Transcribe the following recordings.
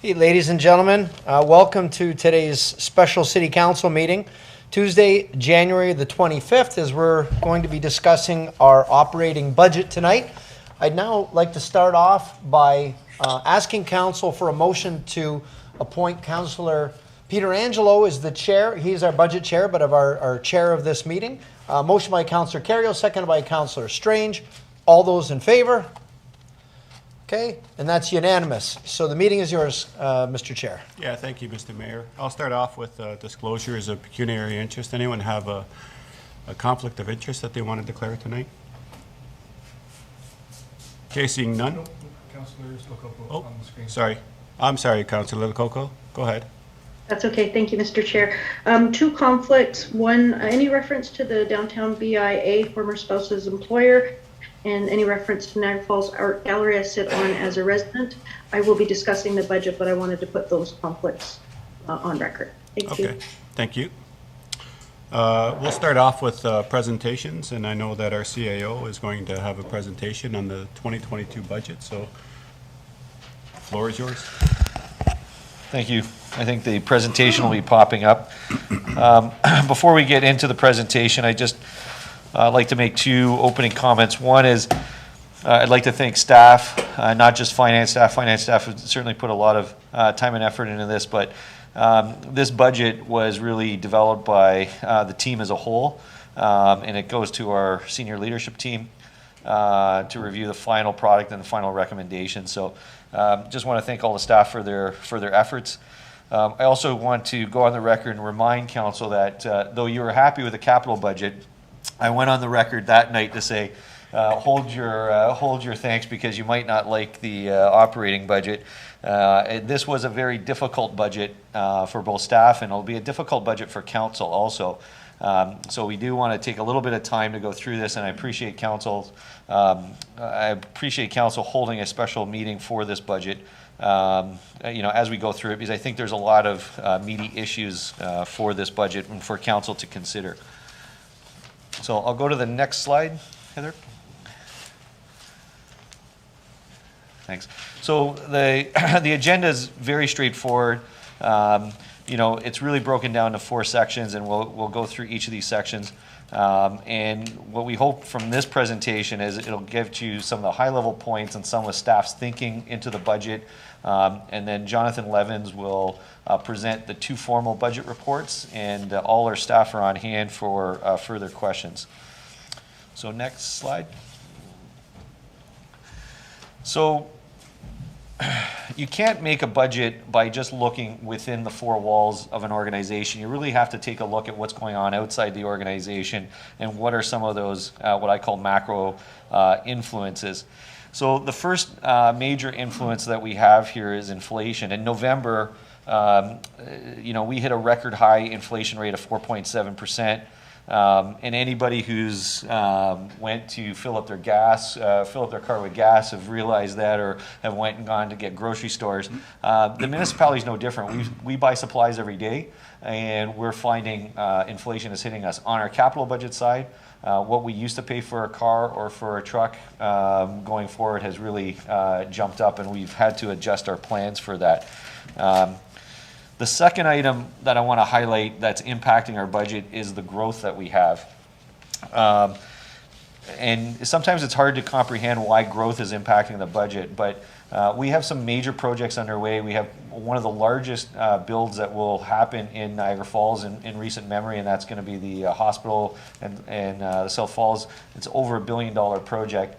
Hey, ladies and gentlemen, welcome to today's special City Council meeting, Tuesday, January the 25th, as we're going to be discussing our operating budget tonight. I'd now like to start off by asking Council for a motion to appoint Councillor Peter Angelo as the chair. He's our budget chair, but of our chair of this meeting. Motion by Councillor Carrier, seconded by Councillor Strange. All those in favor? Okay, and that's unanimous. So the meeting is yours, Mr. Chair. Yeah, thank you, Mr. Mayor. I'll start off with disclosures of pecuniary interest. Anyone have a conflict of interest that they want to declare tonight? Okay, seeing none. Nope. Councillor Lococo on the screen. Sorry. I'm sorry, Councillor Lococo. Go ahead. That's okay. Thank you, Mr. Chair. Two conflicts. One, any reference to the downtown BIA, former spouse's employer, and any reference to Niagara Falls Art Gallery I sit on as a resident. I will be discussing the budget, but I wanted to put those conflicts on record. Thank you. Okay, thank you. We'll start off with presentations, and I know that our CAO is going to have a presentation on the 2022 budget, so the floor is yours. Thank you. I think the presentation will be popping up. Before we get into the presentation, I just like to make two opening comments. One is I'd like to thank staff, not just finance staff. Finance staff have certainly put a lot of time and effort into this, but this budget was really developed by the team as a whole, and it goes to our senior leadership team to review the final product and the final recommendation. So just want to thank all the staff for their efforts. I also want to go on the record and remind council that though you were happy with the capital budget, I went on the record that night to say, hold your thanks, because you might not like the operating budget. This was a very difficult budget for both staff, and it'll be a difficult budget for council also. So we do want to take a little bit of time to go through this, and I appreciate council holding a special meeting for this budget. As we go through it, because I think there's a lot of meaty issues for this budget and for council to consider. So I'll go to the next slide, Heather. Thanks. So the agenda is very straightforward. It's really broken down to 4 sections, and we'll go through each of these sections. And what we hope from this presentation is it'll give you some of the high-level points and some of staff's thinking into the budget. And then Jonathan Levins will present the 2 formal budget reports, and all our staff are on hand for further questions. So next slide. So you can't make a budget by just looking within the 4 walls of an organization. You really have to take a look at what's going on outside the organization and what are some of those what I call macro influences. So the first major influence that we have here is inflation. In November, we hit a record high inflation rate of 4.7%. And anybody who's went to fill up their car with gas have realized that, or have went and gone to get grocery stores. The municipality is no different. We buy supplies every day, and we're finding inflation is hitting us on our capital budget side. What we used to pay for a car or for a truck going forward has really jumped up, and we've had to adjust our plans for that. The second item that I want to highlight that's impacting our budget is the growth that we have. And sometimes it's hard to comprehend why growth is impacting the budget, but we have some major projects underway. We have one of the largest builds that will happen in Niagara Falls in recent memory, and that's going to be the hospital and the South Falls. It's over $1 billion project.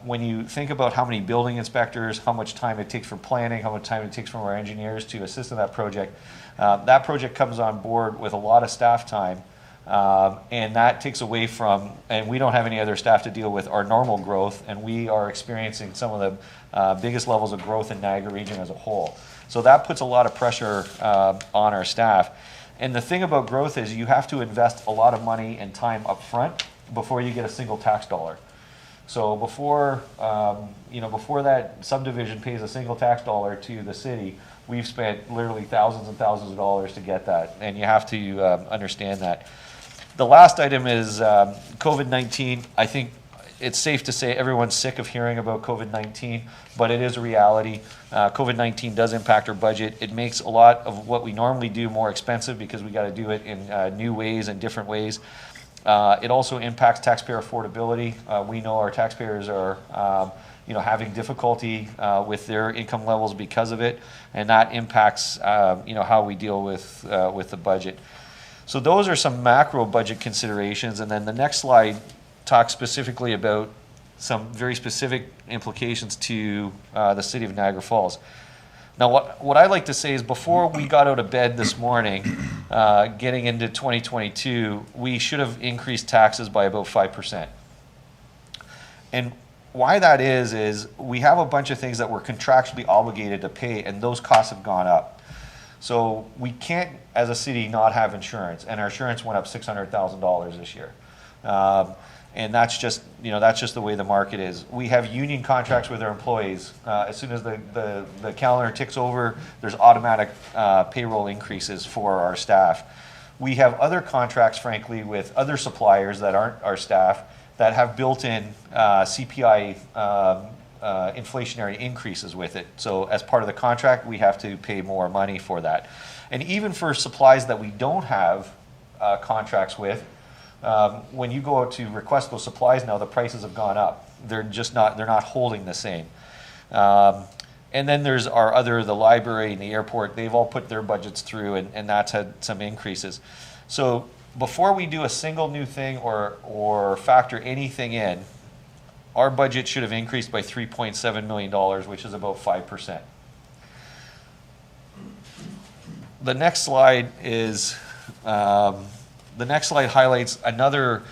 When you think about how many building inspectors, how much time it takes for planning, how much time it takes from our engineers to assist in that project comes on board with a lot of staff time, and that takes away from, and we don't have any other staff to deal with our normal growth, and we are experiencing some of the biggest levels of growth in Niagara region as a whole. So that puts a lot of pressure on our staff. And the thing about growth is you have to invest a lot of money and time up front before you get a single tax dollar. So before that subdivision pays a single tax dollar to the city, we've spent literally thousands and thousands of dollars to get that, and you have to understand that. The last item is COVID-19. I think it's safe to say everyone's sick of hearing about COVID-19, but it is a reality. COVID-19 does impact our budget. It makes a lot of what we normally do more expensive because we got to do it in new ways and different ways. It also impacts taxpayer affordability. We know our taxpayers are having difficulty with their income levels because of it, and that impacts how we deal with the budget. So those are some macro budget considerations, and then the next slide talks specifically about some very specific implications to the city of Niagara Falls. Now, what I like to say is before we got out of bed this morning, getting into 2022, we should have increased taxes by about 5%. And why that is we have a bunch of things that we're contractually obligated to pay, and those costs have gone up. So we can't, as a city, not have insurance, and our insurance went up $600,000 this year. And that's just the way the market is. We have union contracts with our employees. As soon as the calendar ticks over, there's automatic payroll increases for our staff. We have other contracts, frankly, with other suppliers that aren't our staff that have built-in CPI inflationary increases with it. So as part of the contract, we have to pay more money for that. And even for supplies that we don't have contracts with, when you go out to request those supplies now, the prices have gone up. They're not holding the same. And then there's the library and the airport, they've all put their budgets through, and that's had some increases. So before we do a single new thing or factor anything in, our budget should have increased by $3.7 million, which is about 5%. The next slide highlights another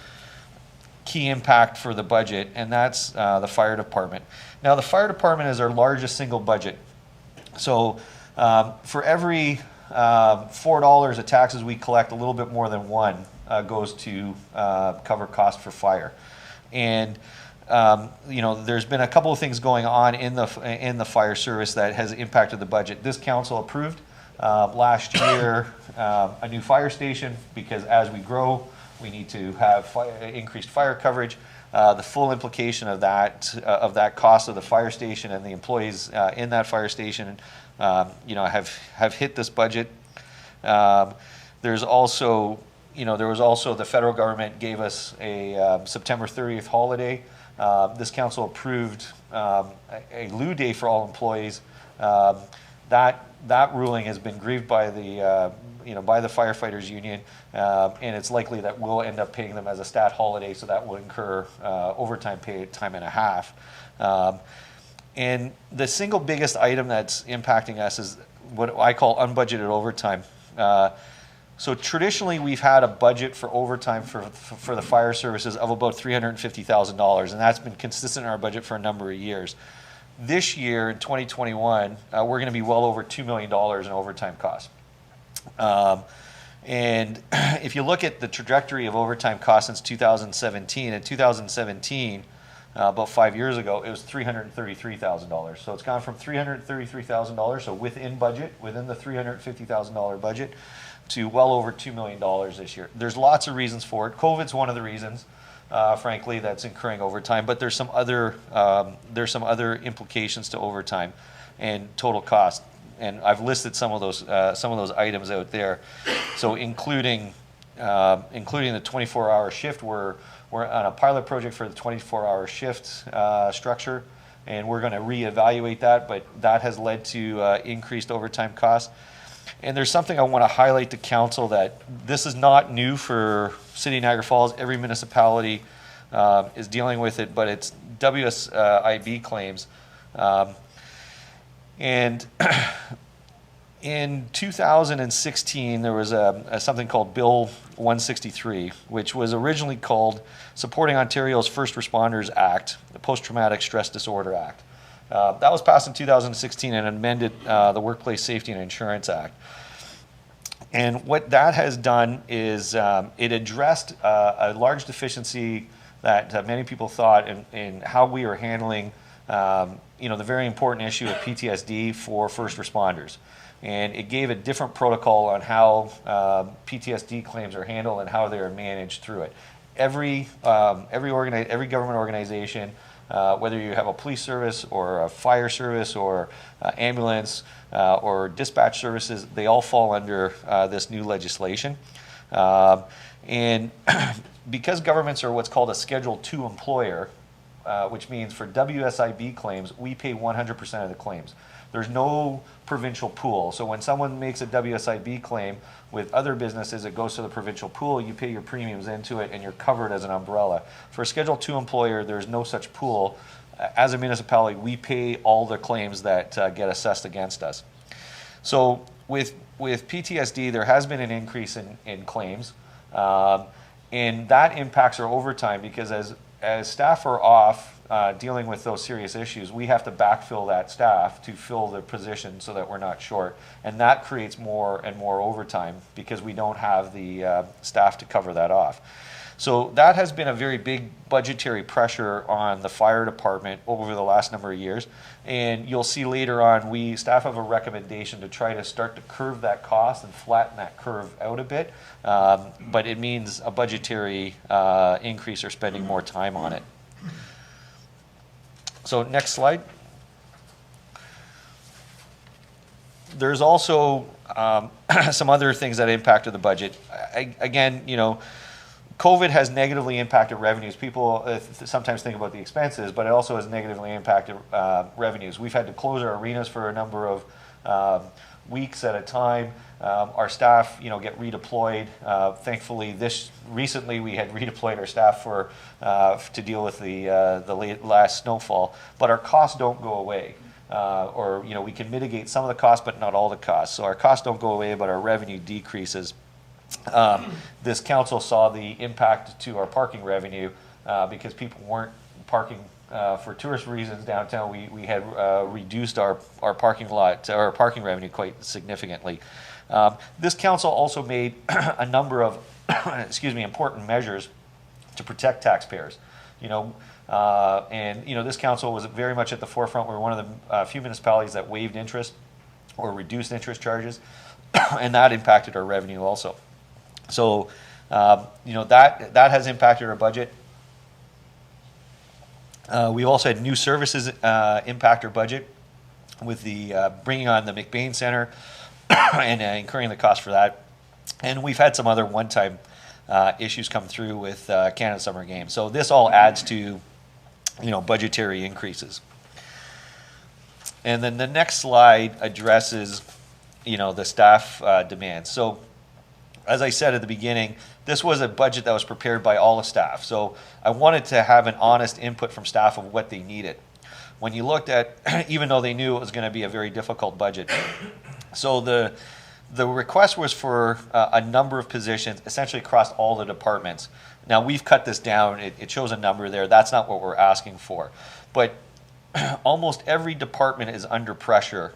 key impact for the budget, and that's the fire department. Now, the fire department is our largest single budget. So for every $4 of taxes we collect, a little bit more than one goes to cover costs for fire. And there's been a couple of things going on in the fire service that has impacted the budget. This council approved last year a new fire station because as we grow, we need to have increased fire coverage. The full implication of that cost of the fire station and the employees in that fire station, have hit this budget. There was also the federal government gave us a September 30th holiday. This council approved a lieu day for all employees. That ruling has been grieved by the firefighters union, and it's likely that we'll end up paying them as a stat holiday, so that will incur overtime pay time and a half. And the single biggest item that's impacting us is what I call unbudgeted overtime. So traditionally, we've had a budget for overtime for the fire services of about $350,000, and that's been consistent in our budget for a number of years. This year, in 2021, we're going to be well over $2 million in overtime costs. And if you look at the trajectory of overtime costs since 2017, in 2017, about 5 years ago, it was $333,000. So it's gone from $333,000, so within the $350,000 budget, to well over $2 million this year. There's lots of reasons for it. COVID's one of the reasons, frankly, that's incurring overtime. But there's some other implications to overtime and total cost. And I've listed some of those items out there. So including the 24-hour shift, we're on a pilot project for the 24-hour shift structure, and we're going to reevaluate that. But that has led to increased overtime costs. And there's something I want to highlight to council, that this is not new for City of Niagara Falls. Every municipality is dealing with it, but it's WSIB claims. And in 2016, there was something called Bill 163, which was originally called Supporting Ontario's First Responders Act, the Post-Traumatic Stress Disorder Act. That was passed in 2016 and amended the Workplace Safety and Insurance Act. And what that has done is it addressed a large deficiency that many people thought in how we are handling the very important issue of PTSD for first responders. And it gave a different protocol on how PTSD claims are handled and how they are managed through it. every government organization, whether you have a police service or a fire service or ambulance or dispatch services, they all fall under this new legislation. And because governments are what's called a Schedule II employer, which means for WSIB claims, we pay 100% of the claims. There's no provincial pool. So when someone makes a WSIB claim with other businesses, it goes to the provincial pool, you pay your premiums into it, and you're covered as an umbrella. For a Schedule II employer, there's no such pool. As a municipality, we pay all the claims that get assessed against us. So with PTSD, there has been an increase in claims, and that impacts our overtime because as staff are off dealing with those serious issues, we have to backfill that staff to fill the position so that we're not short. And that creates more and more overtime because we don't have the staff to cover that off. So that has been a very big budgetary pressure on the fire department over the last number of years. And you'll see later on, staff have a recommendation to try to start to curve that cost and flatten that curve out a bit. But it means a budgetary increase or spending more time on it. So next slide. There's also some other things that impacted the budget. Again, COVID has negatively impacted revenues. People sometimes think about the expenses, but it also has negatively impacted revenues. We've had to close our arenas for a number of weeks at a time. Our staff, get redeployed. Thankfully, recently we had redeployed our staff to deal with the last snowfall. But our costs don't go away, or we can mitigate some of the costs, but not all the costs. So our costs don't go away, but our revenue decreases. This council saw the impact to our parking revenue because people weren't parking for tourist reasons downtown. We had reduced our parking lot, our parking revenue quite significantly. This council also made a number of important measures to protect taxpayers. This council was very much at the forefront. We're one of the few municipalities that waived interest or reduced interest charges, and that impacted our revenue also. So, that has impacted our budget. We've also had new services impact our budget with the bringing on the McBain Center and incurring the cost for that. And we've had some other one-time issues come through with Canada Summer Games. So this all adds to, budgetary increases. And then the next slide addresses, the staff demands. So, as I said at the beginning, this was a budget that was prepared by all the staff. So I wanted to have an honest input from staff of what they needed. When you looked at, even though they knew it was going to be a very difficult budget. So the request was for a number of positions, essentially across all the departments. Now we've cut this down. It shows a number there. That's not what we're asking for. But almost every department is under pressure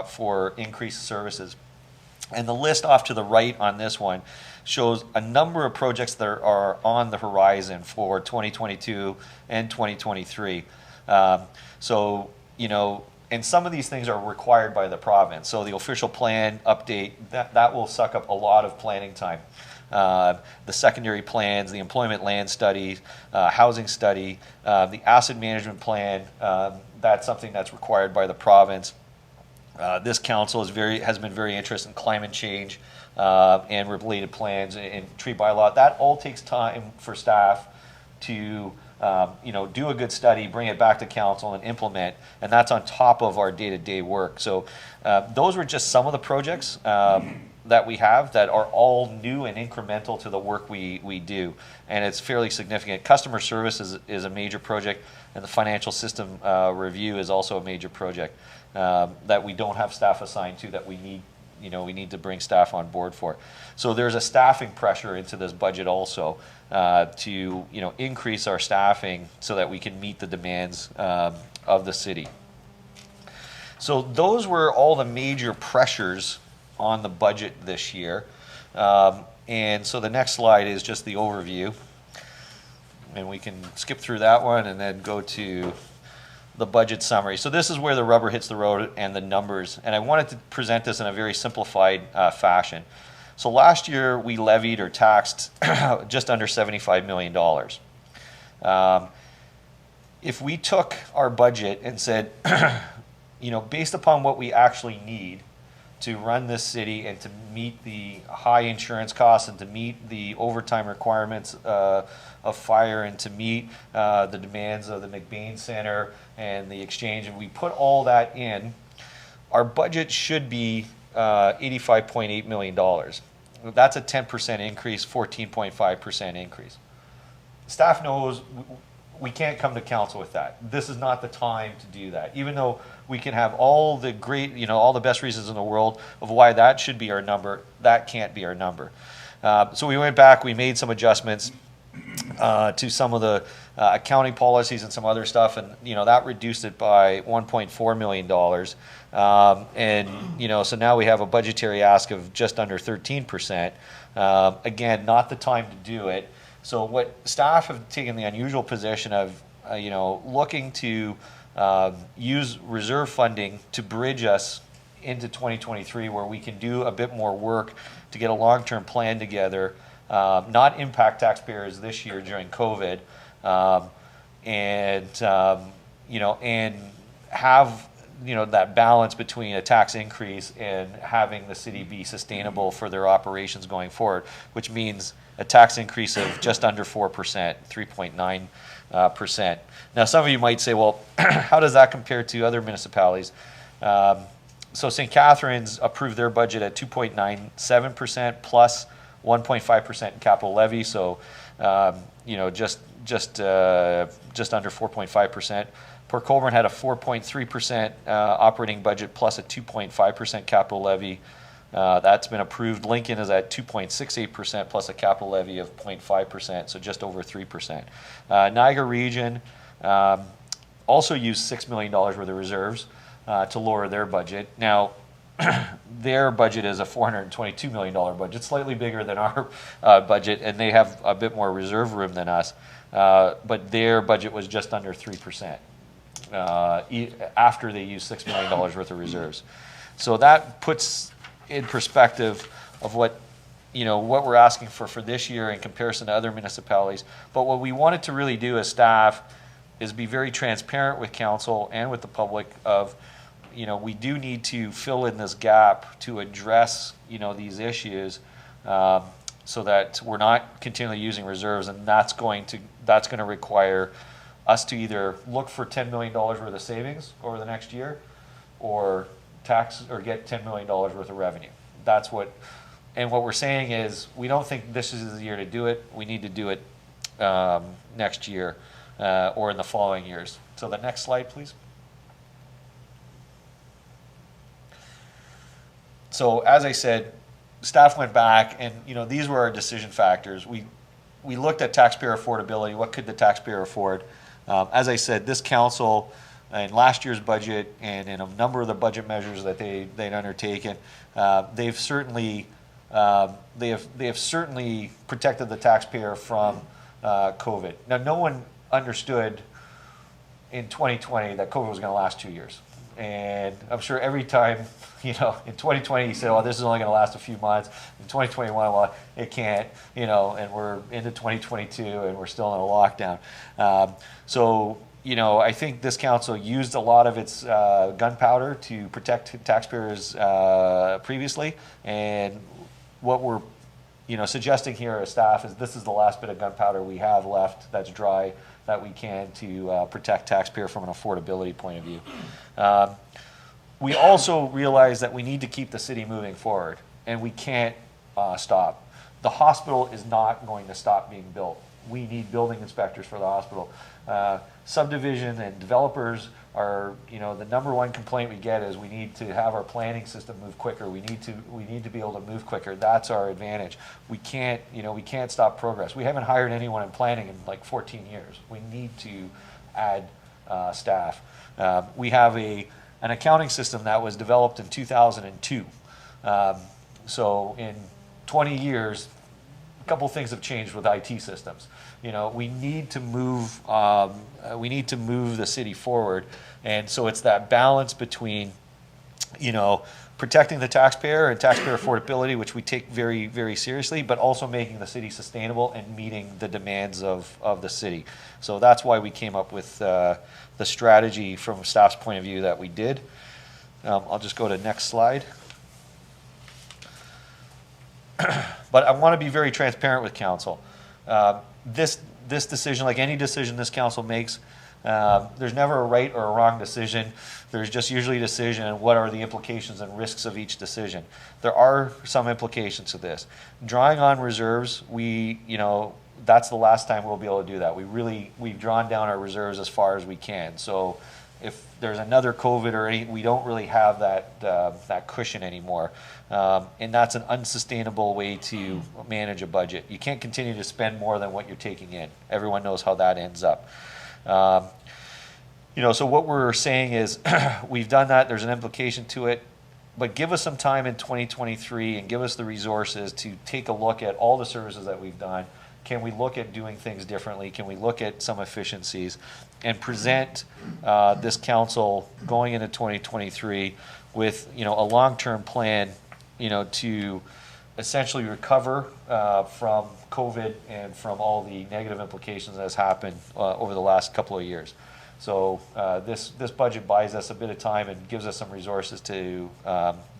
for increased services. And the list off to the right on this one shows a number of projects that are on the horizon for 2022 and 2023. And some of these things are required by the province. So the official plan update, that will suck up a lot of planning time. The secondary plans, the employment land study, housing study, the asset management plan, that's something that's required by the province. This council has been very interested in climate change and related plans and tree bylaw. That all takes time for staff to do a good study, bring it back to council and implement, and that's on top of our day-to-day work. So those were just some of the projects that we have that are all new and incremental to the work we do, and it's fairly significant. Customer service is a major project, and the financial system review is also a major project that we don't have staff assigned to, that we need to bring staff on board for. So there's a staffing pressure into this budget also to increase our staffing so that we can meet the demands of the city. So those were all the major pressures on the budget this year. And so the next slide is just the overview. And we can skip through that one and then go to the budget summary. So this is where the rubber hits the road and the numbers. And I wanted to present this in a very simplified fashion. So last year, we levied or taxed just under $75 million. If we took our budget and said, based upon what we actually need to run this city and to meet the high insurance costs and to meet the overtime requirements of fire and to meet the demands of the McBain Center and the exchange, and we put all that in, our budget should be $85.8 million. That's a 10% increase, 14.5% increase. Staff knows we can't come to council with that. This is not the time to do that. Even though we can have all the great, all the best reasons in the world of why that should be our number, that can't be our number. So we went back, we made some adjustments to some of the accounting policies and some other stuff, and that reduced it by $1.4 million. So now we have a budgetary ask of just under 13%. Again, not the time to do it. So what staff have taken the unusual position of, looking to use reserve funding to bridge us into 2023, where we can do a bit more work to get a long-term plan together, not impact taxpayers this year during COVID, and have that balance between a tax increase and having the city be sustainable for their operations going forward, which means a tax increase of just under 4%, 3.9%. Now, some of you might say, well, how does that compare to other municipalities? So St. Catharines approved their budget at 2.97% plus 1.5% in capital levy, so just under 4.5%. Port Colborne had a 4.3% operating budget plus a 2.5% capital levy. That's been approved. Lincoln is at 2.68% plus a capital levy of 0.5%, so just over 3%. Niagara Region also used $6 million worth of reserves to lower their budget. Now, their budget is a $422 million budget, slightly bigger than our budget, and they have a bit more reserve room than us, but their budget was just under 3%. After they used $6 million worth of reserves. So that puts in perspective of what we're asking for this year in comparison to other municipalities. But what we wanted to really do as staff is be very transparent with council and with the public of, we do need to fill in this gap to address, these issues, so that we're not continually using reserves, and that's going to require us to either look for $10 million worth of savings over the next year, or get $10 million worth of revenue. And what we're saying is, we don't think this is the year to do it. We need to do it next year or in the following years. So the next slide, please. So as I said, staff went back, and these were our decision factors. We looked at taxpayer affordability. What could the taxpayer afford? As I said, this council, in last year's budget and in a number of the budget measures that they'd undertaken, they have certainly protected the taxpayer from COVID. Now, no one understood in 2020 that COVID was going to last 2 years. And I'm sure every time, in 2020 you said, oh, this is only going to last a few months. In 2021, well, it can't, and we're into 2022 and we're still in a lockdown. So I think this council used a lot of its gunpowder to protect taxpayers previously. And what we're, suggesting here as staff is this is the last bit of gunpowder we have left that's dry that we can to protect taxpayer from an affordability point of view. We also realize that we need to keep the city moving forward, and we can't stop. The hospital is not going to stop being built. We need building inspectors for the hospital. Subdivision and developers are, the number one complaint we get is we need to have our planning system move quicker. We need to be able to move quicker. That's our advantage. We can't stop progress. We haven't hired anyone in planning in like 14 years. We need to add staff. We have an accounting system that was developed in 2002. So in 20 years, a couple things have changed with IT systems. We need to move the city forward, and so it's that balance between, protecting the taxpayer and taxpayer affordability, which we take very, very seriously, but also making the city sustainable and meeting the demands of the city. So that's why we came up with the strategy from staff's point of view that we did. I'll just go to next slide. But I want to be very transparent with council. This decision, like any decision this council makes, there's never a right or a wrong decision. There's just usually a decision and what are the implications and risks of each decision. There are some implications to this. Drawing on reserves, that's the last time we'll be able to do that. We've drawn down our reserves as far as we can. So if there's another COVID or any, we don't really have that cushion anymore. And that's an unsustainable way to manage a budget. You can't continue to spend more than what you're taking in. Everyone knows how that ends up. So what we're saying is we've done that, there's an implication to it, but give us some time in 2023 and give us the resources to take a look at all the services that we've done. Can we look at doing things differently? Can we look at some efficiencies and present this council going into 2023 with a long-term plan to essentially recover from COVID and from all the negative implications that has happened over the last couple of years. So this budget buys us a bit of time and gives us some resources to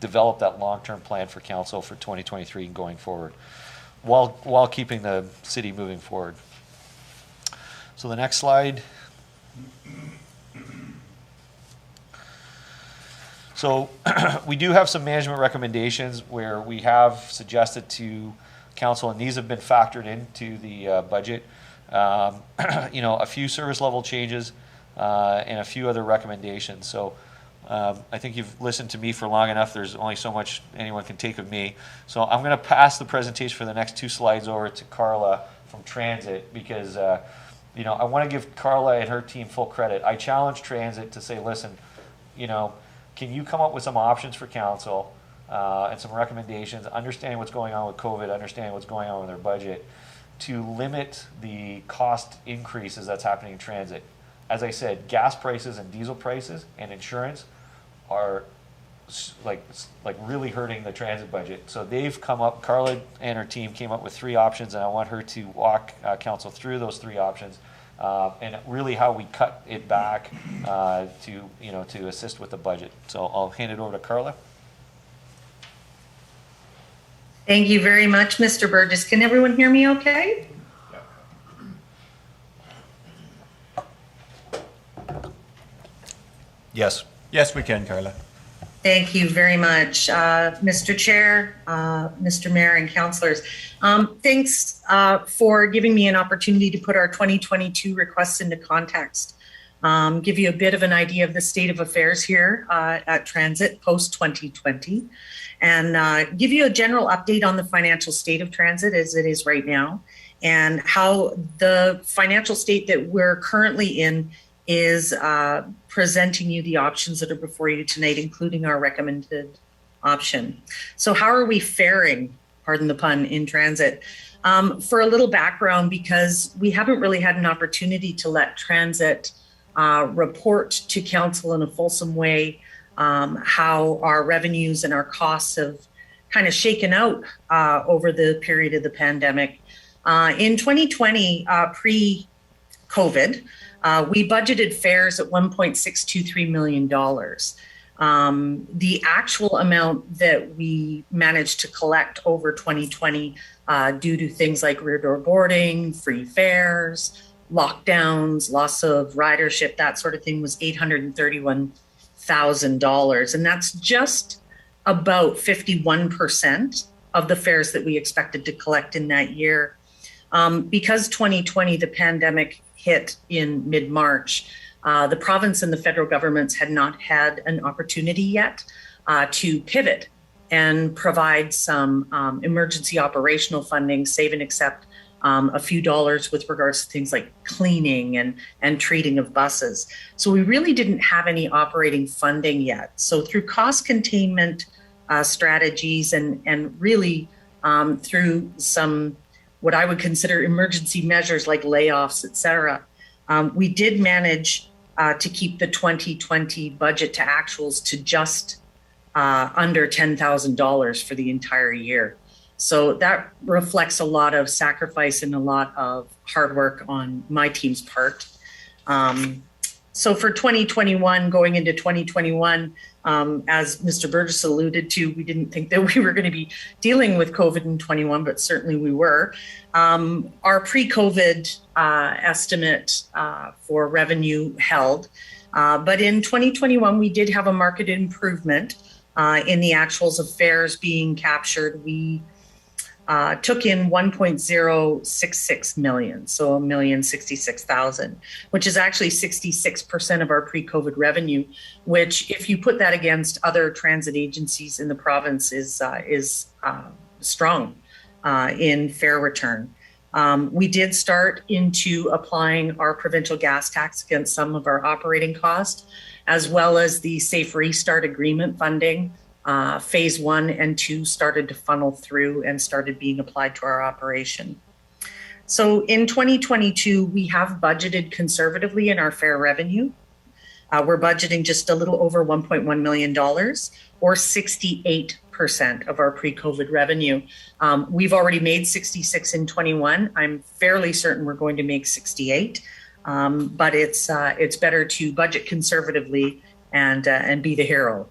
develop that long-term plan for council for 2023 and going forward, while keeping the city moving forward. So the next slide. So we do have some management recommendations where we have suggested to council, and these have been factored into the budget. A few service level changes and a few other recommendations. So I think you've listened to me for long enough. There's only so much anyone can take of me. So I'm going to pass the presentation for the next 2 slides over to Carla from Transit because I want to give Carla and her team full credit. I challenged Transit to say, listen, can you come up with some options for council and some recommendations, understanding what's going on with COVID, understanding what's going on with their budget, to limit the cost increases that's happening in transit. As I said, gas prices and diesel prices and insurance are like really hurting the transit budget. So they've come up, Carla and her team came up with 3 options, and I want her to walk council through those 3 options. And really how we cut it back to assist with the budget. So I'll hand it over to Carla. Thank you very much, Mr. Burgess. Can everyone hear me okay? Yes. Yes, we can, Carla. Thank you very much, Mr. Chair, Mr. Mayor, and councillors. Thanks for giving me an opportunity to put our 2022 requests into context, give you a bit of an idea of the state of affairs here at Transit post-2020, and give you a general update on the financial state of Transit as it is right now, and how the financial state that we're currently in is presenting you the options that are before you tonight, including our recommended option. So how are we faring, pardon the pun, in transit? For a little background, because we haven't really had an opportunity to let transit report to council in a fulsome way how our revenues and our costs have kind of shaken out over the period of the pandemic. In 2020, pre-COVID, we budgeted fares at $1.623 million. The actual amount that we managed to collect over 2020 due to things like rear door boarding, free fares, lockdowns, loss of ridership, that sort of thing was $831,000. And that's just about 51% of the fares that we expected to collect in that year. Because 2020, the pandemic hit in mid-March, the province and the federal governments had not had an opportunity yet to pivot and provide some emergency operational funding, save and accept a few dollars with regards to things like cleaning and treating of buses. So we really didn't have any operating funding yet. So through cost containment strategies and really through some what I would consider emergency measures like layoffs, et cetera, we did manage to keep the 2020 budget to actuals to just under $10,000 for the entire year. So that reflects a lot of sacrifice and a lot of hard work on my team's part. So for 2021, going into 2021, as Mr. Burgess alluded to, we didn't think that we were going to be dealing with COVID in 21, but certainly we were. Our pre-COVID estimate for revenue held, but in 2021, we did have a market improvement in the actuals of fares being captured. We took in 1.066 million, so 1,066,000, which is actually 66% of our pre-COVID revenue, which if you put that against other transit agencies in the province is strong in fare return. We did start into applying our provincial gas tax against some of our operating costs, as well as the Safe Restart Agreement funding. Phase 1 and 2 started to funnel through and started being applied to our operation. So in 2022, we have budgeted conservatively in our fare revenue. We're budgeting just a little over $1.1 million, or 68% of our pre-COVID revenue. We've already made 66 in 21. I'm fairly certain we're going to make 68, but it's better to budget conservatively and be the hero.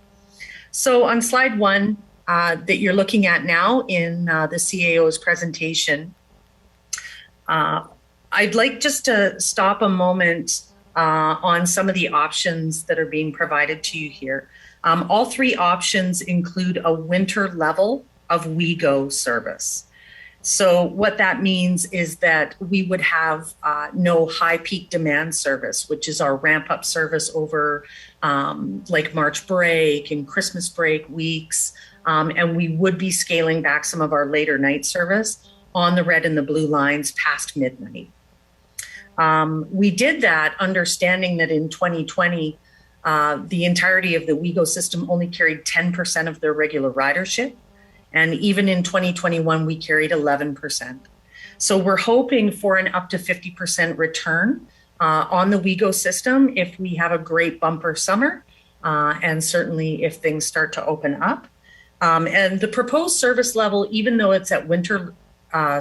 So on slide 1 that you're looking at now in the CAO's presentation, I'd like just to stop a moment on some of the options that are being provided to you here. All 3 options include a winter level of WeGo service. So what that means is that we would have no high peak demand service, which is our ramp up service over like March break and Christmas break weeks. And we would be scaling back some of our later night service on the red and the blue lines past midnight. We did that understanding that in 2020, the entirety of the WeGo system only carried 10% of their regular ridership. And even in 2021, we carried 11%. So we're hoping for an up to 50% return on the WeGo system if we have a great bumper summer, and certainly if things start to open up. And the proposed service level, even though it's at winter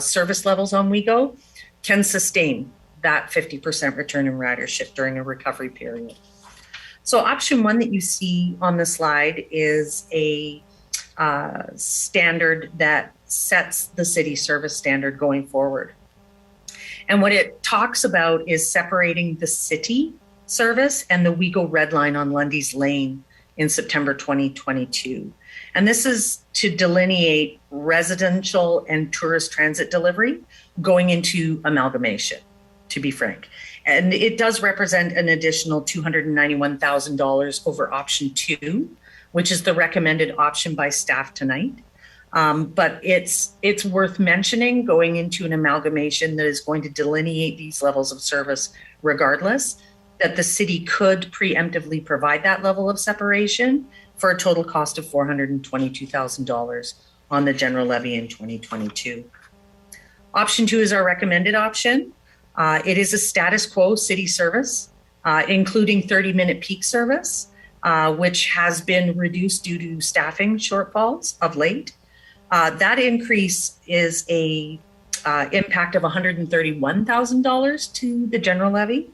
service levels on WeGo, can sustain that 50% return in ridership during a recovery period. So option 1 that you see on the slide is a standard that sets the city service standard going forward. And what it talks about is separating the city service and the WeGo red line on Lundy's Lane in September 2022. And this is to delineate residential and tourist transit delivery going into amalgamation, to be frank. And it does represent an additional $291,000 over option 2, which is the recommended option by staff tonight. But it's worth mentioning going into an amalgamation that is going to delineate these levels of service regardless, that the city could preemptively provide that level of separation for a total cost of $422,000 on the general levy in 2022. Option 2 is our recommended option. It is a status quo city service, including 30-minute peak service, which has been reduced due to staffing shortfalls of late. That increase is a impact of $131,000 to the general levy.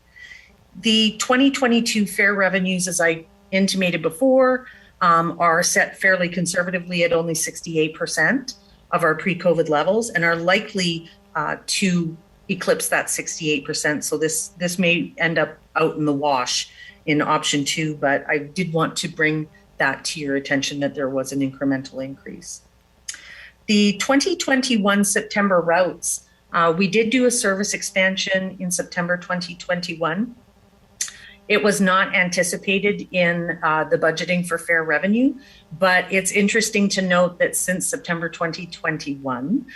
The 2022 fare revenues, as I intimated before, are set fairly conservatively at only 68% of our pre-COVID levels and are likely to eclipse that 68%. So this may end up out in the wash in option 2, but I did want to bring that to your attention that there was an incremental increase. The 2021 September routes, we did do a service expansion in September 2021. It was not anticipated in the budgeting for fare revenue, but it's interesting to note that since September 2021,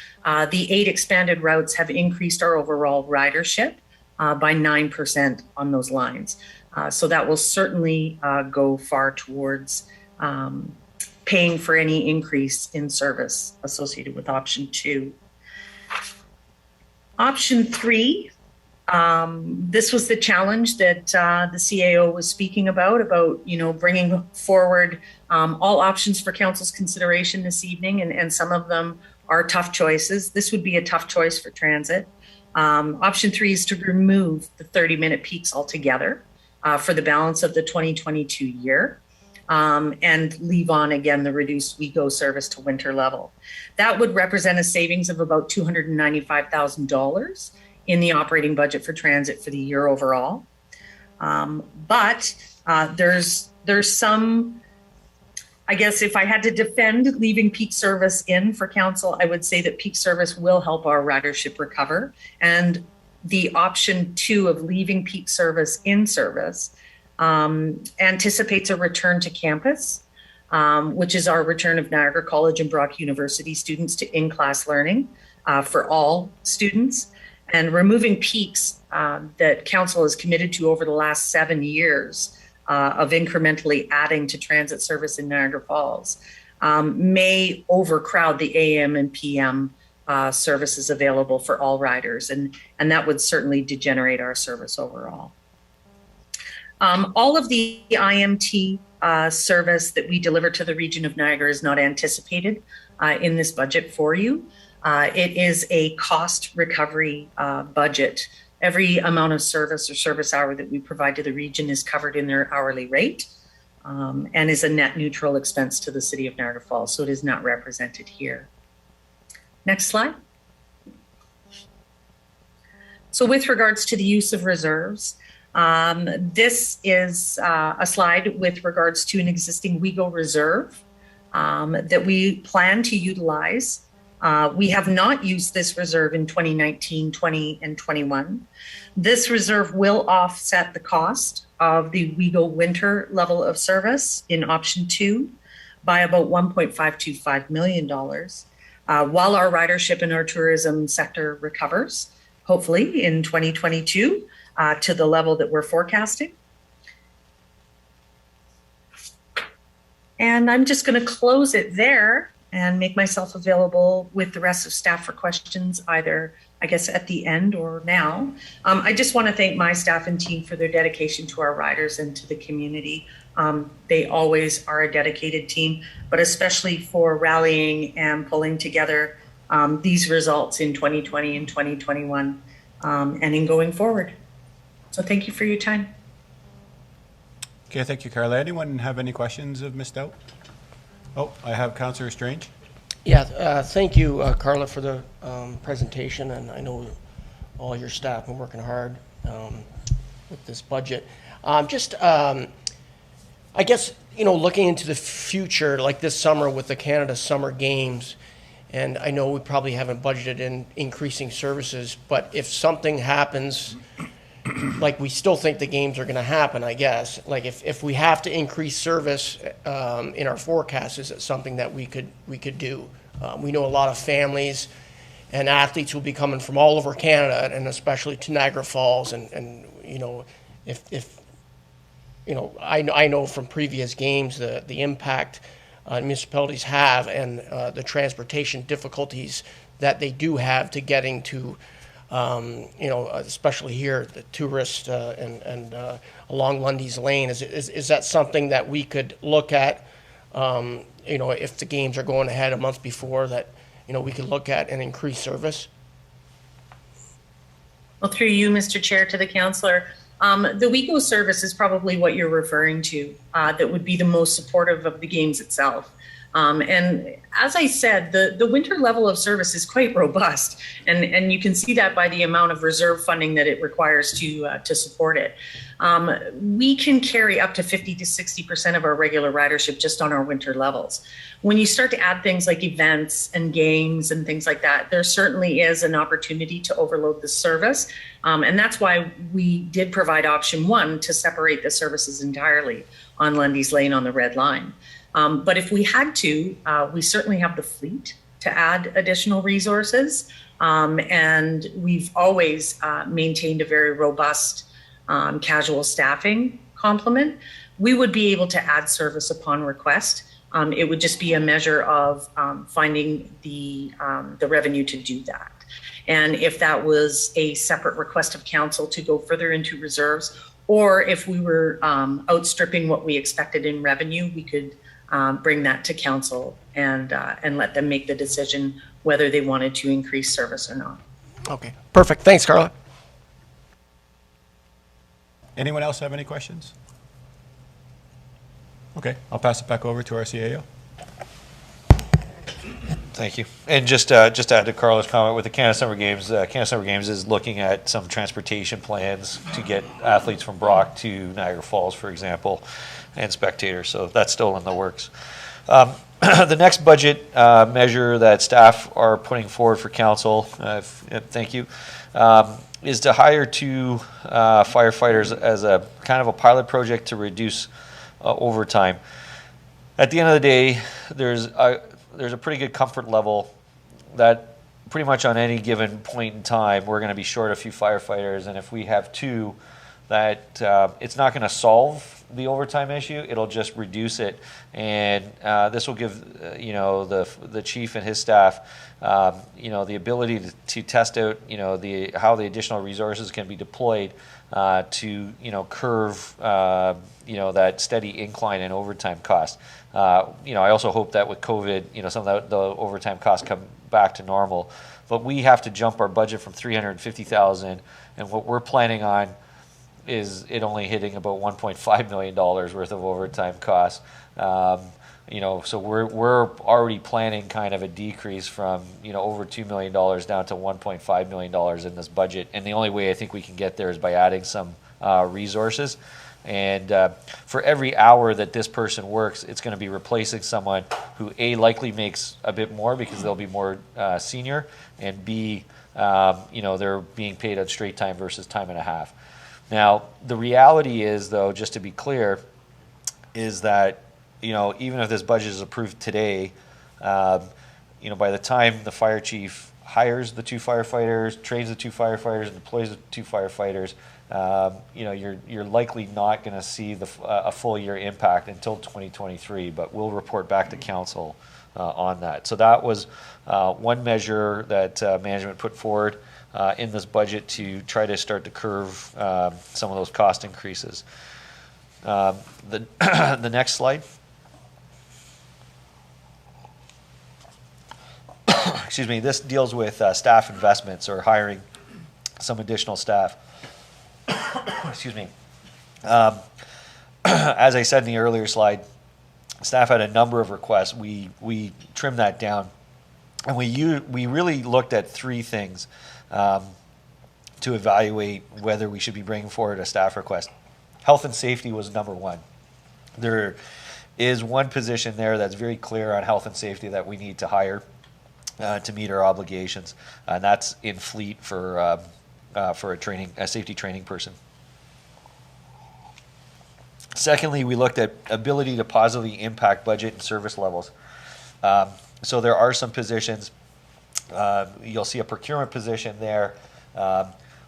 the 8 expanded routes have increased our overall ridership by 9% on those lines. So that will certainly go far towards paying for any increase in service associated with option 2. Option 3 This was the challenge that the CAO was speaking about, bringing forward all options for council's consideration this evening, and some of them are tough choices. This would be a tough choice for transit. Option 3 is to remove the 30-minute peaks altogether for the balance of the 2022 year. And leave on again the reduced WeGo service to winter level. That would represent a savings of about $295,000 in the operating budget for transit for the year overall. But there's some, I guess if I had to defend leaving peak service in for council, I would say that peak service will help our ridership recover. And the option 2 of leaving peak service in service anticipates a return to campus, which is our return of Niagara College and Brock University students to in-class learning for all students, and removing peaks that council is committed to over the last 7 years of incrementally adding to transit service in Niagara Falls may overcrowd the AM and PM services available for all riders, and that would certainly degenerate our service overall. All of the IMT service that we deliver to the region of Niagara is not anticipated in this budget for you. It is a cost recovery budget. Every amount of service or service hour that we provide to the region is covered in their hourly rate and is a net neutral expense to the city of Niagara Falls, so it is not represented here. Next slide. So with regards to the use of reserves, this is a slide with regards to an existing WeGo reserve that we plan to utilize. We have not used this reserve in 2019, 20, and 21. This reserve will offset the cost of the WeGo winter level of service in option 2 by about $1.525 million, while our ridership and our tourism sector recovers, hopefully in 2022. To the level that we're forecasting. And I'm just going to close it there and make myself available with the rest of staff for questions, either, I guess, at the end or now. I just want to thank my staff and team for their dedication to our riders and to the community. They always are a dedicated team, but especially for rallying and pulling together these results in 2020 and 2021 and in going forward. So thank you for your time. Okay, thank you, Carla. Anyone have any questions of Ms. Stout? Oh, I have Councillor Strange. Yeah, thank you, Carla, for the presentation, and I know all your staff have been working hard with this budget. I guess, looking into the future, like this summer with the Canada Summer Games, and I know we probably haven't budgeted in increasing services, but if something happens, like we still think the games are going to happen, I guess. Like if we have to increase service in our forecast, is it something that we could do? We know a lot of families and athletes will be coming from all over Canada, and especially to Niagara Falls. And if I know from previous games the impact municipalities have and the transportation difficulties that they do have to getting to. Especially here, the tourists and along Lundy's Lane. Is that something that we could look at? If the games are going ahead a month before, that we could look at and increase service. Well, through you, Mr. Chair, to the councillor, the WeGo service is probably what you're referring to. That would be the most supportive of the games itself. And as I said, the winter level of service is quite robust, and you can see that by the amount of reserve funding that it requires to support it. We can carry up to 50 to 60% of our regular ridership just on our winter levels. When you start to add things like events and games and things like that, there certainly is an opportunity to overload the service. And that's why we did provide option 1 to separate the services entirely on Lundy's Lane on the red line. But if we had to, we certainly have the fleet to add additional resources. And we've always maintained a very robust casual staffing complement. We would be able to add service upon request. It would just be a measure of finding the revenue to do that. and if that was a separate request of council to go further into reserves, or if we were outstripping what we expected in revenue, we could bring that to council and let them make the decision whether they wanted to increase service or not. Okay, perfect. Thanks, Carla. Anyone else have any questions? Okay, I'll pass it back over to our CAO. Thank you. And just to add to Carla's comment with the Canada Summer Games, Canada Summer Games is looking at some transportation plans to get athletes from Brock to Niagara Falls, for example, and spectators. So that's still in the works. The next budget measure that staff are putting forward for council, thank you, is to hire 2 firefighters as a kind of a pilot project to reduce overtime. At the end of the day, there's a pretty good comfort level that pretty much on any given point in time, we're going to be short a few firefighters, and if we have 2, that it's not going to solve the overtime issue, it'll just reduce it, and this will give the chief and his staff the ability to test out how the additional resources can be deployed to curve that steady incline in overtime cost. I also hope that with COVID, some of the overtime costs come back to normal, but we have to jump our budget from $350,000, and what we're planning on is it only hitting about $1.5 million worth of overtime costs. So we're already planning kind of a decrease from over $2 million down to $1.5 million in this budget, and the only way I think we can get there is by adding some resources. And for every hour that this person works, it's going to be replacing someone who A, likely makes a bit more because they'll be more senior, and B, they're being paid at straight time versus time and a half. Now, the reality is, though, just to be clear, is that, even if this budget is approved today, by the time the fire chief hires the 2 firefighters, trains the 2 firefighters, and deploys the 2 firefighters, you're likely not going to see a full year impact until 2023, but we'll report back to council on that. So that was one measure that management put forward in this budget to try to start to curve some of those cost increases. The next slide. Excuse me, this deals with staff investments or hiring some additional staff. Excuse me. As I said in the earlier slide, staff had a number of requests. We trimmed that down, and we really looked at 3 things to evaluate whether we should be bringing forward a staff request. Health and safety was number 1. There is one position there that's very clear on health and safety that we need to hire to meet our obligations, and that's in fleet for a safety training person. Secondly, we looked at ability to positively impact budget and service levels. So there are some positions. You'll see a procurement position there,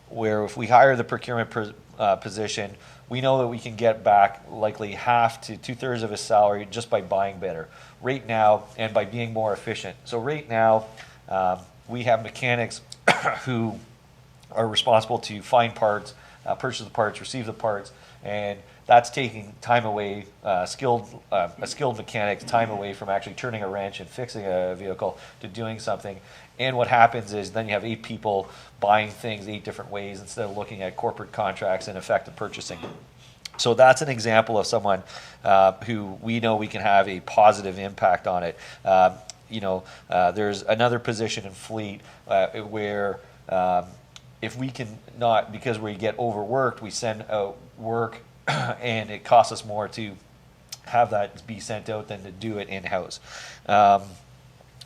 where if we hire the procurement position, we know that we can get back likely half to 2/3 of his salary just by buying better right now and by being more efficient. So right now, we have mechanics who are responsible to find parts, purchase the parts, receive the parts, and that's taking time away, a skilled mechanic's time away from actually turning a wrench and fixing a vehicle to doing something. And what happens is then you have 8 people buying things 8 different ways instead of looking at corporate contracts and effective purchasing. So that's an example of someone who we know we can have a positive impact on it. There's another position in fleet where if we can not, because we get overworked, we send out work and it costs us more to have that be sent out than to do it in-house.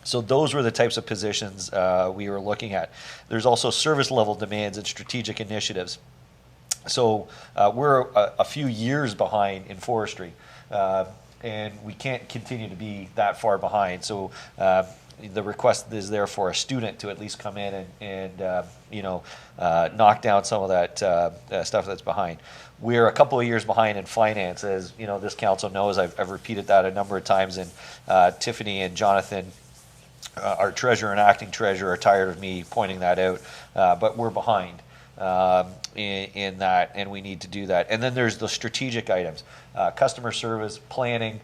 So those were the types of positions we were looking at. There's also service level demands and strategic initiatives. So we're a few years behind in forestry, and we can't continue to be that far behind. So the request is there for a student to at least come in and knock down some of that stuff that's behind. We're a couple of years behind in finance, as this council knows. I've repeated that a number of times, and Tiffany and Jonathan Our treasurer and acting treasurer are tired of me pointing that out, but we're behind in that, and we need to do that. And then there's the strategic items, customer service, planning,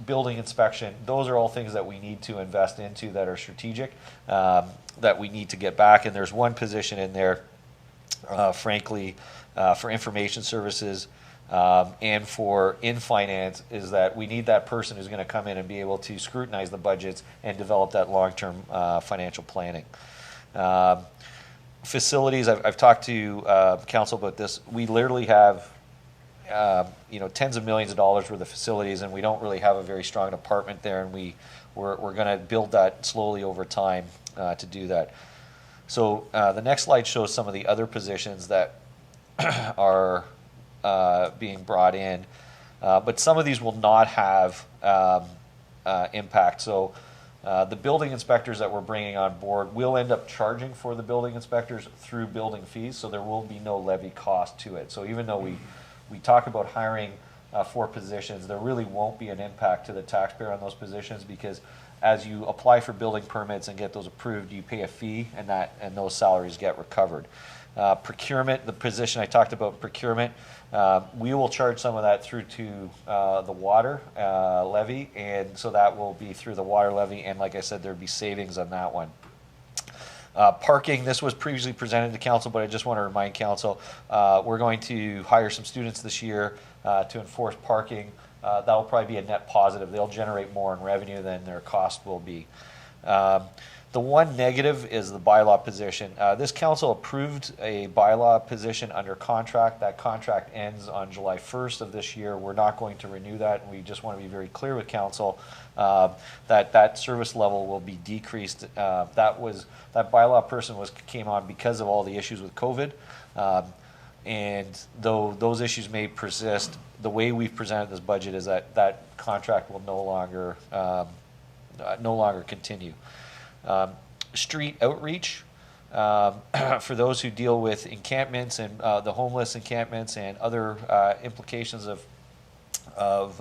building inspection. Those are all things that we need to invest into that are strategic, that we need to get back. And there's one position in there, frankly, for information services, and for in finance, is that we need that person who's going to come in and be able to scrutinize the budgets and develop that long-term financial planning. Facilities, I've talked to council about this. We literally have tens of millions of dollars worth of facilities, and we don't really have a very strong department there, and we're going to build that slowly over time to do that. So the next slide shows some of the other positions that are being brought in, but some of these will not have impact. So the building inspectors that we're bringing on board will end up charging for the building inspectors through building fees, so there will be no levy cost to it. So even though we talk about hiring 4 positions, there really won't be an impact to the taxpayer on those positions, because as you apply for building permits and get those approved, you pay a fee, and those salaries get recovered. Procurement, the position I talked about, procurement, we will charge some of that through to the water levy, and so that will be through the water levy, and like I said, there'd be savings on that one. Parking, this was previously presented to council, but I just want to remind council, we're going to hire some students this year to enforce parking. That'll probably be a net positive. They'll generate more in revenue than their cost will be. The one negative is the bylaw position. This council approved a bylaw position under contract. That contract ends on July 1st of this year. We're not going to renew that, and we just want to be very clear with council that service level will be decreased. That bylaw person came on because of all the issues with COVID, and though those issues may persist, the way we've presented this budget is that contract will no longer continue. Street outreach, for those who deal with encampments and the homeless encampments and other implications of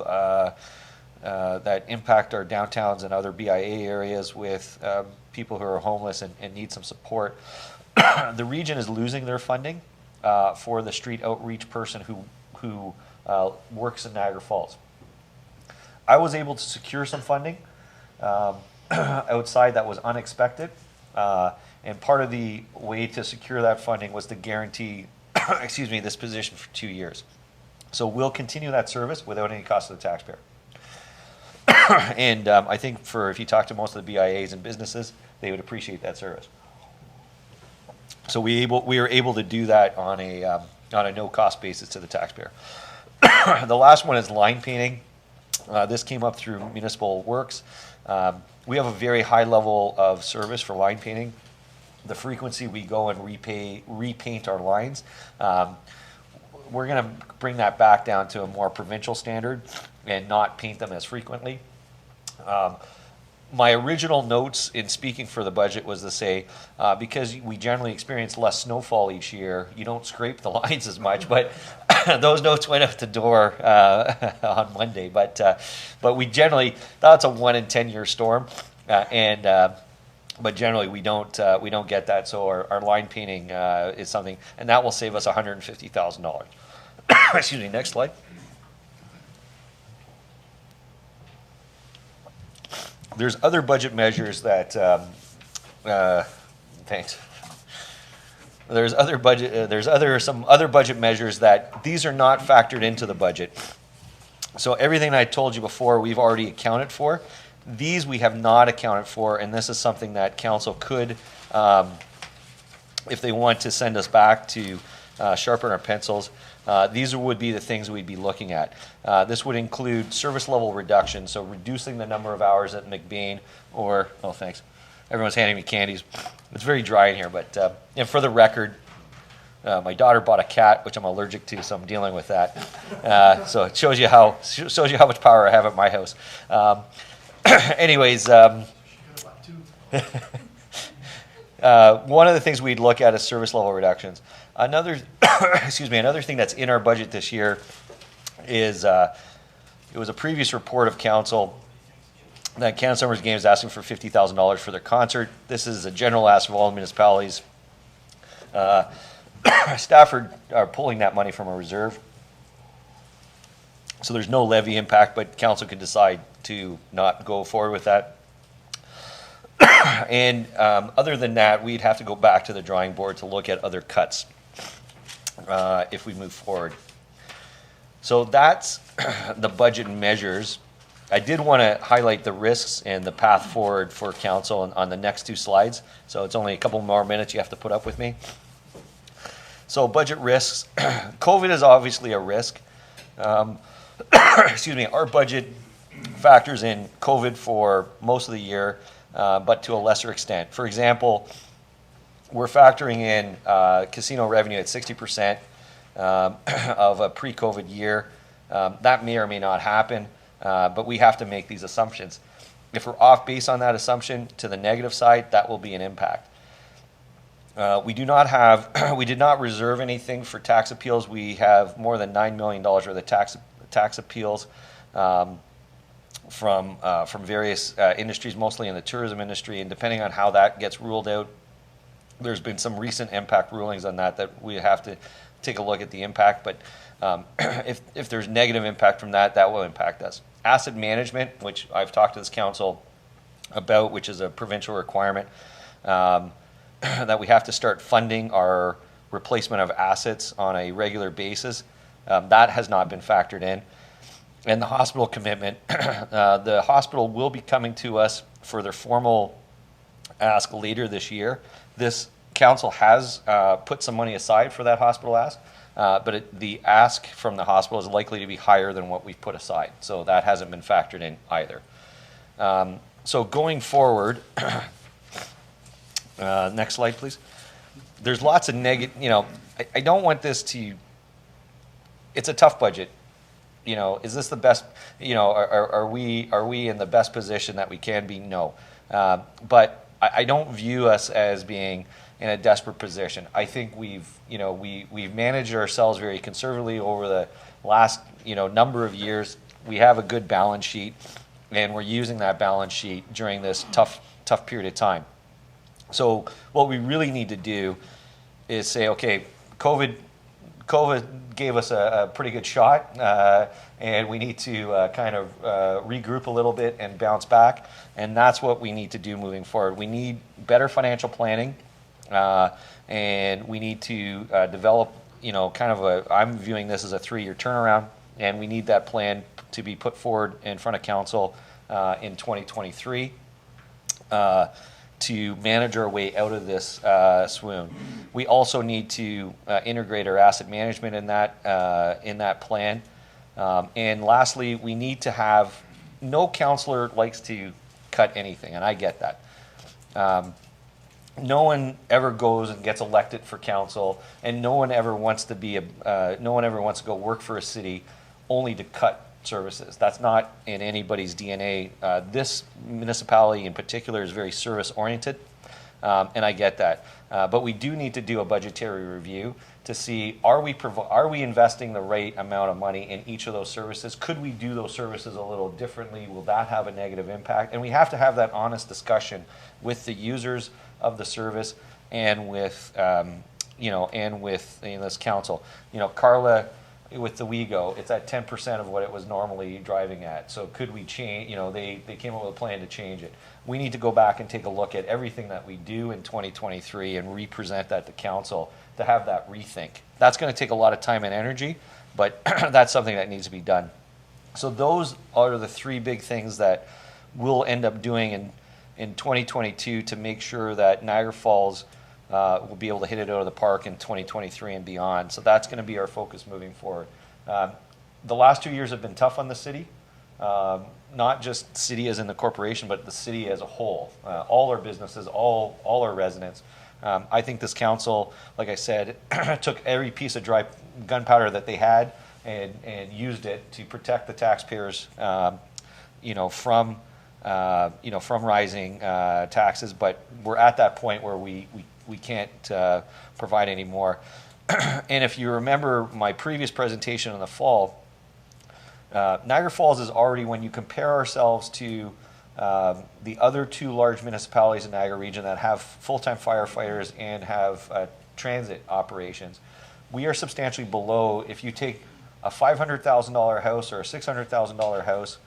that impact our downtowns and other BIA areas with people who are homeless and need some support. The region is losing their funding for the street outreach person who works in Niagara Falls. I was able to secure some funding outside that was unexpected, and part of the way to secure that funding was to guarantee this position for 2 years. So we'll continue that service without any cost to the taxpayer. And I think if you talk to most of the BIAs and businesses, they would appreciate that service. So we are able to do that on a no cost basis to the taxpayer. The last one is line painting. This came up through Municipal Works. We have a very high level of service for line painting. The frequency we go and repaint our lines, we're going to bring that back down to a more provincial standard and not paint them as frequently. My original notes in speaking for the budget was to say, because we generally experience less snowfall each year, you don't scrape the lines as much, but those notes went out the door on Monday. But we generally, that's a 1 in 10 year storm, but generally we don't get that. So our line painting is something, and that will save us $150,000. Excuse me. Next slide. There's other budget measures that, thanks. There's some other budget measures that these are not factored into the budget. So everything I told you before, we've already accounted for. These we have not accounted for, and this is something that council could, if they want to send us back to sharpen our pencils, these would be the things we'd be looking at. This would include service level reduction, so reducing the number of hours at McBain, or, oh thanks, everyone's handing me candies. It's very dry in here, but and for the record, my daughter bought a cat, which I'm allergic to, so I'm dealing with that. So it shows you how much power I have at my house. Anyways, one of the things we'd look at is service level reductions. Another thing that's in our budget this year is it was a previous report of council that Canada Summers Games is asking for $50,000 for their concert. This is a general ask of all municipalities. Staff are pulling that money from a reserve. So there's no levy impact, but council could decide to not go forward with that. And other than that, we'd have to go back to the drawing board to look at other cuts if we move forward. So that's the budget measures. I did want to highlight the risks and the path forward for council on the next two slides. So it's only a couple more minutes you have to put up with me. So budget risks. COVID is obviously a risk. Excuse me, our budget factors in COVID for most of the year, but to a lesser extent. For example, we're factoring in casino revenue at 60% of a pre-COVID year. That may or may not happen, but we have to make these assumptions. If we're off base on that assumption to the negative side, that will be an impact. We did not reserve anything for tax appeals. We have more than $9 million worth of tax appeals from various industries, mostly in the tourism industry, and depending on how that gets ruled out, there's been some recent impact rulings on that we have to take a look at the impact, but if there's negative impact from that, that will impact us. Asset management, which I've talked to this council about, which is a provincial requirement, that we have to start funding our replacement of assets on a regular basis. That has not been factored in. And the hospital commitment, the hospital will be coming to us for their formal ask later this year. This council has put some money aside for that hospital ask, but the ask from the hospital is likely to be higher than what we've put aside. So that hasn't been factored in either. So going forward, next slide, please. There's lots of negative, I don't want this to, it's a tough budget. Is this the best, are we in the best position that we can be? No. But I don't view us as being in a desperate position. I think we've managed ourselves very conservatively over the last, number of years. We have a good balance sheet, and we're using that balance sheet during this tough period of time. So what we really need to do is say, okay, COVID gave us a pretty good shot, and we need to kind of regroup a little bit and bounce back, and that's what we need to do moving forward. We need better financial planning, and we need to develop, I'm viewing this as a 3-year turnaround, and we need that plan to be put forward in front of council in 2023. To manage our way out of this swoon. We also need to integrate our asset management in that plan. And lastly, we need to have, no councillor likes to cut anything, and I get that. No one ever goes and gets elected for council, and no one ever wants to go work for a city only to cut services. That's not in anybody's DNA. This municipality in particular is very service oriented, and I get that. But we do need to do a budgetary review to see, are we investing the right amount of money in each of those services? Could we do those services a little differently? Will that have a negative impact? And we have to have that honest discussion with the users of the service and with this council. Carla, with the WeGo, it's at 10% of what it was normally driving at. So could we change, they came up with a plan to change it. We need to go back and take a look at everything that we do in 2023 and represent that to council to have that rethink. That's going to take a lot of time and energy, but that's something that needs to be done. So those are the 3 big things that we'll end up doing in 2022 to make sure that Niagara Falls we'll be able to hit it out of the park in 2023 and beyond. So that's going to be our focus moving forward. The last 2 years have been tough on the city, not just city as in the corporation, but the city as a whole. All our businesses, all our residents. I think this council, like I said, took every piece of dry gunpowder that they had and used it to protect the taxpayers, from rising taxes. But we're at that point where we can't provide any more. And if you remember my previous presentation in the fall, Niagara Falls is already, when you compare ourselves to The other two large municipalities in Niagara region that have full-time firefighters and have transit operations, we are substantially below. If you take a $500,000 house or a $600,000 house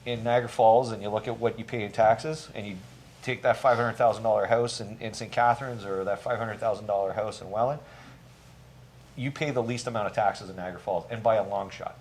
in Niagara Falls and you look at what you pay in taxes, and you take that $500,000 house in St. Catharines or that $500,000 house in Welland, you pay the least amount of taxes in Niagara Falls, and by a long shot.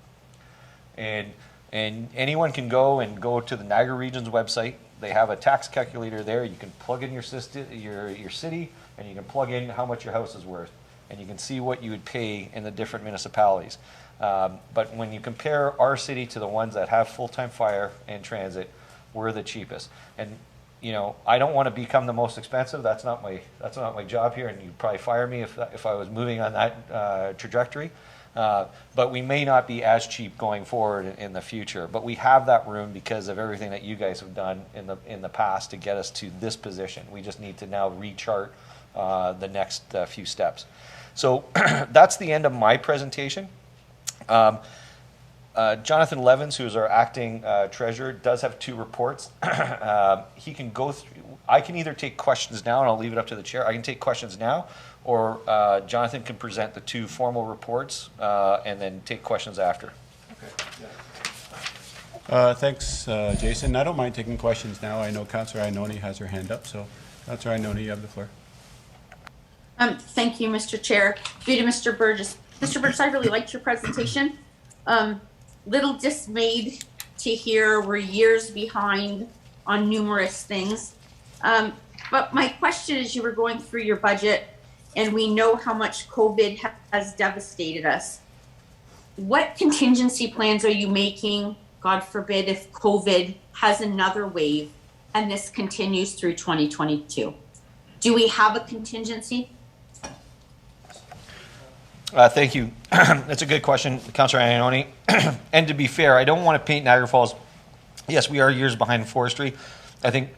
And anyone can go to the Niagara Region's website. They have a tax calculator there. You can plug in your city, and you can plug in how much your house is worth, and you can see what you would pay in the different municipalities. But when you compare our city to the ones that have full-time fire and transit, we're the cheapest. And you know, I don't want to become the most expensive. That's not my job here, and you'd probably fire me if I was moving on that trajectory. But we may not be as cheap going forward in the future. But we have that room because of everything that you guys have done in the past to get us to this position. We just need to now rechart the next few steps. So that's the end of my presentation. Jonathan Levins, who is our acting treasurer, does have two reports. He can go through. I can either take questions now, and I'll leave it up to the chair. I can take questions now, or Jonathan can present the two formal reports and then take questions after. Thanks, Jason. I don't mind taking questions now. I know Councillor Ioannoni has her hand up, so Councillor Ioannoni, you have the floor. Thank you, Mr. Chair. Through to Mr. Burgess. Mr. Burgess, I really liked your presentation. Little dismayed to hear we're years behind on numerous things. But my question is, you were going through your budget, and we know how much COVID has devastated us. What contingency plans are you making, God forbid, if COVID has another wave and this continues through 2022? Do we have a contingency? Thank you. That's a good question, Councillor Ioannoni. And to be fair, I don't want to paint Niagara Falls. Yes, we are years behind in forestry. I think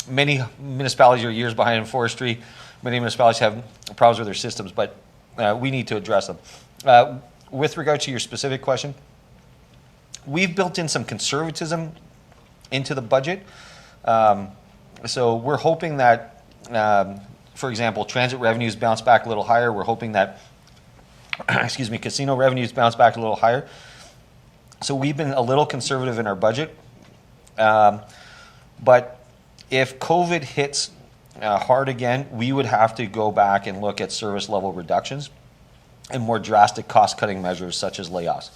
many municipalities are years behind in forestry. Many municipalities have problems with their systems, but we need to address them. With regard to your specific question, we've built in some conservatism into the budget. So we're hoping that, for example, transit revenues bounce back a little higher. We're hoping that excuse me, casino revenues bounce back a little higher. So we've been a little conservative in our budget. But if COVID hits hard again, we would have to go back and look at service level reductions and more drastic cost cutting measures such as layoffs.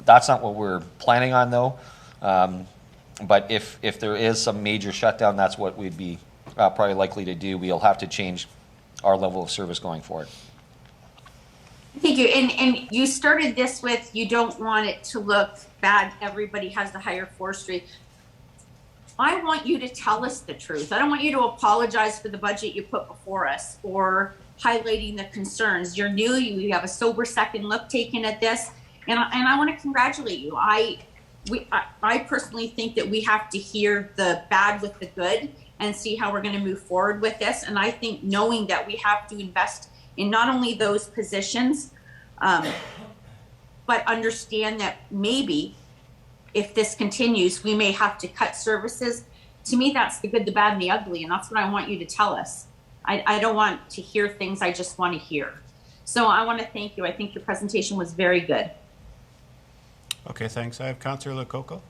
That's not what we're planning on though. But if there is some major shutdown, that's what we'd be probably likely to do. We'll have to change our level of service going forward. Thank you. And you started this with, you don't want it to look bad. Everybody has to hire forestry. I want you to tell us the truth. I don't want you to apologize for the budget you put before us or highlighting the concerns. You're new. You have a sober second look taken at this. And I want to congratulate you. I personally think that we have to hear the bad with the good and see how we're going to move forward with this. And I think knowing that we have to invest in not only those positions, but understand that maybe if this continues, we may have to cut services. To me, that's the good, the bad, and the ugly, and that's what I want you to tell us. I don't want to hear things I just want to hear. So I want to thank you. I think your presentation was very good. Okay, thanks. I have Councillor Lococo.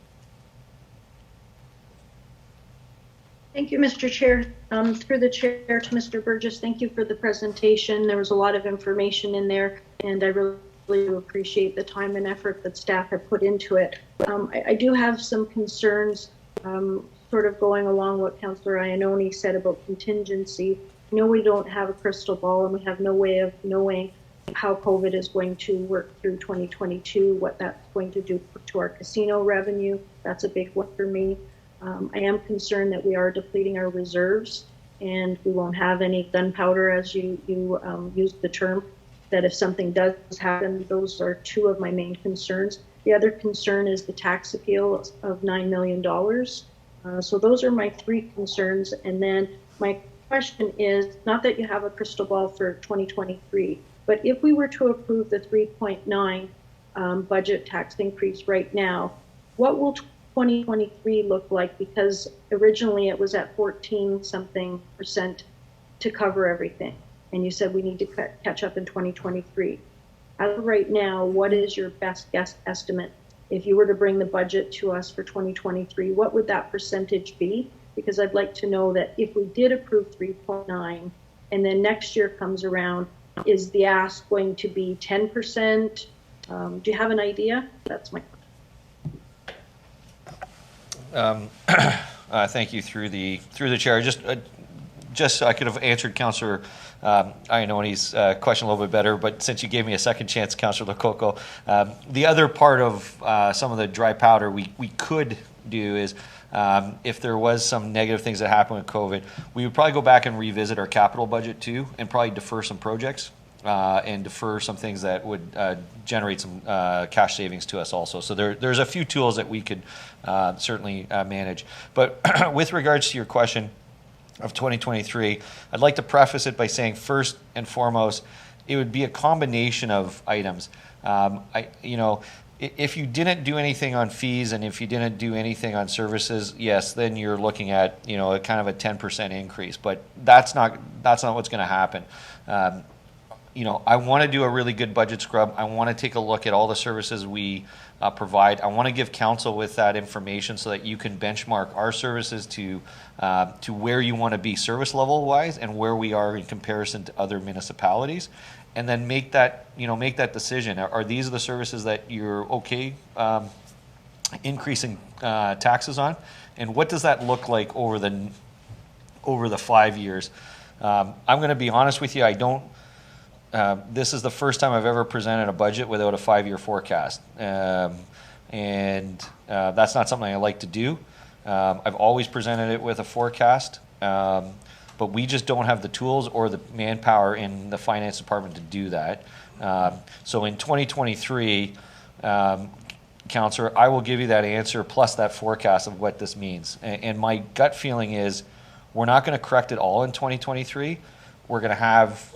Thank you, Mr. Chair. Through the chair to Mr. Burgess, thank you for the presentation. There was a lot of information in there, and I really appreciate the time and effort that staff have put into it. I do have some concerns, sort of going along what Councillor Ioannoni said about contingency. I know we don't have a crystal ball, and we have no way of knowing how COVID is going to work through 2022, what that's going to do to our casino revenue. That's a big one for me. I am concerned that we are depleting our reserves and we won't have any gunpowder, as you used the term, that if something does happen. Those are two of my main concerns. The other concern is the tax appeal of $9 million. So those are my three concerns. And then my question is, not that you have a crystal ball for 2023, but if we were to approve the 3.9 budget tax increase right now, what will 2023 look like? Because originally it was at 14-something% to cover everything. And you said we need to catch up in 2023. As of right now, what is your best guess estimate? If you were to bring the budget to us for 2023, what would that percentage be? Because I'd like to know that if we did approve 3.9 and then next year comes around, is the ask going to be 10%? Do you have an idea? That's my question. Thank you through the chair. Just I could have answered Councillor Ioanoni's question a little bit better, but since you gave me a second chance, Councillor Lococo, the other part of some of the dry powder we could do is if there was some negative things that happened with COVID, we would probably go back and revisit our capital budget too, and probably defer some projects and defer some things that would generate some cash savings to us also. So there's a few tools that we could certainly manage. But with regards to your question of 2023, I'd like to preface it by saying first and foremost, it would be a combination of items. If you didn't do anything on fees and if you didn't do anything on services, yes, then you're looking at a kind of a 10% increase. But that's not what's going to happen. I want to do a really good budget scrub. I want to take a look at all the services we provide. I want to give council with that information so that you can benchmark our services to where you want to be service level wise and where we are in comparison to other municipalities, and then make that decision. Are these the services that you're okay increasing taxes on, and what does that look like over the 5 years? I'm going to be honest with you. I don't. This is the first time I've ever presented a budget without a 5-year forecast. And that's not something I like to do. I've always presented it with a forecast, but we just don't have the tools or the manpower in the finance department to do that. So in 2023, Councillor, I will give you that answer plus that forecast of what this means. And my gut feeling is we're not going to correct it all in 2023. We're going to have,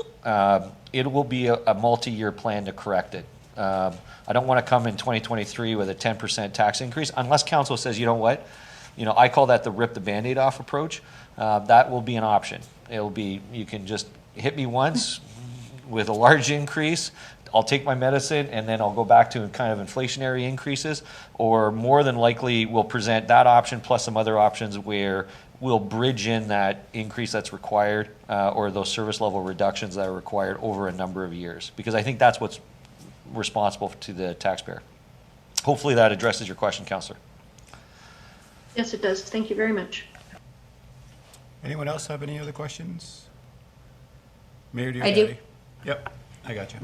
it will be a multi-year plan to correct it. I don't want to come in 2023 with a 10% tax increase unless council says, you know what, I call that the rip the Band-Aid off approach. That will be an option. It'll be, you can just hit me once with a large increase, I'll take my medicine and then I'll go back to kind of inflationary increases, or more than likely we'll present that option plus some other options where we'll bridge in that increase that's required or those service level reductions that are required over a number of years, because I think that's what's responsible to the taxpayer. Hopefully that addresses your question, Councillor. Yes, it does. Thank you very much. Anyone else have any other questions? Mayor, do you I have do. any? Yep, I got you.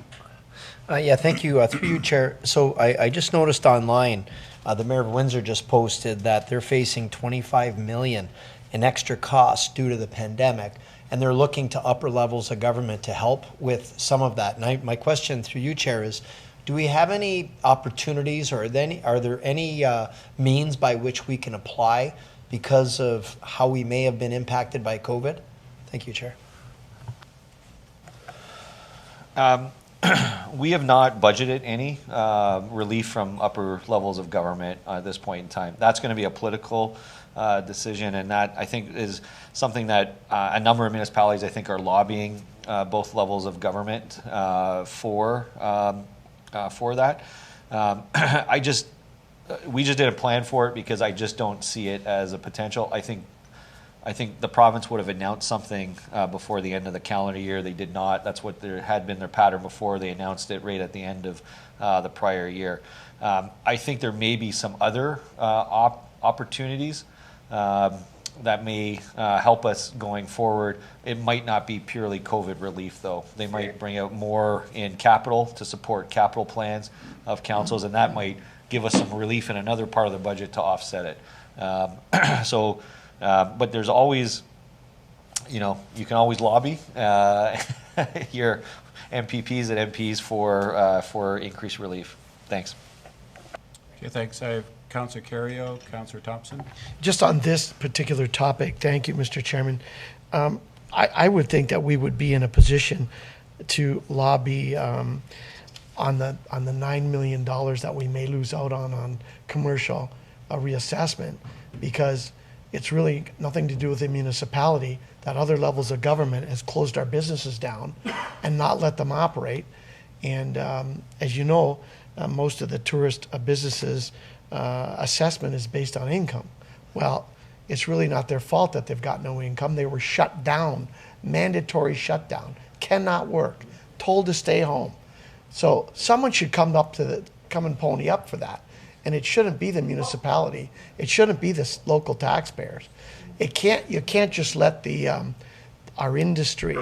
Yeah, thank you. Through you, Chair. So I just noticed online, the Mayor of Windsor just posted that they're facing $25 million in extra costs due to the pandemic, and they're looking to upper levels of government to help with some of that. And my question through you, Chair, is do we have any opportunities, or are there any means by which we can apply because of how we may have been impacted by COVID? Thank you, Chair. We have not budgeted any relief from upper levels of government at this point in time. That's going to be a political decision, and that I think is something that a number of municipalities I think are lobbying both levels of government for that. We just didn't plan for it because I just don't see it as a potential. I think the province would have announced something before the end of the calendar year. They did not. That's what had been their pattern before. They announced it right at the end of the prior year. I think there may be some other opportunities that may help us going forward. It might not be purely COVID relief, though. They might bring out more in capital to support capital plans of councils, and that might give us some relief in another part of the budget to offset it. But there's always, you can always lobby your MPPs and MPs for increased relief. Thanks. Okay, thanks. I have Councillor Carrio, Councillor Thompson. Just on this particular topic, thank you, Mr. Chairman. I would think that we would be in a position to lobby on the $9 million that we may lose out on commercial a reassessment, because it's really nothing to do with the municipality, that other levels of government has closed our businesses down and not let them operate. And as you know, most of the tourist businesses assessment is based on income. Well, it's really not their fault that they've got no income. They were shut down, mandatory shutdown, cannot work, told to stay home. So someone should come and pony up for that. And it shouldn't be the municipality. It shouldn't be the local taxpayers. You can't just let our industry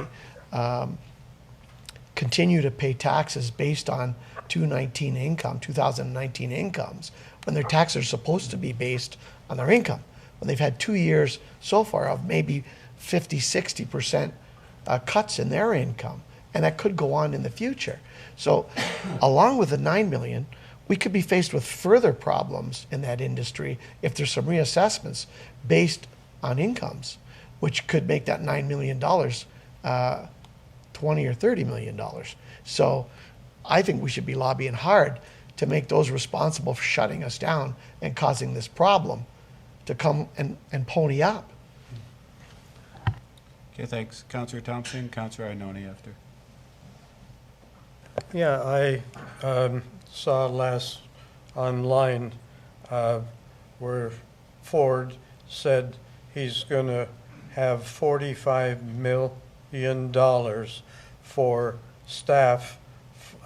continue to pay taxes based on 2019 incomes, when their taxes are supposed to be based on their income. When they've had 2 years so far of maybe 50, 60% cuts in their income. And that could go on in the future. So along with the 9 million, we could be faced with further problems in that industry if there's some reassessments based on incomes, which could make that $9 million $20 or $30 million. So I think we should be lobbying hard to make those responsible for shutting us down and causing this problem to come and pony up. Okay, thanks. Councillor Thompson, Councillor Ioannoni after. Yeah, I saw last online where Ford said he's going to have $45 million for staff,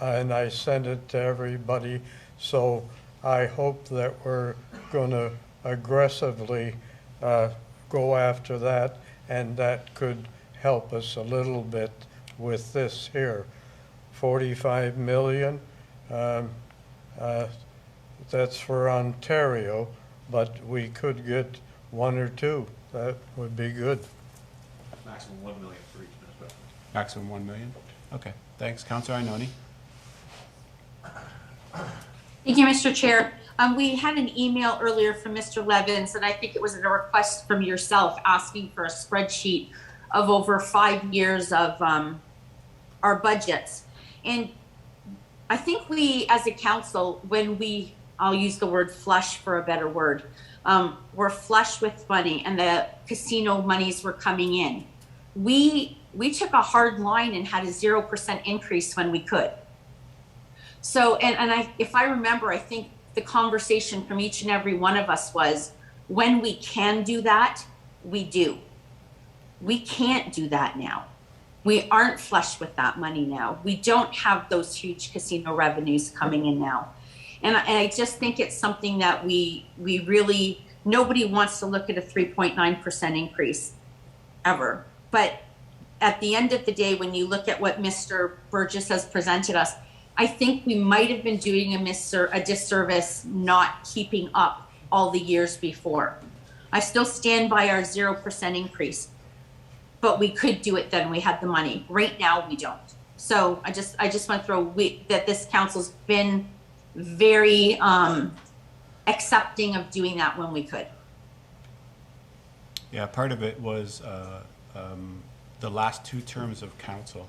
and I sent it to everybody. So I hope that we're going to aggressively go after that, and that could help us a little bit with this here. 45 million, that's for Ontario, but we could get 1 or 2. That would be good. Maximum 1 million for each municipality. Maximum 1 million? Okay, thanks. Councillor Ioannoni. Thank you, Mr. Chair. We had an email earlier from Mr. Levins, and I think it was a request from yourself asking for a spreadsheet of over 5 years of our budgets. And I think we, as a council, I'll use the word flush for a better word, we're flush with money and the casino monies were coming in. We took a hard line and had a 0% increase when we could. So, if I remember, I think the conversation from each and every one of us was, when we can do that, we do. We can't do that now. We aren't flush with that money now. We don't have those huge casino revenues coming in now. And I just think it's something that we really, nobody wants to look at a 3.9% increase ever. But at the end of the day, when you look at what Mr. Burgess has presented us, I think we might have been doing a disservice not keeping up all the years before. I still stand by our 0% increase, but we could do it then. We had the money. Right now, we don't. So I just want to throw that this council's been very accepting of doing that when we could. Yeah, part of it was the last 2 terms of council.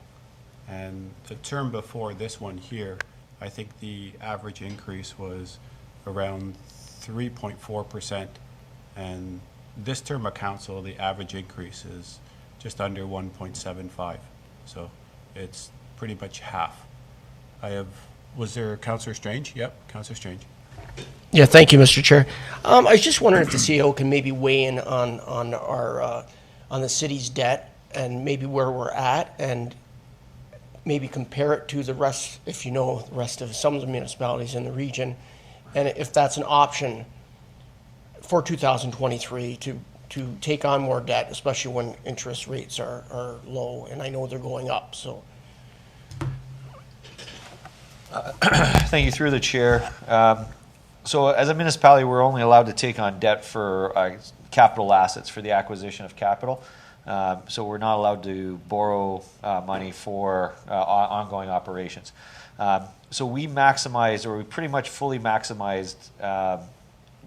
And the term before this one here, I think the average increase was around 3.4%. And this term of council, the average increase is just under 1.75. So it's pretty much half. Was there Councillor Strange? Yep, Councillor Strange. Yeah, thank you, Mr. Chair. I was just wondering if the CEO can maybe weigh in on the city's debt and maybe where we're at, and maybe compare it to the rest, if you know, the rest of some of the municipalities in the region, and if that's an option for 2023 to take on more debt, especially when interest rates are low, and I know they're going up. So, thank you through the chair. So as a municipality, we're only allowed to take on debt for capital assets, for the acquisition of capital. So we're not allowed to borrow money for ongoing operations. So we maximized, or we pretty much fully maximized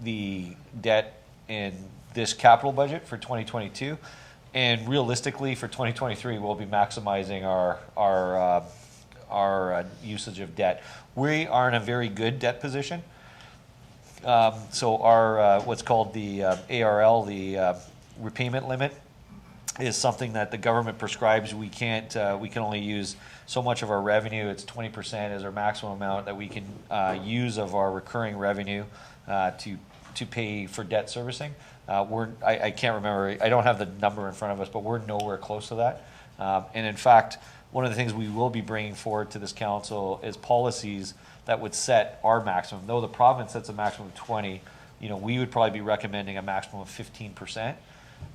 the debt in this capital budget for 2022. And realistically, for 2023, we'll be maximizing our usage of debt. We are in a very good debt position. So our, what's called the ARL, the repayment limit, is something that the government prescribes. We can't, we can only use so much of our revenue. It's 20% is our maximum amount that we can use of our recurring revenue to pay for debt servicing. I can't remember, I don't have the number in front of us, but we're nowhere close to that. And in fact, one of the things we will be bringing forward to this council is policies that would set our maximum. Though the province sets a maximum of 20, we would probably be recommending a maximum of 15%.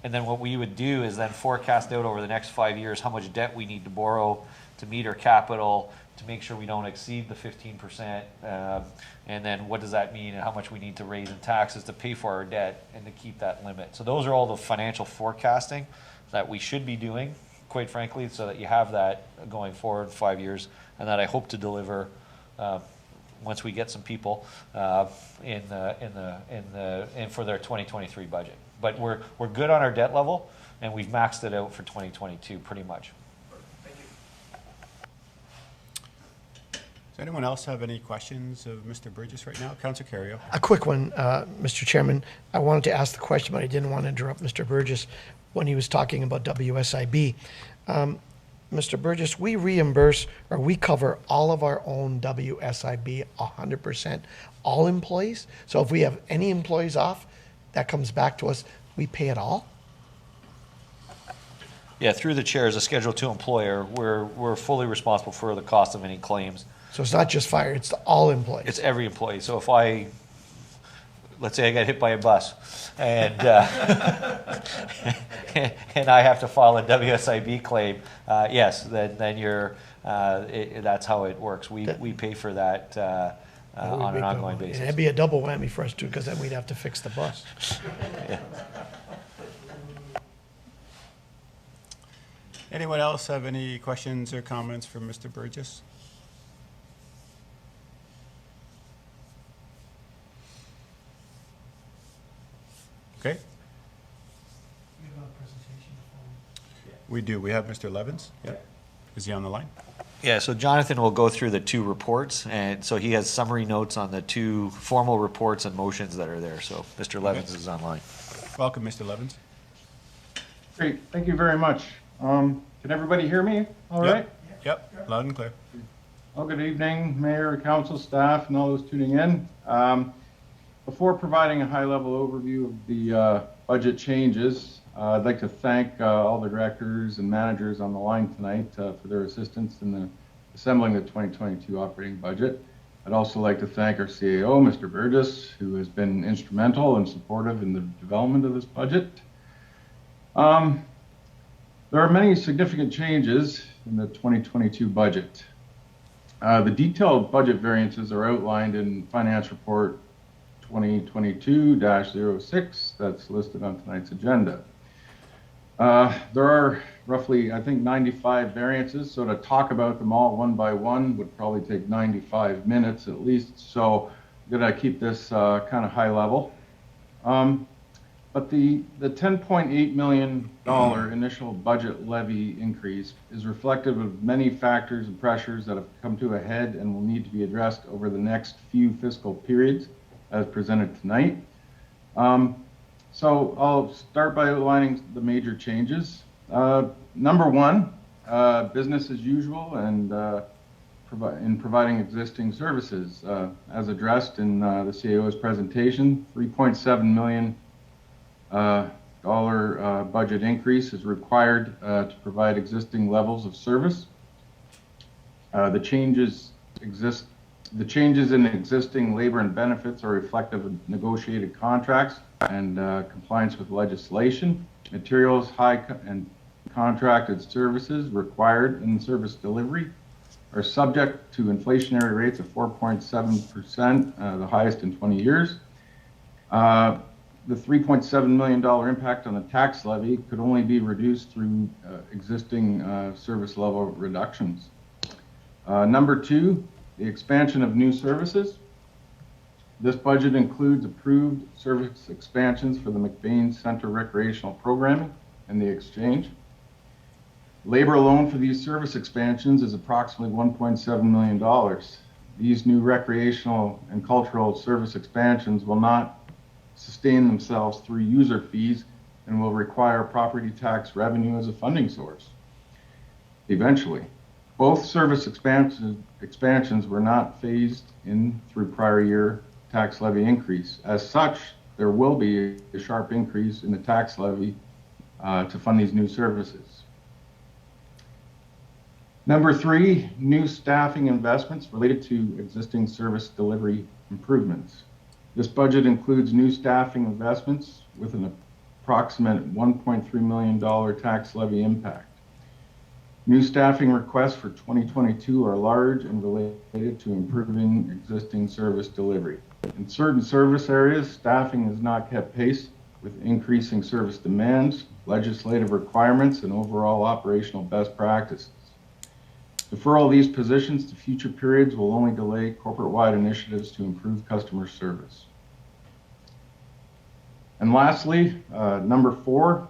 And then what we would do is then forecast out over the next 5 years how much debt we need to borrow to meet our capital, to make sure we don't exceed the 15%. And then what does that mean and how much we need to raise in taxes to pay for our debt and to keep that limit. So those are all the financial forecasting that we should be doing, quite frankly, so that you have that going forward 5 years, and that I hope to deliver once we get some people in for their 2023 budget. But we're good on our debt level, and we've maxed it out for 2022 pretty much. Does anyone else have any questions of Mr. Burgess right now? Councillor Carrio. A quick one, Mr. Chairman. I wanted to ask the question, but I didn't want to interrupt Mr. Burgess when he was talking about WSIB. Mr. Burgess, we reimburse or we cover all of our own WSIB 100%, all employees. So if we have any employees off, that comes back to us, we pay it all? Yeah, through the chair as a Schedule 2 employer, we're fully responsible for the cost of any claims. So it's not just fire, it's all employees? It's every employee. So if let's say I got hit by a bus and and I have to file a WSIB claim, yes, then you're, that's how it works. We pay for that on an ongoing basis. It'd be a double whammy for us too, because then we'd have to fix the bus. Yeah. Anyone else have any questions or comments for Mr. Burgess? Okay. We do. We have Mr. Levins. Yep. Is he on the line? Yeah, so Jonathan will go through the two reports, and so he has summary notes on the two formal reports and motions that are there. So Mr. Levins is online. Welcome, Mr. Levins. Great, thank you very much. Can everybody hear me all right? Yep, loud and clear. Well, good evening, Mayor, Council, staff, and all those tuning in. Before providing a high-level overview of the budget changes, I'd like to thank all the directors and managers on the line tonight for their assistance in assembling the 2022 operating budget. I'd also like to thank our CAO, Mr. Burgess, who has been instrumental and supportive in the development of this budget. There are many significant changes in the 2022 budget. The detailed budget variances are outlined in Finance Report 2022-06 that's listed on tonight's agenda. There are roughly, I think, 95 variances, so to talk about them all one by one would probably take 95 minutes at least, so I'm going to keep this kind of high level. But the $10.8 million initial budget levy increase is reflective of many factors and pressures that have come to a head and will need to be addressed over the next few fiscal periods as presented tonight. So I'll start by outlining the major changes. Number one, business as usual and in providing existing services. As addressed in the CAO's presentation, $3.7 million budget increase is required to provide existing levels of service. The changes in existing labor and benefits are reflective of negotiated contracts and compliance with legislation. Materials, and contracted services required in service delivery are subject to inflationary rates of 4.7%, the highest in 20 years. The $3.7 million impact on the tax levy could only be reduced through existing service level reductions. Number two, the expansion of new services. This budget includes approved service expansions for the McBain Center recreational programming and the exchange. Labor alone for these service expansions is approximately $1.7 million. these new recreational and cultural service expansions will not sustain themselves through user fees and will require property tax revenue as a funding source. Eventually, both service expansions were not phased in through prior year tax levy increase. As such, there will be a sharp increase in the tax levy to fund these new services. Number 3, new staffing investments related to existing service delivery improvements. This budget includes new staffing investments with an approximate $1.3 million tax levy impact. New staffing requests for 2022 are large and related to improving existing service delivery. In certain service areas, staffing has not kept pace with increasing service demands, legislative requirements, and overall operational best practices. Deferral of these positions to future periods will only delay corporate-wide initiatives to improve customer service. And lastly, number 4,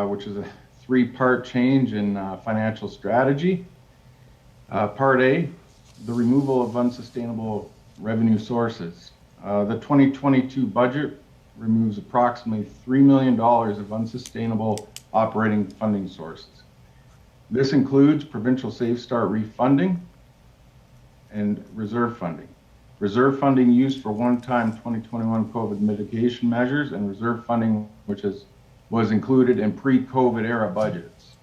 which is a 3-part change in financial strategy. Part A, the removal of unsustainable revenue sources. The 2022 budget removes approximately $3 million of unsustainable operating funding sources. This includes provincial Safe Start refunding and reserve funding. Reserve funding used for one-time 2021 COVID mitigation measures, and reserve funding which was included in pre-COVID era budgets.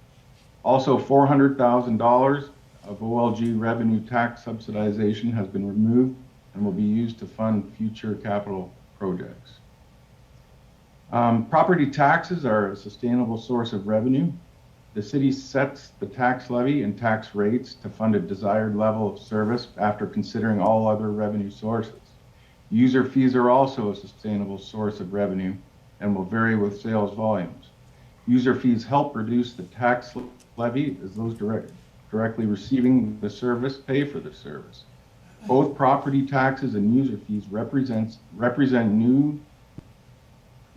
Also, $400,000 of OLG revenue tax subsidization has been removed and will be used to fund future capital projects. Property taxes are a sustainable source of revenue. The city sets the tax levy and tax rates to fund a desired level of service after considering all other revenue sources. User fees are also a sustainable source of revenue and will vary with sales volumes. User fees help reduce the tax levy as those directly receiving the service pay for the service. Both property taxes and user fees represent new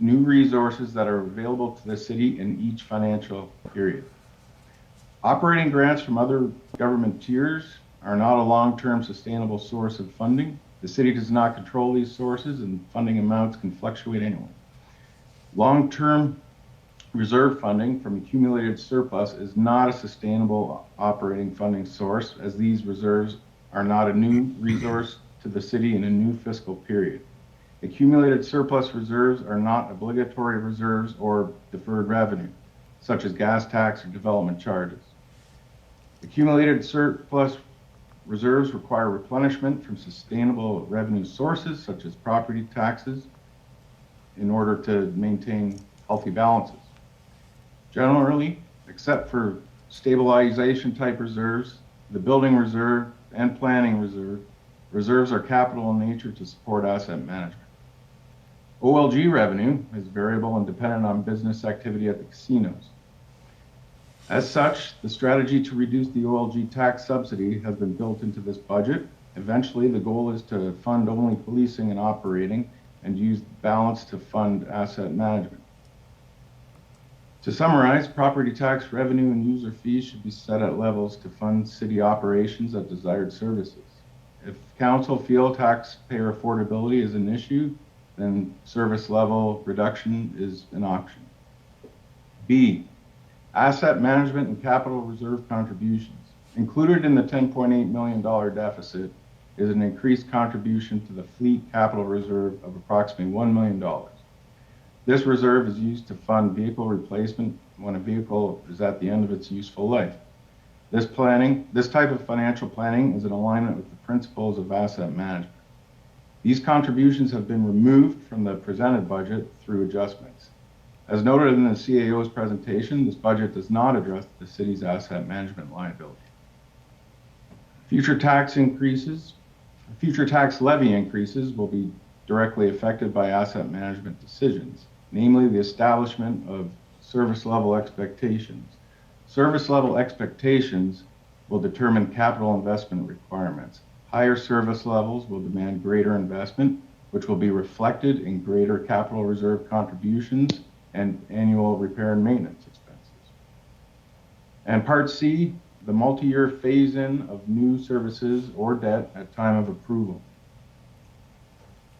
resources that are available to the city in each financial period. Operating grants from other government tiers are not a long-term sustainable source of funding. The city does not control these sources and funding amounts can fluctuate anyway. Long-term reserve funding from accumulated surplus is not a sustainable operating funding source, as these reserves are not a new resource to the city in a new fiscal period. Accumulated surplus reserves are not obligatory reserves or deferred revenue, such as gas tax or development charges. Accumulated surplus reserves require replenishment from sustainable revenue sources, such as property taxes, in order to maintain healthy balances. Generally, except for stabilization type reserves, the building reserve and planning reserve, reserves are capital in nature to support asset management. OLG revenue is variable and dependent on business activity at the casinos. As such, the strategy to reduce the OLG tax subsidy has been built into this budget. Eventually, the goal is to fund only policing and operating and use the balance to fund asset management. To summarize, property tax revenue and user fees should be set at levels to fund city operations at desired services. If council feel taxpayer affordability is an issue, then service level reduction is an option. B, asset management and capital reserve contributions. Included in the $10.8 million deficit is an increased contribution to the fleet capital reserve of approximately $1 million. This reserve is used to fund vehicle replacement when a vehicle is at the end of its useful life. This type of financial planning is in alignment with the principles of asset management. These contributions have been removed from the presented budget through adjustments. As noted in the CAO's presentation, this budget does not address the city's asset management liability. Future tax levy increases will be directly affected by asset management decisions, namely the establishment of service level expectations. Service level expectations will determine capital investment requirements. Higher service levels will demand greater investment, which will be reflected in greater capital reserve contributions and annual repair and maintenance expenses. And Part C, the multi-year phase-in of new services or debt at time of approval.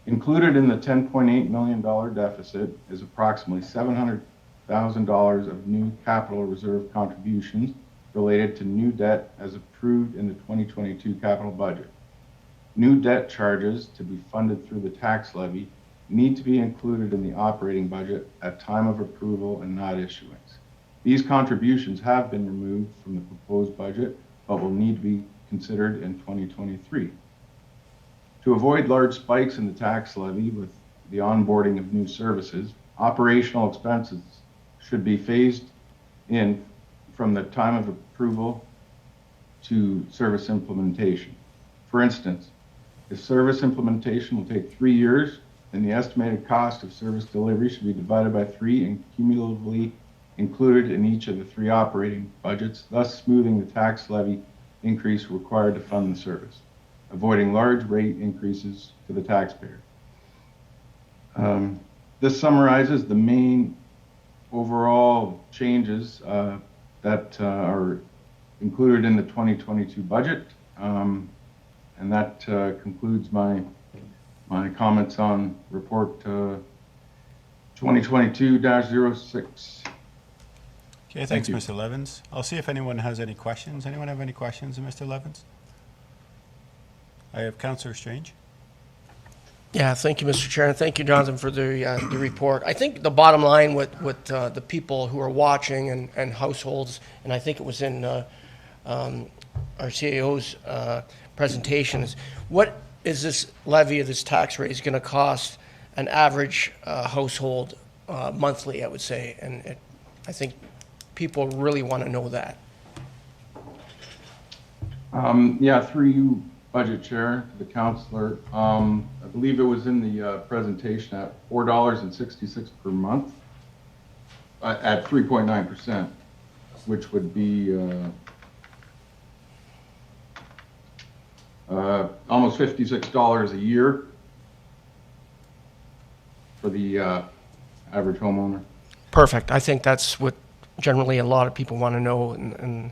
Included in the $10.8 million deficit is approximately $700,000 of new capital reserve contributions related to new debt as approved in the 2022 capital budget. New debt charges to be funded through the tax levy need to be included in the operating budget at time of approval and not issuance. These contributions have been removed from the proposed budget, but will need to be considered in 2023. To avoid large spikes in the tax levy with the onboarding of new services, operational expenses should be phased in from the time of approval to service implementation. For instance, if service implementation will take 3 years, then the estimated cost of service delivery should be divided by 3 and cumulatively included in each of the 3 operating budgets, thus smoothing the tax levy increase required to fund the service, avoiding large rate increases to the taxpayer. This summarizes the main overall changes that are included in the 2022 budget. And that concludes my comments on report 2022-06. Okay, thanks, Mr. Levins. I'll see if anyone has any questions. Anyone have any questions of Mr. Levins? I have Councillor Strange. Yeah, thank you, Mr. Chair, and thank you, Jonathan, for the report. I think the bottom line with the people who are watching and households, and I think it was in our CAO's presentation, is what is this levy of this tax rate is going to cost an average household monthly, I would say, and I think people really want to know that. Yeah, through you, Budget Chair, the Councillor, I believe it was in the presentation at $4.66 per month at 3.9%, which would be almost $56 a year for the average homeowner. Perfect. I think that's what generally a lot of people want to know, and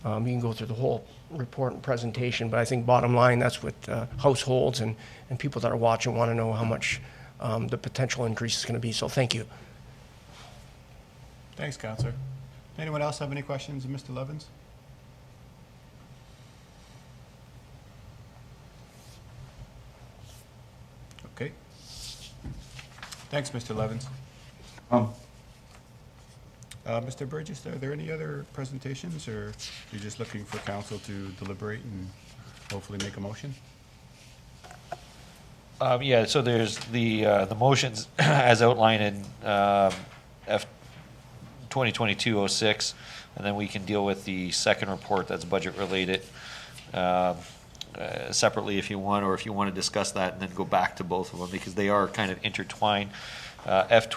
you can go through the whole report and presentation, but I think bottom line, that's what households and people that are watching want to know how much the potential increase is going to be. So thank you. Thanks, Councillor. Anyone else have any questions of Mr. Levins? Okay. Thanks, Mr. Levins. Mr. Burgess, are there any other presentations, or you're just looking for council to deliberate and hopefully make a motion? Yeah, so there's the motions as outlined in F 2022-06, and then we can deal with the second report that's budget related separately if you want, or if you want to discuss that and then go back to both of them because they are kind of intertwined. F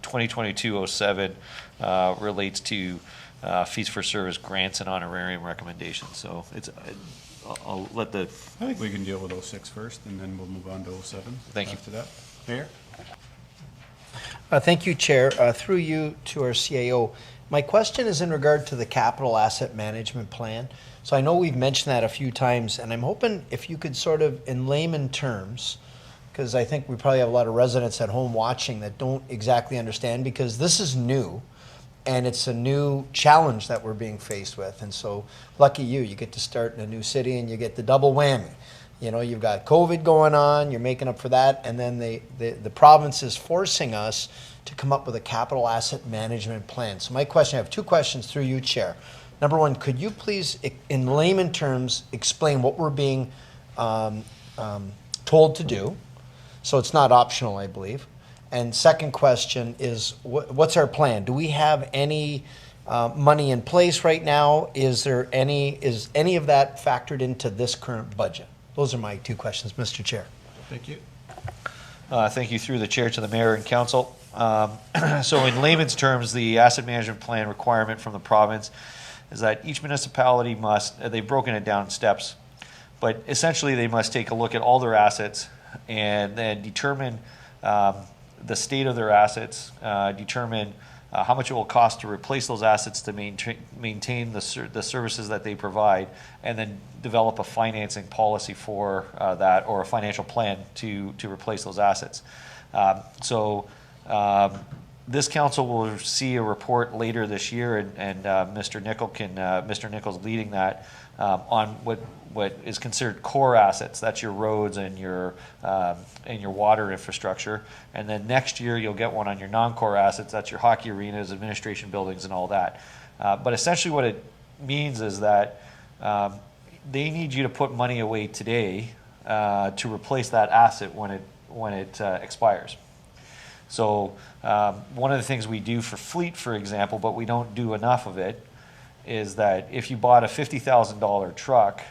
2022-07 relates to fees for service grants and honorarium recommendations. So it's I'll let the. I think we can deal with 06 first, and then we'll move on to 07. Thank you. After that, Mayor. Thank you, Chair. Through you to our CAO. My question is in regard to the capital asset management plan. So I know we've mentioned that a few times, and I'm hoping if you could sort of, in layman terms, because I think we probably have a lot of residents at home watching that don't exactly understand, because this is new, and it's a new challenge that we're being faced with. And so lucky you get to start in a new city and you get the double whammy. You know, you've got COVID going on, you're making up for that, and then the province is forcing us to come up with a capital asset management plan. So my question, I have 2 questions through you, Chair. Number 1, could you please, in layman terms, explain what we're being told to do? So it's not optional, I believe. And second question is, what's our plan? Do we have any money in place right now? Is any of that factored into this current budget? Those are my 2 questions, Mr. Chair. Thank you. Thank you through the chair to the mayor and council. So in layman's terms, the asset management plan requirement from the province is that each municipality must, they've broken it down in steps, but essentially they must take a look at all their assets and then determine the state of their assets, determine how much it will cost to replace those assets to maintain the services that they provide, and then develop a financing policy for that, or a financial plan to replace those assets. This council will see a report later this year, and Mr. Nickel's leading that, on what is considered core assets. That's your roads and your water infrastructure. And then next year you'll get one on your non-core assets. That's your hockey arenas, administration buildings, and all that. But essentially what it means is that they need you to put money away today to replace that asset when it expires. So one of the things we do for fleet, for example, but we don't do enough of it, is that if you bought a $50,000 truck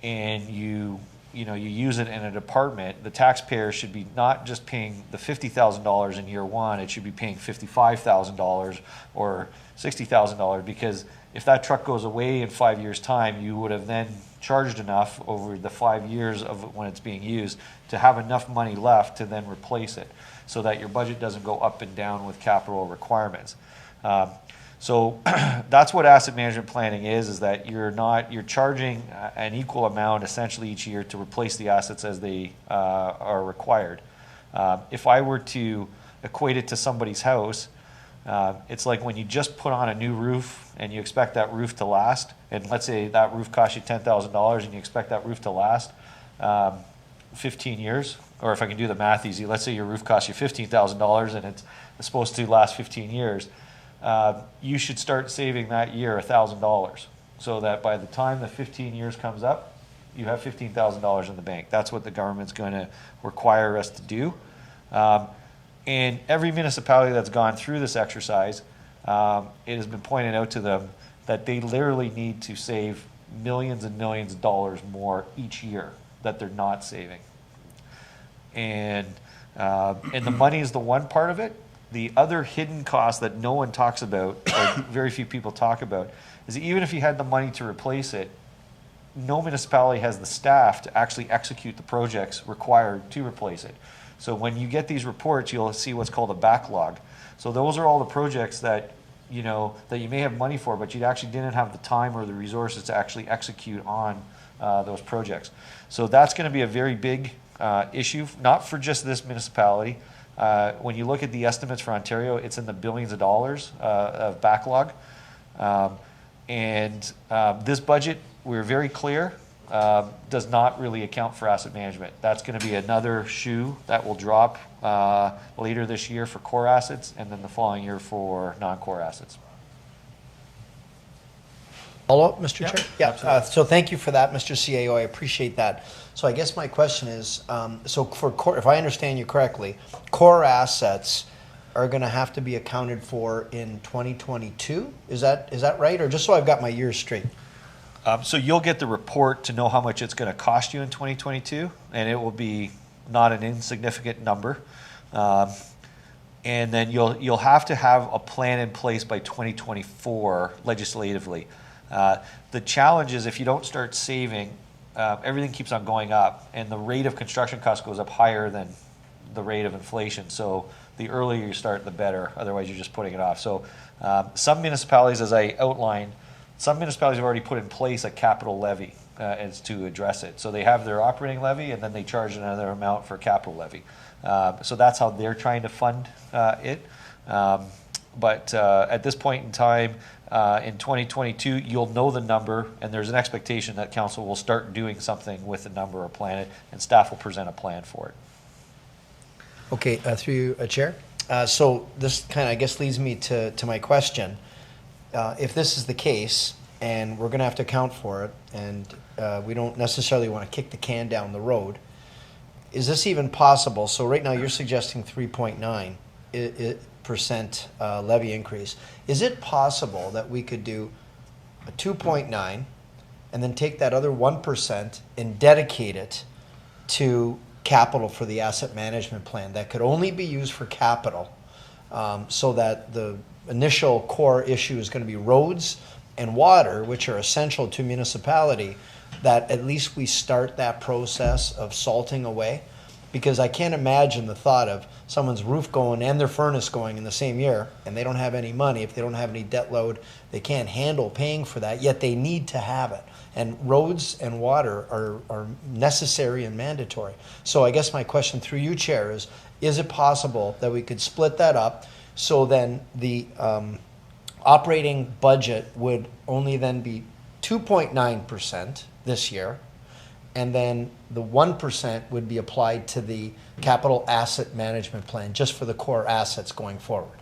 and you use it in a department, the taxpayer should be not just paying the $50,000 in year one, it should be paying $55,000 or $60,000, because if that truck goes away in 5 years' time, you would have then charged enough over the 5 years of it when it's being used to have enough money left to then replace it, so that your budget doesn't go up and down with capital requirements. So that's what asset management planning is that you're charging an equal amount essentially each year to replace the assets as they are required. If I were to equate it to somebody's house, it's like when you just put on a new roof and you expect that roof to last, and let's say that roof costs you $10,000 and you expect that roof to last 15 years, or if I can do the math easy, let's say your roof costs you $15,000 and it's supposed to last 15 years. You should start saving that year $1,000, so that by the time the 15 years comes up, you have $15,000 in the bank. That's what the government's going to require us to do. And every municipality that's gone through this exercise, it has been pointed out to them that they literally need to save millions and millions of dollars more each year that they're not saving. And the money is the one part of it. The other hidden cost that no one talks about, or very few people talk about, is that even if you had the money to replace it, no municipality has the staff to actually execute the projects required to replace it. So when you get these reports, you'll see what's called a backlog. So those are all the projects that you may have money for, but you actually didn't have the time or the resources to actually execute on those projects. So that's going to be a very big issue, not for just this municipality. When you look at the estimates for Ontario, it's in the billions of dollars of backlog. And this budget, we're very clear, does not really account for asset management. That's going to be another shoe that will drop later this year for core assets, and then the following year for non-core assets. Follow-up, Mr. Chair? Yeah, so thank you for that, Mr. CAO. I appreciate that. So I guess my question is, so for core, if I understand you correctly, core assets are going to have to be accounted for in 2022? Is that right? Or just so I've got my years straight? So you'll get the report to know how much it's going to cost you in 2022, and it will be not an insignificant number. And then you'll have to have a plan in place by 2024 legislatively. The challenge is if you don't start saving, everything keeps on going up, and the rate of construction cost goes up higher than the rate of inflation. So the earlier you start, the better. Otherwise, you're just putting it off. So some municipalities, as I outlined, some municipalities have already put in place a capital levy as to address it. So they have their operating levy, and then they charge another amount for capital levy. So that's how they're trying to fund it. But at this point in time, in 2022, you'll know the number, and there's an expectation that council will start doing something with the number or plan it, and staff will present a plan for it. Okay, through you, Chair. So this kind of, I guess, leads me to my question. If this is the case, and we're going to have to account for it, and we don't necessarily want to kick the can down the road, is this even possible? So right now you're suggesting 3.9% levy increase. Is it possible that we could do a 2.9 and then take that other 1% and dedicate it to capital for the asset management plan that could only be used for capital, so that the initial core issue is going to be roads and water, which are essential to municipality, that at least we start that process of salting away, Because I can't imagine the thought of someone's roof going and their furnace going in the same year, and they don't have any money, if they don't have any debt load, they can't handle paying for that, yet they need to have it. And roads and water are necessary and mandatory. So I guess my question through you, Chair, is it possible that we could split that up so then the operating budget would only then be 2.9% this year, and then the 1% would be applied to the capital asset management plan, just for the core assets going forward?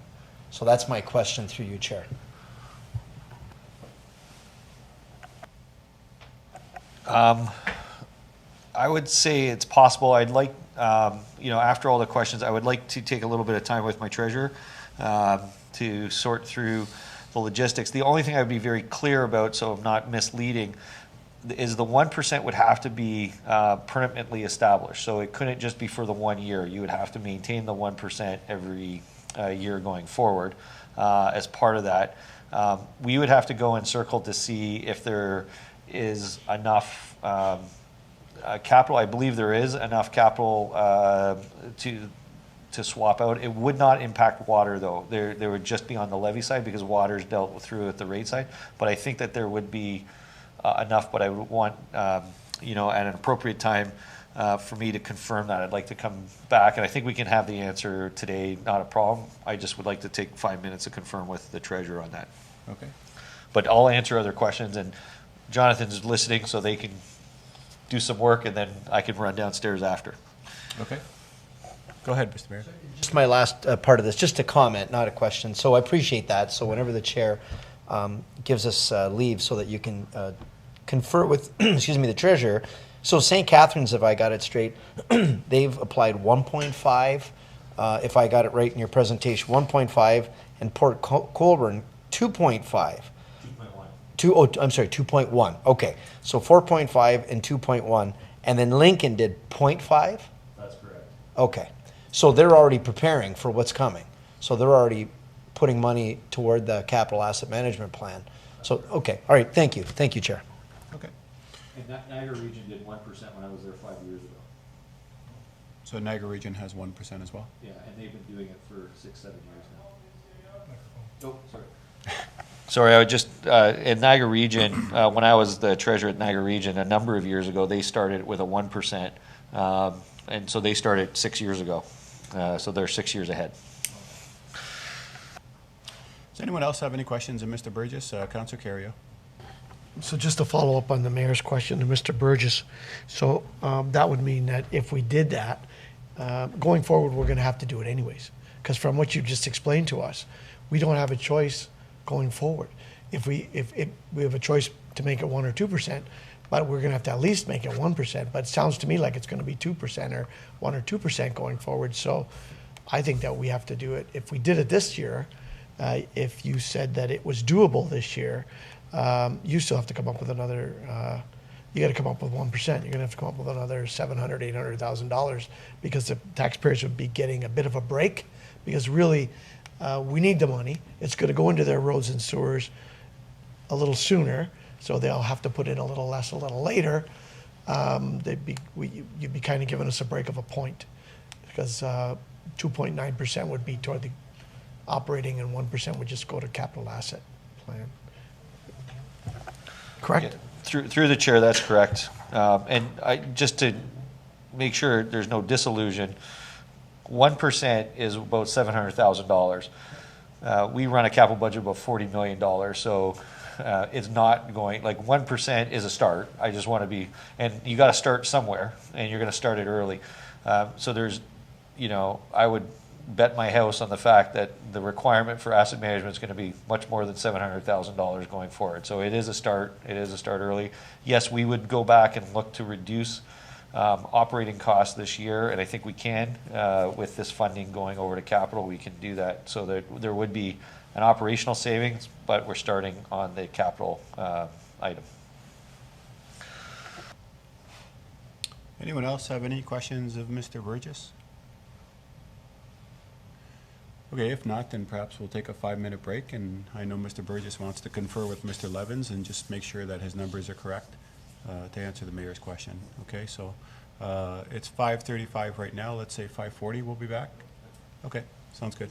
So that's my question through you, Chair. I would say it's possible. I'd like, after all the questions, I would like to take a little bit of time with my treasurer to sort through the logistics. The only thing I would be very clear about, so I'm not misleading, is the 1% would have to be permanently established. So it couldn't just be for the 1 year. You would have to maintain the 1% every year going forward as part of that. We would have to go and circle to see if there is enough capital. I believe there is enough capital to swap out. It would not impact water, though. There would just be on the levy side, because water is dealt through at the rate side. But I think that there would be enough, but I would want, at an appropriate time for me to confirm that. I'd like to come back, and I think we can have the answer today, not a problem. I just would like to take 5 minutes to confirm with the treasurer on that. Okay. But I'll answer other questions, and Jonathan's listening, so they can do some work, and then I can run downstairs after. Okay. Go ahead, Mr. Mayor. Just my last part of this, just a comment, not a question. So I appreciate that. So whenever the chair gives us leave so that you can confer with, excuse me, the treasurer. So St. Catharines, if I got it straight, they've applied 1.5, if I got it right in your presentation, 1.5, and Port Colborne, 2.5. 2.1. Okay, so 4.5 and 2.1, and then Lincoln did 0.5? That's correct. Okay, so they're already preparing for what's coming. So they're already putting money toward the capital asset management plan. So, okay, all right, thank you, Chair. Okay. And Niagara Region did 1% when I was there 5 years ago. So Niagara Region has 1% as well? Yeah, and they've been doing it for 6-7 years now. Oh, sorry. Sorry, I would just, in Niagara Region, when I was the treasurer at Niagara Region a number of years ago, they started with a 1%. And so they started 6 years ago. So they're 6 years ahead. Does anyone else have any questions of Mr. Burgess? Councillor Carrio. So just to follow up on the mayor's question to Mr. Burgess, so that would mean that if we did that, going forward, we're going to have to do it anyways. Because from what you just explained to us, we don't have a choice going forward. If we have a choice to make it 1 or 2%, but we're going to have to at least make it 1%. But it sounds to me like it's going to be 2% or 1 or 2% going forward. So I think that we have to do it. If we did it this year, if you said that it was doable this year, you still have to come up with another. You got to come up with 1%. You're going to have to come up with another $700,000, $800,000, because the taxpayers would be getting a bit of a break. Because really, we need the money. It's going to go into their roads and sewers a little sooner, so they'll have to put in a little less a little later. You'd be kind of giving us a break of a point, because 2.9% would be toward the operating, and 1% would just go to capital asset plan. Correct? Yeah, through the chair, that's correct. And just to make sure there's no disillusion, 1% is about $700,000. We run a capital budget of about $40 million, so it's not going, like 1% is a start. I just want to be, and you got to start somewhere, and you're going to start it early. So there's, I would bet my house on the fact that the requirement for asset management is going to be much more than $700,000 going forward. So it is a start. It is a start early. Yes, we would go back and look to reduce operating costs this year, and I think we can with this funding going over to capital. We can do that, so that there would be an operational savings, but we're starting on the capital item. Anyone else have any questions of Mr. Burgess? Okay, if not, then perhaps we'll take a 5-minute break, and I know Mr. Burgess wants to confer with Mr. Levins and just make sure that his numbers are correct to answer the mayor's question. Okay, so It's 5:35 right now. Let's say 5:40 we'll be back. Okay, sounds good.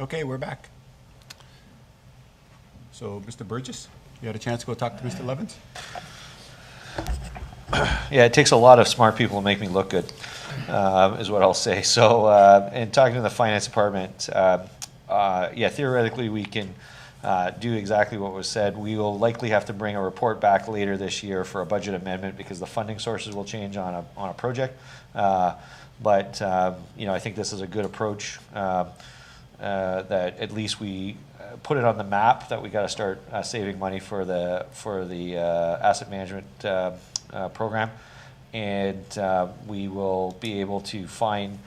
Okay, we're back. So, Mr. Burgess, you had a chance to go talk to Mr. Levens? Yeah, it takes a lot of smart people to make me look good, is what I'll say. So, in talking to the finance department, yeah, theoretically we can do exactly what was said. We will likely have to bring a report back later this year for a budget amendment because the funding sources will change on a project. But you know, I think this is a good approach. That at least we put it on the map that we got to start saving money for the asset management program, and we will be able to find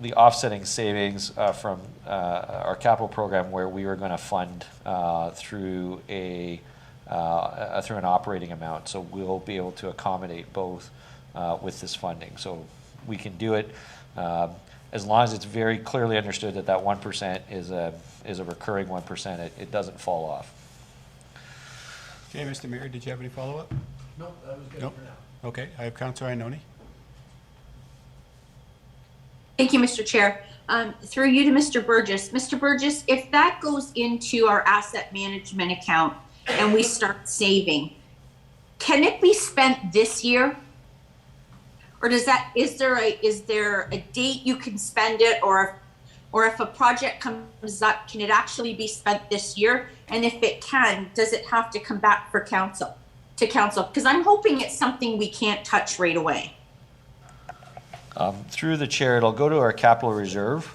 the offsetting savings from our capital program where we were going to fund through an operating amount. So we'll be able to accommodate both with this funding. So we can do it as long as it's very clearly understood that that 1% is a recurring 1%. It doesn't fall off. Okay, Mr. Mayor, did you have any follow-up? No, that was good Nope. for now. Okay, I have Councillor Ioannoni. Thank you, Mr. Chair. Through you to Mr. Burgess. Mr. Burgess, if that goes into our asset management account and we start saving, can it be spent this year? Or is there a date you can spend it, or if a project comes up, can it actually be spent this year? And if it can, does it have to come back to council? Because I'm hoping it's something we can't touch right away. Through the chair, it'll go to our capital reserve.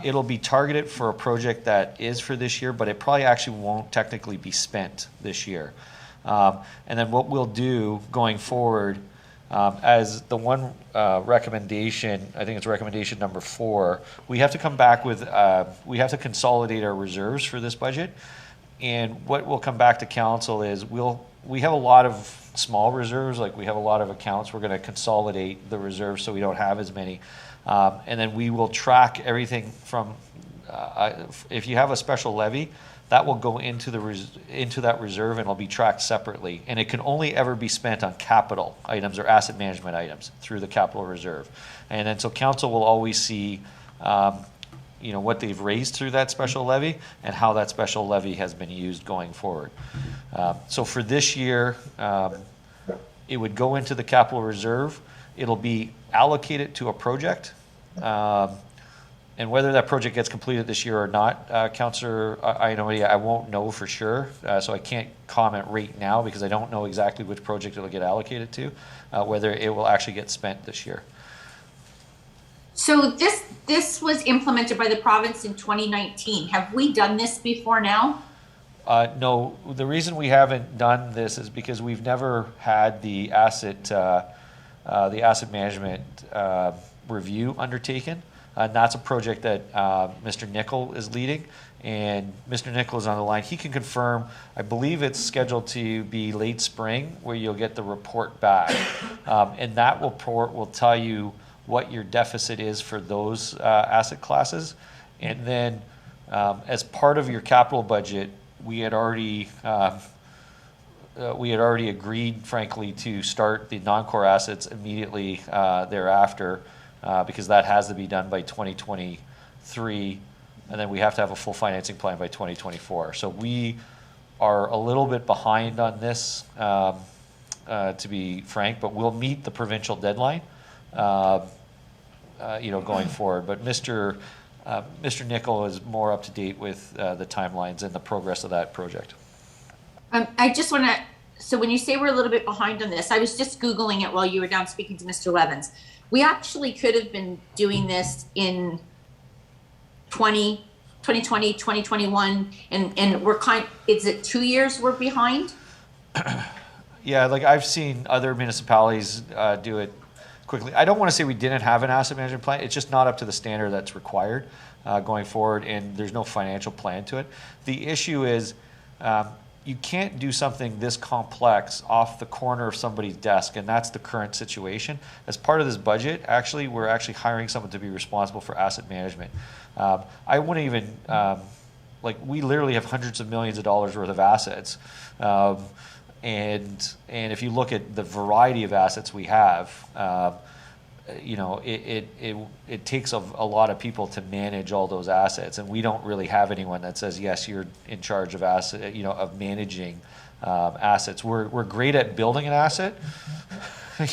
It'll be targeted for a project that is for this year, but it probably actually won't technically be spent this year. And then what we'll do going forward, as the one recommendation, I think it's recommendation number 4, we have to come back with, we have to consolidate our reserves for this budget. And what will come back to council is we have a lot of small reserves, like we have a lot of accounts. We're going to consolidate the reserves so we don't have as many. And then we will track everything from, if you have a special levy, that will go into that reserve and it'll be tracked separately. And it can only ever be spent on capital items or asset management items through the capital reserve. And then so council will always see you know, what they've raised through that special levy and how that special levy has been used going forward. So for this year, it would go into the capital reserve. It'll be allocated to a project. And whether that project gets completed this year or not, Councillor Ioannoni, I won't know for sure. So I can't comment right now because I don't know exactly which project it'll get allocated to, whether it will actually get spent this year. So this was implemented by the province in 2019. Have we done this before now? No, the reason we haven't done this is because we've never had the asset management review undertaken. And that's a project that Mr. Nicol is leading. And Mr. Nicol is on the line. He can confirm, I believe it's scheduled to be late spring where you'll get the report back. And that report will tell you what your deficit is for those asset classes. And then as part of your capital budget, we had already agreed, frankly, to start the non-core assets immediately thereafter because that has to be done by 2023. And then we have to have a full financing plan by 2024. So we are a little bit behind on this, to be frank, but we'll meet the provincial deadline. You know, going forward, but Mr. Nicol is more up to date with the timelines and the progress of that project. I just want to, so when you say we're a little bit behind on this, I was just Googling it while you were down speaking to Mr. Levens. We actually could have been doing this in 2020, 2021, and we're is it 2 years we're behind? Yeah, like I've seen other municipalities do it quickly. I don't want to say we didn't have an asset management plan. It's just not up to the standard that's required going forward, and there's no financial plan to it. The issue is you can't do something this complex off the corner of somebody's desk, and that's the current situation. As part of this budget, actually, we're actually hiring someone to be responsible for asset management. I wouldn't even, like, we literally have hundreds of millions of dollars worth of assets. And if you look at the variety of assets we have, you know, it takes a lot of people to manage all those assets, and we don't really have anyone that says, yes, you're in charge of asset, you know, of managing assets. We're great at building an asset.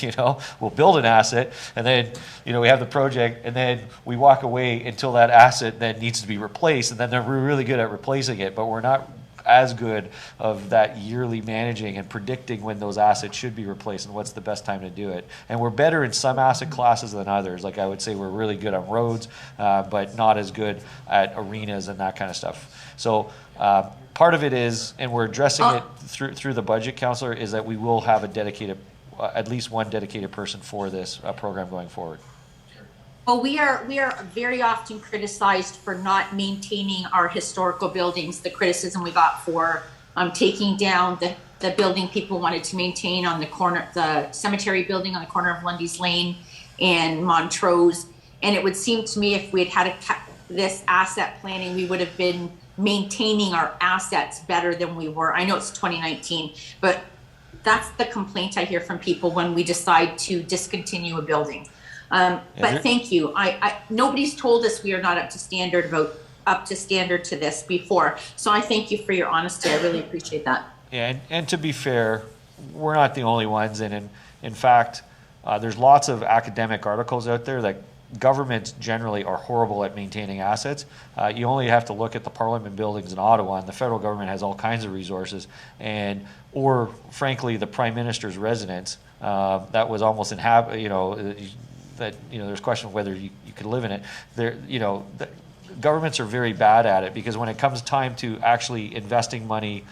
You know, we'll build an asset, and then, you know, we have the project, and then we walk away until that asset then needs to be replaced, and then we're really good at replacing it, but we're not as good of that yearly managing and predicting when those assets should be replaced and what's the best time to do it. And we're better in some asset classes than others. Like, I would say we're really good on roads, but not as good at arenas and that kind of stuff. So part of it is, and we're addressing it through the budget, Councillor, is that we will have a dedicated, at least one dedicated person for this program going forward. Well, we are very often criticized for not maintaining our historical buildings. The criticism we got for taking down the building people wanted to maintain on the corner, the cemetery building on the corner of Lundy's Lane and Montrose. And it would seem to me if we had this asset planning, we would have been maintaining our assets better than we were. I know it's 2019, but that's the complaint I hear from people when we decide to discontinue a building. But thank you. Nobody's told us we are not up to standard to this before. So I thank you for your honesty. I really appreciate that. Yeah, and to be fair, we're not the only ones. And in fact, there's lots of academic articles out there that governments generally are horrible at maintaining assets. You only have to look at the Parliament buildings in Ottawa, and the federal government has all kinds of resources, or frankly, the Prime Minister's residence that was almost there's question of whether you could live in it. Governments are very bad at it, because when it comes time to actually investing money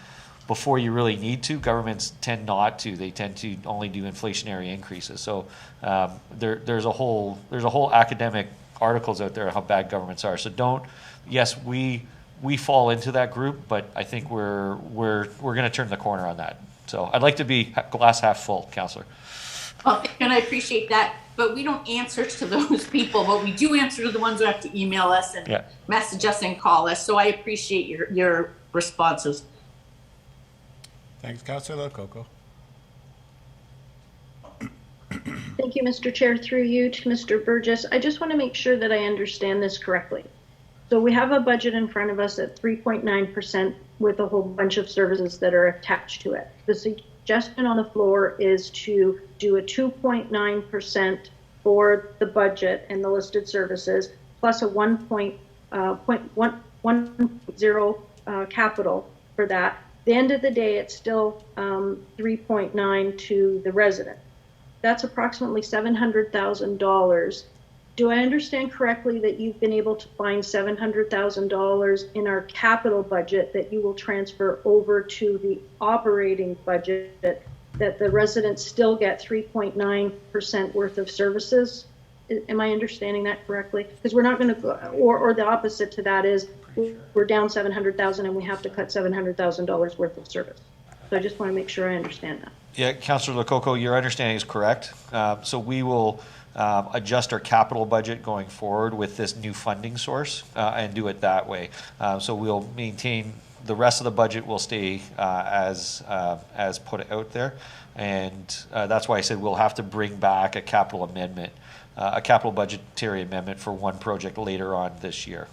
before you really need to, governments tend not to. They tend to only do inflationary increases. So there's a whole academic articles out there on how bad governments are. So yes, we fall into that group, but I think we're going to turn the corner on that. So I'd like to be glass half full, Councillor. Well, and I appreciate that, but we don't answer to those people, but we do answer to the ones who have to email us and message us and call us. So I appreciate your responses. Thanks, Councillor Lococo. Thank you, Mr. Chair. Through you to Mr. Burgess. I just want to make sure that I understand this correctly. So we have a budget in front of us at 3.9% with a whole bunch of services that are attached to it. The suggestion on the floor is to do a 2.9% for the budget and the listed services, plus a 1.10 capital for that. At the end of the day, it's still 3.9 to the resident. That's approximately $700,000. Do I understand correctly that you've been able to find $700,000 in our capital budget that you will transfer over to the operating budget, that the residents still get 3.9% worth of services? Am I understanding that correctly? Because we're not going to go, or the opposite to that is we're down $700,000 and we have to cut $700,000 worth of service. So I just want to make sure I understand that. Yeah, Councillor Lococo, your understanding is correct. So we will adjust our capital budget going forward with this new funding source and do it that way. So we'll maintain the rest of the budget will stay as put out there, and that's why I said we'll have to bring back a capital amendment, a capital budgetary amendment for one project later on this year.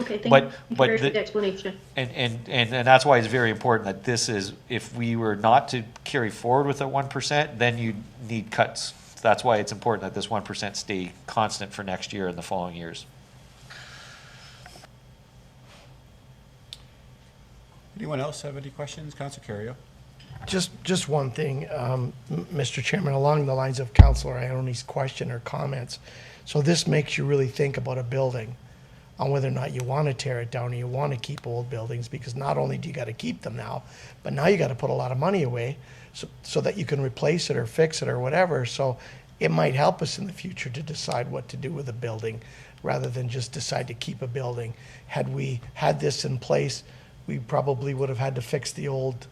Okay, thank you for the explanation. And that's why it's very important that this is, if we were not to carry forward with a 1%, then you need cuts. That's why it's important that this 1% stay constant for next year and the following years. Anyone else have any questions? Councillor Carrio. Just one thing, Mr. Chairman, along the lines of Councillor Ioni's question or comments. So this makes you really think about a building, on whether or not you want to tear it down or you want to keep old buildings, because not only do you got to keep them now, but now you got to put a lot of money away so that you can replace it or fix it or whatever. So it might help us in the future to decide what to do with a building rather than just decide to keep a building. Had we had this in place, we probably would have had to fix the old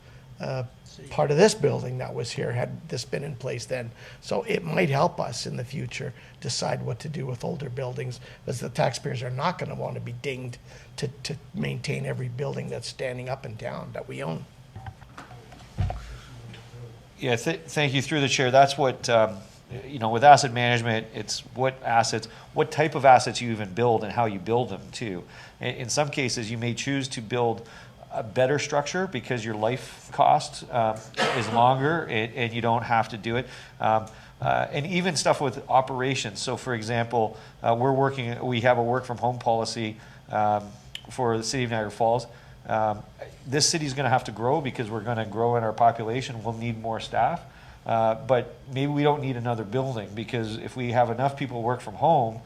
part of this building that was here had this been in place then. So it might help us in the future decide what to do with older buildings, because the taxpayers are not going to want to be dinged to maintain every building that's standing up in town that we own. Yeah, thank you through the chair. That's what with asset management, it's what type of assets you even build and how you build them too. In some cases, you may choose to build a better structure because your life cost is longer and you don't have to do it. And even stuff with operations. So for example, we have a work from home policy for the city of Niagara Falls. This city is going to have to grow because we're going to grow in our population. We'll need more staff. But maybe we don't need another building, because if we have enough people work from home,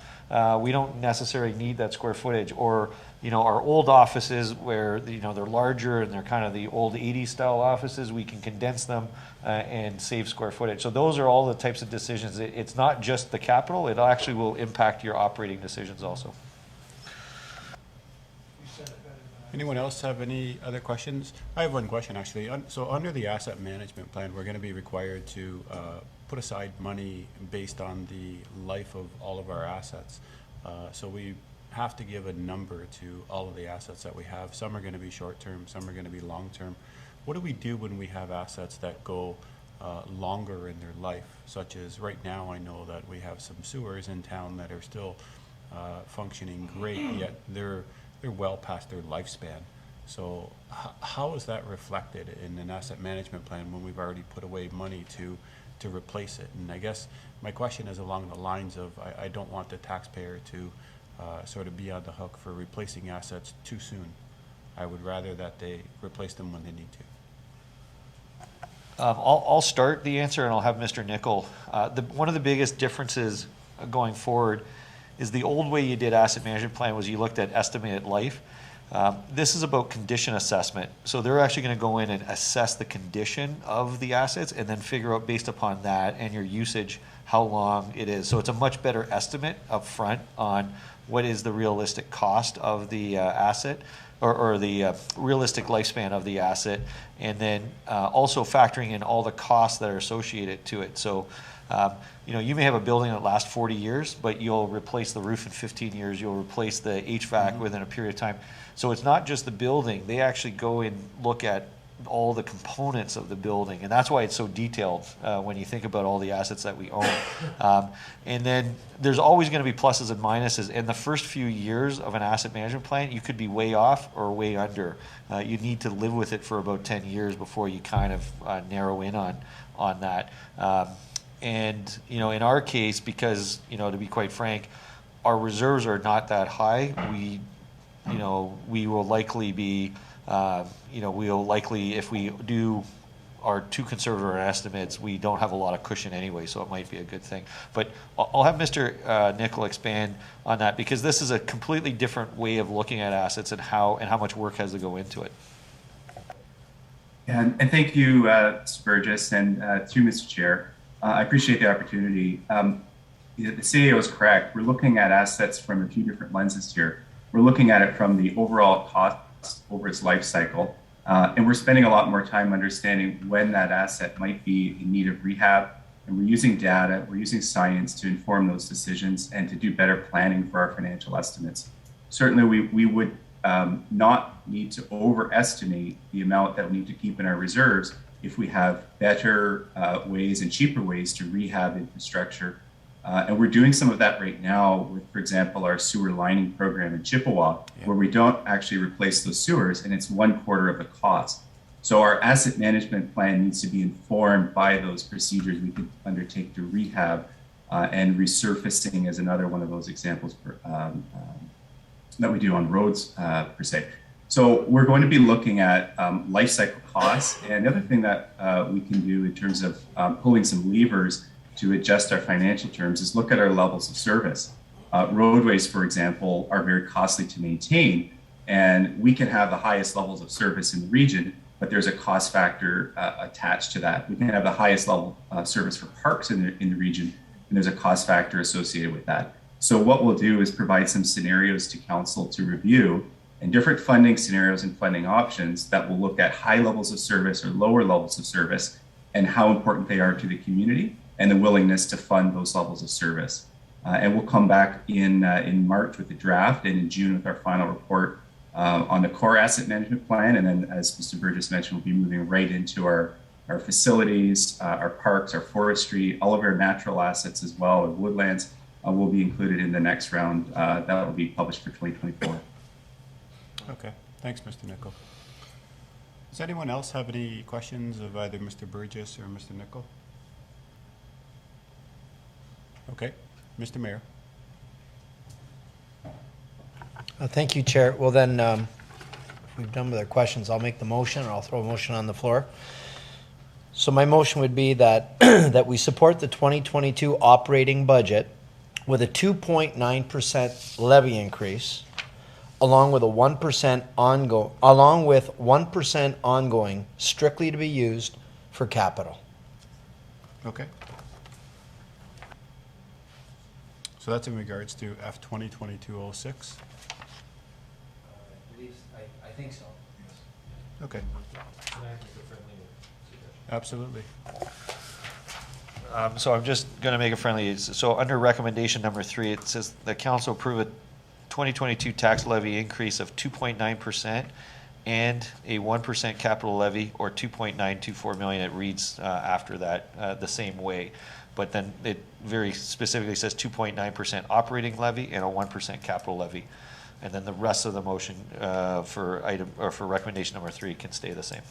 we don't necessarily need that square footage. Or, our old offices where, they're larger and they're kind of the old 80s style offices, we can condense them and save square footage. So those are all the types of decisions. It's not just the capital, it actually will impact your operating decisions also. Anyone else have any other questions? I have one question, actually. So under the asset management plan, we're going to be required to put aside money based on the life of all of our assets. So we have to give a number to all of the assets that we have. Some are going to be short-term, some are going to be long-term. What do we do when we have assets that go longer in their life, such as right now I know that we have some sewers in town that are still functioning great, yet they're well past their lifespan. So how is that reflected in an asset management plan when we've already put away money to replace it? And I guess my question is along the lines of, I don't want the taxpayer to sort of be on the hook for replacing assets too soon. I would rather that they replace them when they need to. I'll start the answer and I'll have Mr. Nickel. One of the biggest differences going forward is the old way you did asset management plan was you looked at estimated life. This is about condition assessment. So they're actually going to go in and assess the condition of the assets and then figure out based upon that and your usage how long it is. So it's a much better estimate up front on what is the realistic cost of the asset or the realistic lifespan of the asset, and then also factoring in all the costs that are associated to it. So you may have a building that lasts 40 years, but you'll replace the roof in 15 years, you'll replace the HVAC within a period of time. So it's not just the building, they actually go and look at all the components of the building, and that's why it's so detailed when you think about all the assets that we own. And then there's always going to be pluses and minuses. In the first few years of an asset management plan, you could be way off or way under. You need to live with it for about 10 years before you kind of narrow in on that. And in our case, because to be quite frank, our reserves are not that high. We will likely be, if we do are too conservative estimates, we don't have a lot of cushion anyway, so it might be a good thing. But I'll have Mr. Nickel expand on that, because this is a completely different way of looking at assets and how much work has to go into it. And thank you, Mr. Burgess, and through Mr. Chair. I appreciate the opportunity. The CAO is correct. We're looking at assets from a few different lenses here. We're looking at it from the overall cost over its life cycle, and we're spending a lot more time understanding when that asset might be in need of rehab. And we're using data, we're using science to inform those decisions and to do better planning for our financial estimates. Certainly, we would not need to overestimate the amount that we need to keep in our reserves if we have better ways and cheaper ways to rehab infrastructure. And we're doing some of that right now with, for example, our sewer lining program in Chippewa, where we don't actually replace those sewers, and it's 1/4 of the cost. So our asset management plan needs to be informed by those procedures we could undertake to rehab, and resurfacing is another one of those examples that we do on roads per se. So we're going to be looking at life cycle costs. And the other thing that we can do in terms of pulling some levers to adjust our financial terms is look at our levels of service. Roadways, for example, are very costly to maintain, and we can have the highest levels of service in the region, but there's a cost factor attached to that. We can have the highest level service for parks in the region, and there's a cost factor associated with that. So what we'll do is provide some scenarios to council to review, and different funding scenarios and funding options that will look at high levels of service or lower levels of service and how important they are to the community and the willingness to fund those levels of service. And we'll come back in March with the draft and in June with our final report on the core asset management plan. And then, as Mr. Burgess mentioned, we'll be moving right into our our facilities, our parks, our forestry, all of our natural assets as well, and woodlands will be included in the next round that will be published for 2024. Okay, thanks, Mr. Nicol. Does anyone else have any questions of either Mr. Burgess or Mr. Nicol? Okay, Mr. Mayor. Thank you, Chair. Well then, if we've done with our questions, I'll make the motion, or I'll throw a motion on the floor. So my motion would be that, that we support the 2022 operating budget with a 2.9% levy increase, along with 1% ongoing, strictly to be used for capital. Okay. So that's in regards to F 2022-06? I think so. Okay. Absolutely. So I'm just going to make it friendly. So under recommendation number 3, it says the council approve a 2022 tax levy increase of 2.9% and a 1% capital levy, or 2.924 million. It reads after that the same way, but then it very specifically says 2.9% operating levy and a 1% capital levy, and then the rest of the motion for recommendation number 3 can stay the same.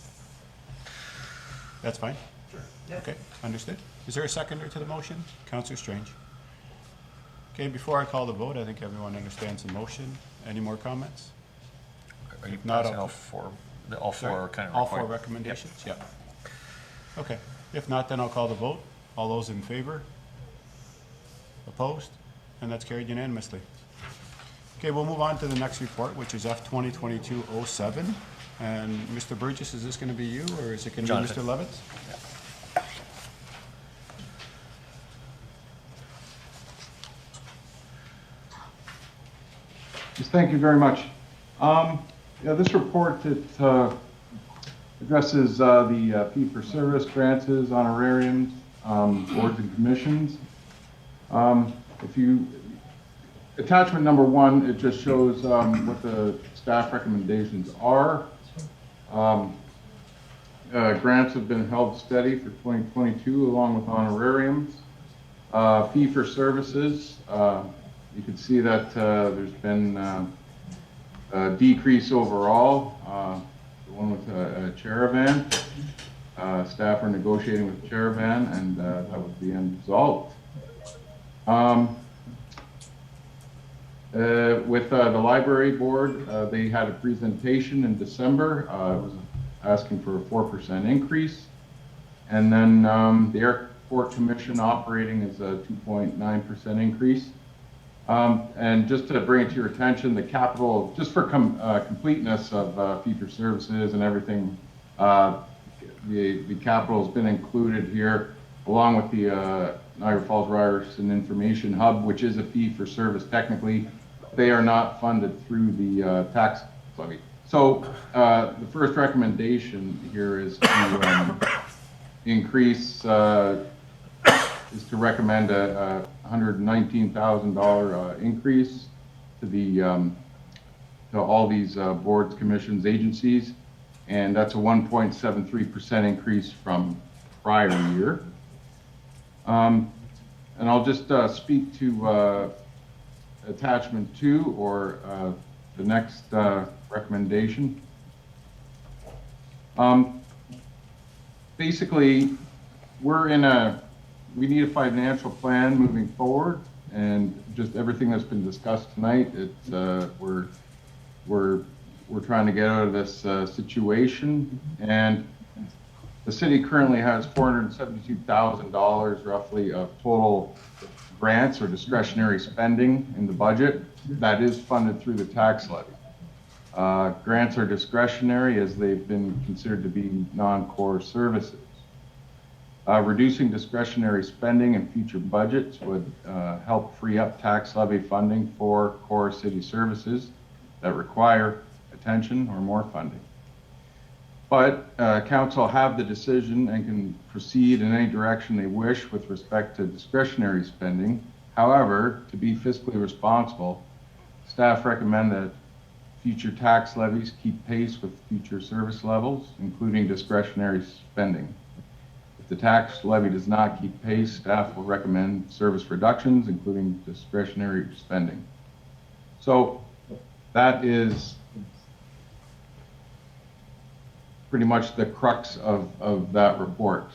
That's fine? Sure. Yep. Okay, understood. Is there a seconder to the motion? Councillor Strange. Okay, before I call the vote, I think everyone understands the motion. Any more comments? Are you Not passing all- all four kind of All 4 required? recommendations? Yep. Okay, if not, then I'll call the vote. All those in favor? Opposed? And that's carried unanimously. Okay, we'll move on to the next report, which is F 2022-07. And Mr. Burgess, is this going to be you, or is it going to be Jonathan. Mr. Levitz? Yes, thank you very much. This report, it addresses the fee-for-service, grants, honorariums, boards and commissions. Attachment number 1, it just shows what the staff recommendations are. Grants have been held steady for 2022, along with honorariums. Fee-for-services, you can see that there's been a decrease overall. The one with Charavan, staff are negotiating with Charavan, and that was the end result. With the library board, they had a presentation in December. It was asking for a 4% increase. And then the Airport Commission operating is a 2.9% increase. And just to bring it to your attention, the capital, just for completeness of fee-for-services and everything, the capital has been included here, along with the Niagara Falls Ryerson Information Hub, which is a fee-for-service technically. They are not funded through the tax levy. So the first recommendation here is to increase, is to recommend a $119,000 increase to the to all these boards, commissions, agencies, and that's a 1.73% increase from prior year. And I'll just speak to attachment 2, or the next recommendation. Basically, we need a financial plan moving forward, and just everything that's been discussed tonight, we're trying to get out of this situation. And the city currently has $472,000 roughly of total grants or discretionary spending in the budget that is funded through the tax levy. Grants are discretionary as they've been considered to be non-core services. Reducing discretionary spending in future budgets would help free up tax levy funding for core city services that require attention or more funding. But council have the decision and can proceed in any direction they wish with respect to discretionary spending. However, to be fiscally responsible, staff recommend that future tax levies keep pace with future service levels, including discretionary spending. the tax levy does not keep pace, staff will recommend service reductions, including discretionary spending. So that is pretty much the crux of that report.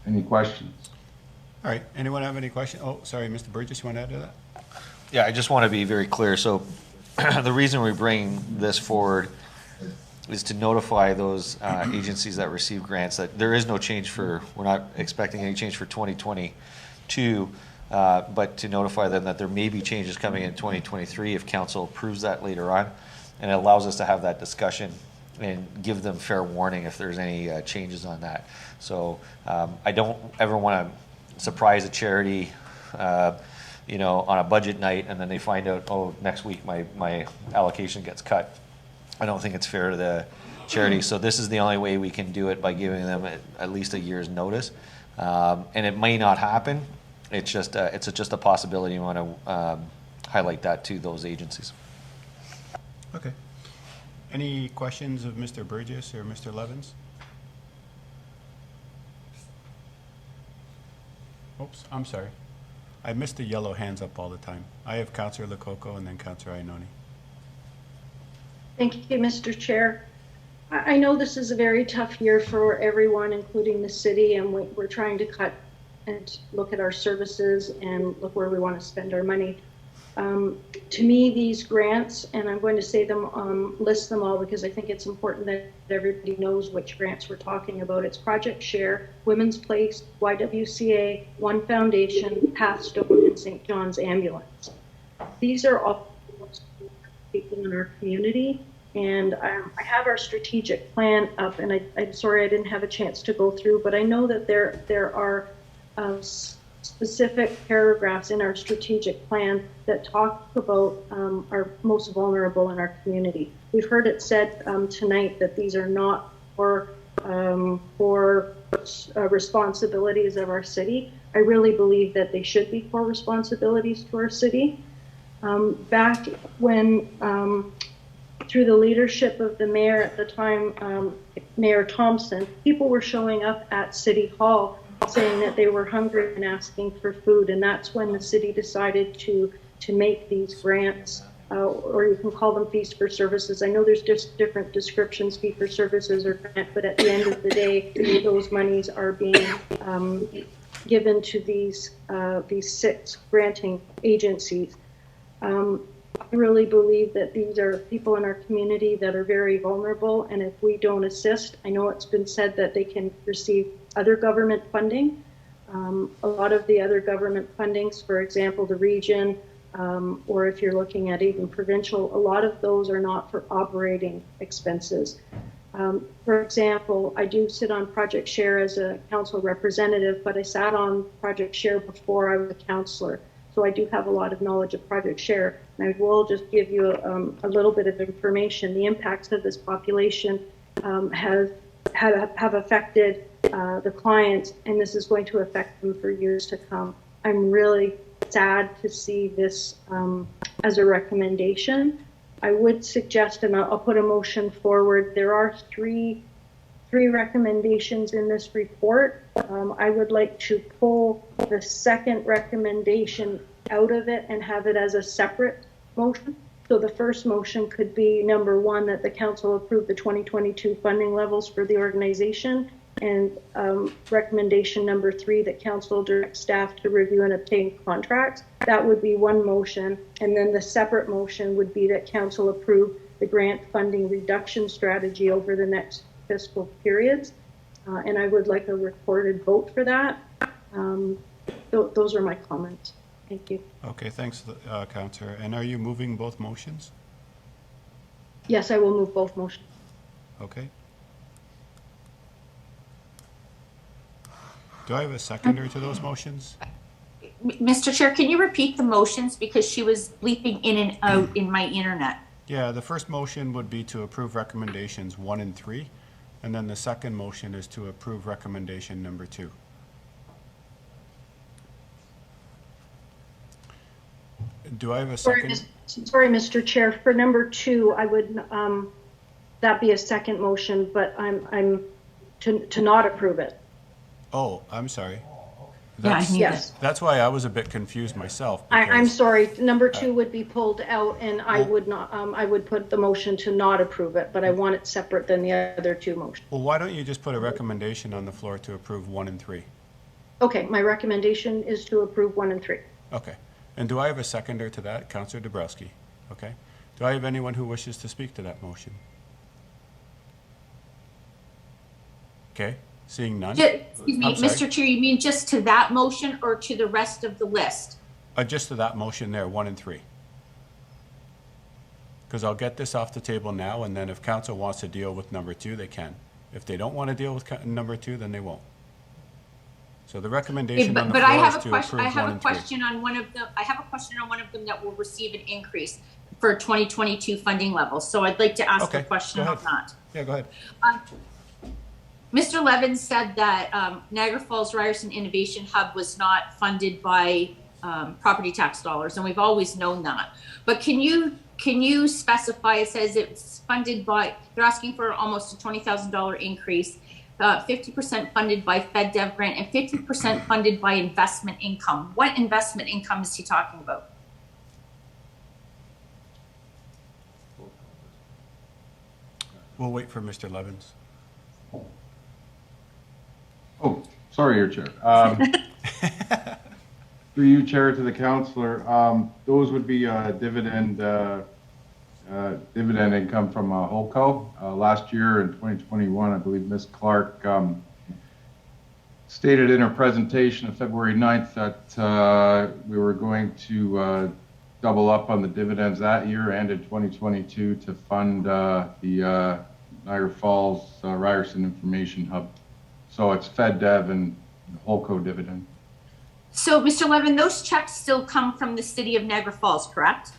Any questions? All right, anyone have any questions? Oh, sorry, Mr. Burgess, you want to add to that? Yeah, I just want to be very clear. So the reason we bring this forward is to notify those agencies that receive grants that there is no change for, we're not expecting any change for 2022, but to notify them that there may be changes coming in 2023 if council approves that later on. And it allows us to have that discussion and give them fair warning if there's any changes on that. So I don't ever want to surprise a charity you know, on a budget night, and then they find out, oh, next week my allocation gets cut. I don't think it's fair to the charity. So this is the only way we can do it, by giving them at least a year's notice. And it may not happen. It's just a possibility. You want to highlight that to those agencies. Okay. Any questions of Mr. Burgess or Mr. Levins? Oops, I'm sorry. I missed the yellow hands up all the time. I have Councillor Lococo and then Councillor Ioannoni. Thank you, Mr. Chair. I know this is a very tough year for everyone, including the city, and we're trying to cut and look at our services and look where we want to spend our money. To me, these grants, and I'm going to say them, list them all because I think it's important that everybody knows which grants we're talking about. It's Project Share, Women's Place, YWCA, One Foundation, Pathstone, and St. John's Ambulance. These are all people in our community, and I have our strategic plan up, and I'm sorry I didn't have a chance to go through, but I know that there are specific paragraphs in our strategic plan that talk about our most vulnerable in our community. We've heard it said tonight that these are not for responsibilities of our city. I really believe that they should be core responsibilities to our city. Back when, through the leadership of the mayor at the time, Mayor Thompson, people were showing up at City Hall saying that they were hungry and asking for food, and that's when the city decided to make these grants, or you can call them fees for services. I know there's just different descriptions, fee for services or grant, but at the end of the day, those monies are being given to these 6 granting agencies. I really believe that these are people in our community that are very vulnerable, and if we don't assist, I know it's been said that they can receive other government funding. A lot of the other government fundings, for example, the region, or if you're looking at even provincial, a lot of those are not for operating expenses. For example, I do sit on Project Share as a council representative, but I sat on Project Share before I was a councillor. So I do have a lot of knowledge of Project Share, and I will just give you a little bit of information. The impacts of this population have affected the clients, and this is going to affect them for years to come. I'm really sad to see this as a recommendation. I would suggest, and I'll put a motion forward, there are three recommendations in this report. I would like to pull the second recommendation out of it and have it as a separate motion. So the first motion could be number 1, that the council approve the 2022 funding levels for the organization, and recommendation number 3, that council direct staff to review and obtain contracts. That would be one motion, and then the separate motion would be that council approve the grant funding reduction strategy over the next fiscal periods, and I would like a recorded vote for that. Those are my comments. Thank you. Okay, thanks, Councillor. And are you moving both motions? Yes, I will move both motions. Okay. Do I have a seconder to those motions? Mr. Chair, can you repeat the motions, because she was bleeping in and out in my internet? Yeah, the first motion would be to approve recommendations 1 and 3, and then the second motion is to approve recommendation number 2. Do I have a second? Sorry, Mr. Chair. For number 2, I would that be a second motion, but I'm to not approve it. Oh, I'm sorry. Yeah, I knew Yes. That's why I was a bit confused myself. I'm because- sorry, number 2 would be pulled out, and I would not, I would put the motion to not approve it, but I want it separate than the other 2 motions. Well, why don't you just put a recommendation on the floor to approve 1 and 3? Okay, my recommendation is to approve 1 and 3. Okay. And do I have a seconder to that? Councillor Dabrowski. Okay. Do I have anyone who wishes to speak to that motion? Okay. Seeing none. Excuse me, I'm sorry. Mr. Chair, you mean just to that motion or to the rest of the list? Just to that motion there, 1 and 3. Because I'll get this off the table now, and then if council wants to deal with number 2, they can. If they don't want to deal with number 2, then they won't. So the recommendation on the But I floor have is a to question, approve I 1 have a and 3. question on one of them, I have a question on one of them that will receive an increase for 2022 funding levels. So I'd like to ask Okay, a question go on ahead. that. Yeah, go ahead. Mr. Levin said that Niagara Falls Ryerson Innovation Hub was not funded by property tax dollars, and we've always known that. But can you specify? It says it's funded by. They're asking for almost a $20,000 increase, 50% funded by FedDev grant, and 50% funded by investment income. What investment income is he talking about? We'll wait for Mr. Levins. Oh, sorry, Your Chair. Through you, Chair, to the councillor, those would be dividend income from Holco. Last year in 2021, I believe Ms. Clark stated in her presentation of February 9th that we were going to double up on the dividends that year and in 2022 to fund the Niagara Falls Ryerson Information Hub. So it's FedDev and Holco dividend. So, Mr. Levin, those checks still come from the city of Niagara Falls, correct?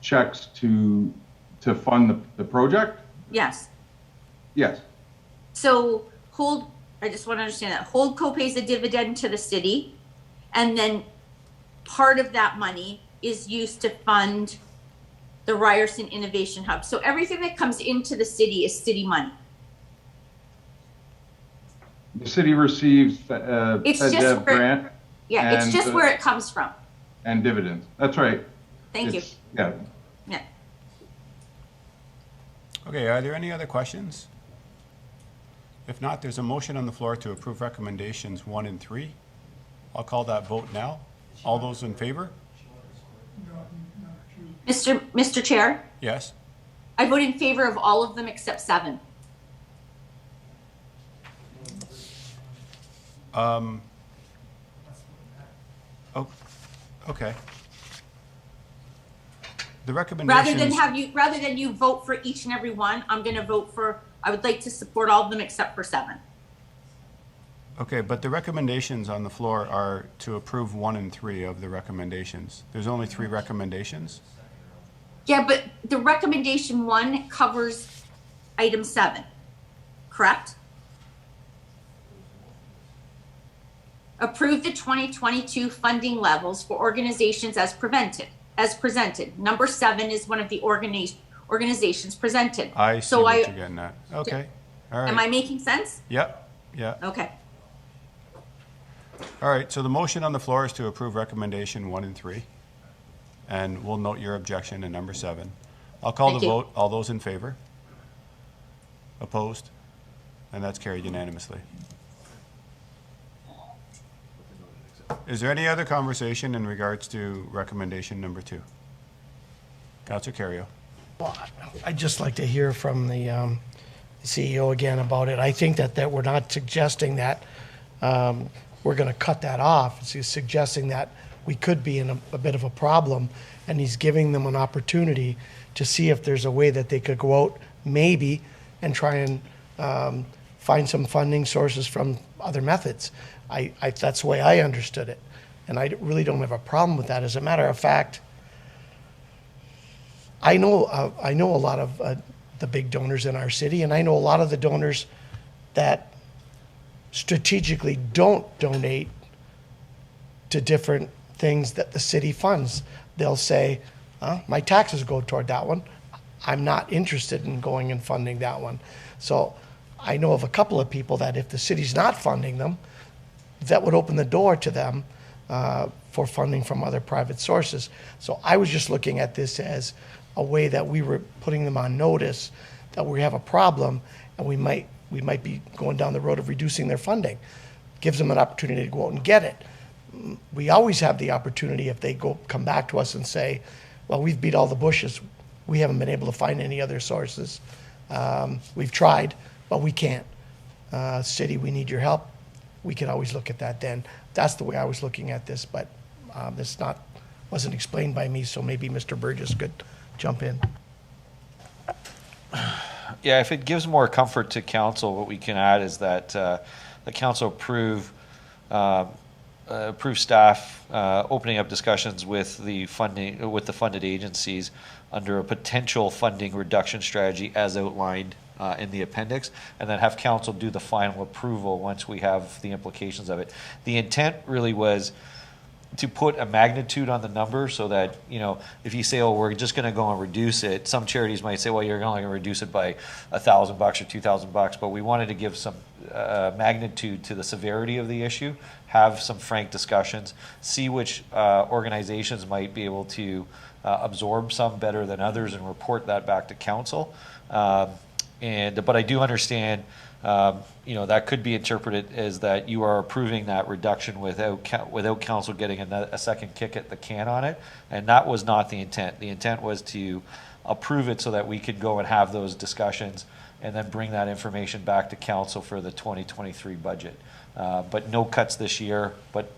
Checks to fund the project? Yes. Yes. So I just want to understand that Holdco pays a dividend to the city, and then part of that money is used to fund the Ryerson Innovation Hub. So everything that comes into the city is city money. The city receives It's just FedDev where- grant Yeah, it's And, just where it comes from. and dividends. That's right. Thank you. It's- Yeah. Yeah. Okay, are there any other questions? If not, there's a motion on the floor to approve recommendations 1 and 3. I'll call that vote now. All those in favor? Mr. Chair, Yes? I vote in favor of all of them except 7. Oh, okay. The recommendations. Rather than you vote for each and every one, I'm going to vote for, I would like to support all of them except for 7. Okay, but the recommendations on the floor are to approve 1 and 3 of the recommendations. There's only 3 recommendations? Yeah, but the recommendation 1 covers item 7, correct? Approve the 2022 funding levels for organizations as presented. Number 7 is one of the organizations presented. I see So what you're getting at. Okay, all right. Am I making sense? Yep, yeah. Okay. All right, so the motion on the floor is to approve recommendation 1 and 3. And we'll note your objection in number 7. I'll call Thank the you. vote. All those in favor? Opposed? And that's carried unanimously. Is there any other conversation in regards to recommendation number 2? Councillor Carrio. Well, I'd just like to hear from the CEO again about it. I think that we're not suggesting that we're going to cut that off. He's suggesting that we could be in a bit of a problem, and he's giving them an opportunity to see if there's a way that they could go out maybe and try and find some funding sources from other methods. That's the way I understood it, and I really don't have a problem with that. As a matter of fact, I know a lot of the big donors in our city, and I know a lot of the donors that strategically don't donate to different things that the city funds. They'll say, My taxes go toward that one. I'm not interested in going and funding that one. So I know of a couple of people that if the city's not funding them, that would open the door to them for funding from other private sources. So I was just looking at this as a way that we were putting them on notice that we have a problem, and we might be going down the road of reducing their funding. Gives them an opportunity to go out and get it. We always have the opportunity if they come back to us and say, well, we've beat all the bushes. We haven't been able to find any other sources. We've tried, but we can't. City, we need your help. We can always look at that then. That's the way I was looking at this, but this wasn't explained by me, so maybe Mr. Burgess could jump in. Yeah, if it gives more comfort to council, what we can add is that the council approve staff opening up discussions with the funded agencies under a potential funding reduction strategy as outlined in the appendix, and then have council do the final approval once we have the implications of it. The intent really was to put a magnitude on the number so that, you know, if you say, oh, we're just going to go and reduce it, some charities might say, well, you're only going to reduce it by $1,000 or $2,000, but we wanted to give some magnitude to the severity of the issue, have some frank discussions, see which organizations might be able to absorb some better than others and report that back to council. But I do understand, you know, that could be interpreted as that you are approving that reduction without council getting a second kick at the can on it, and that was not the intent. The intent was to approve it so that we could go and have those discussions and then bring that information back to council for the 2023 budget. But no cuts this year, but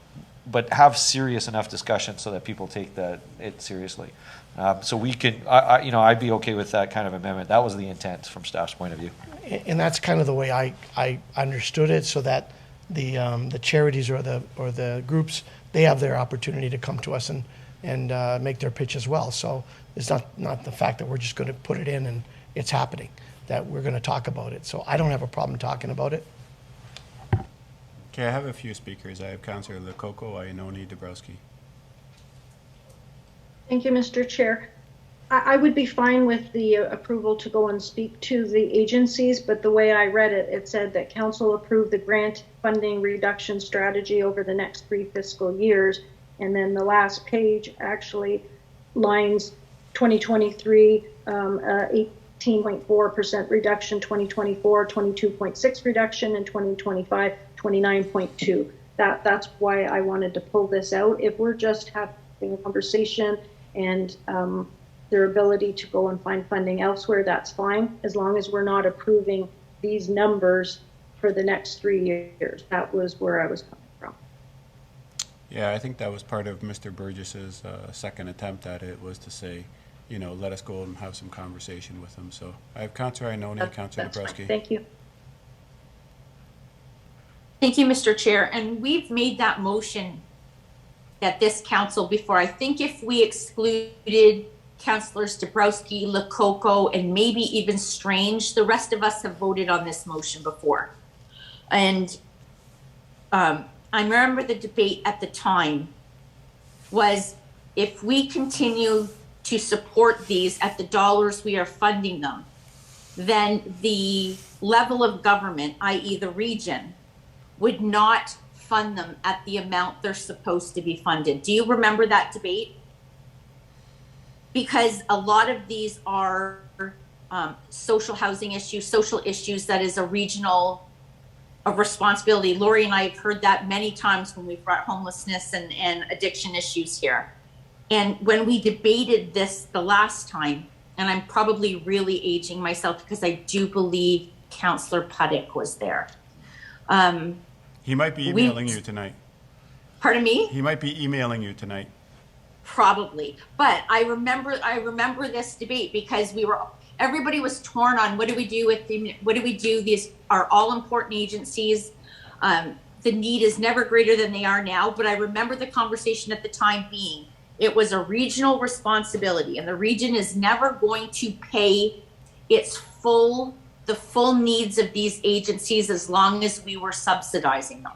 have serious enough discussions so that people take it seriously. So we can, you know, I'd be okay with that kind of amendment. That was the intent from staff's point of view. And that's kind of the way I understood it, so that the charities or the groups, they have their opportunity to come to us and make their pitch as well. So it's not the fact that we're just going to put it in and it's happening, that we're going to talk about it. So I don't have a problem talking about it. Okay, I have a few speakers. I have Councillor Lococo, Iannoni, Dabrowski. Thank you, Mr. Chair. I would be fine with the approval to go and speak to the agencies, but the way I read it, it said that council approved the grant funding reduction strategy over the next 3 fiscal years. And then the last page actually lines 2023, 18.4% reduction, 2024, 22.6 reduction, and 2025, 29.2. That's why I wanted to pull this out. If we're just having a conversation and their ability to go and find funding elsewhere, that's fine, as long as we're not approving these numbers for the next 3 years. That was where I was coming from. Yeah, I think that was part of Mr. Burgess's second attempt at it, was to say, you know, let us go and have some conversation with them. So I have Councillor Iannoni, Councillor Dabrowski. Thank you. Thank you, Mr. Chair. And we've made that motion at this council before. I think if we excluded Councillors Dabrowski, Lococo, and maybe even Strange, the rest of us have voted on this motion before. And I remember the debate at the time was, if we continue to support these at the dollars we are funding them, then the level of government, i.e. the region, would not fund them at the amount they're supposed to be funded. Do you remember that debate? Because a lot of these are social housing issues, social issues that is a regional responsibility. Lori and I have heard that many times when we've brought homelessness and addiction issues here. And when we debated this the last time, and I'm probably really aging myself because I do believe Councillor Puddick was there. He might be emailing you tonight. Pardon me? He might be emailing you tonight. Probably, but I remember this debate because everybody was torn on what do we do. These are all important agencies. The need is never greater than they are now. But I remember the conversation at the time being, it was a regional responsibility, and the region is never going to pay the full needs of these agencies as long as we were subsidizing them.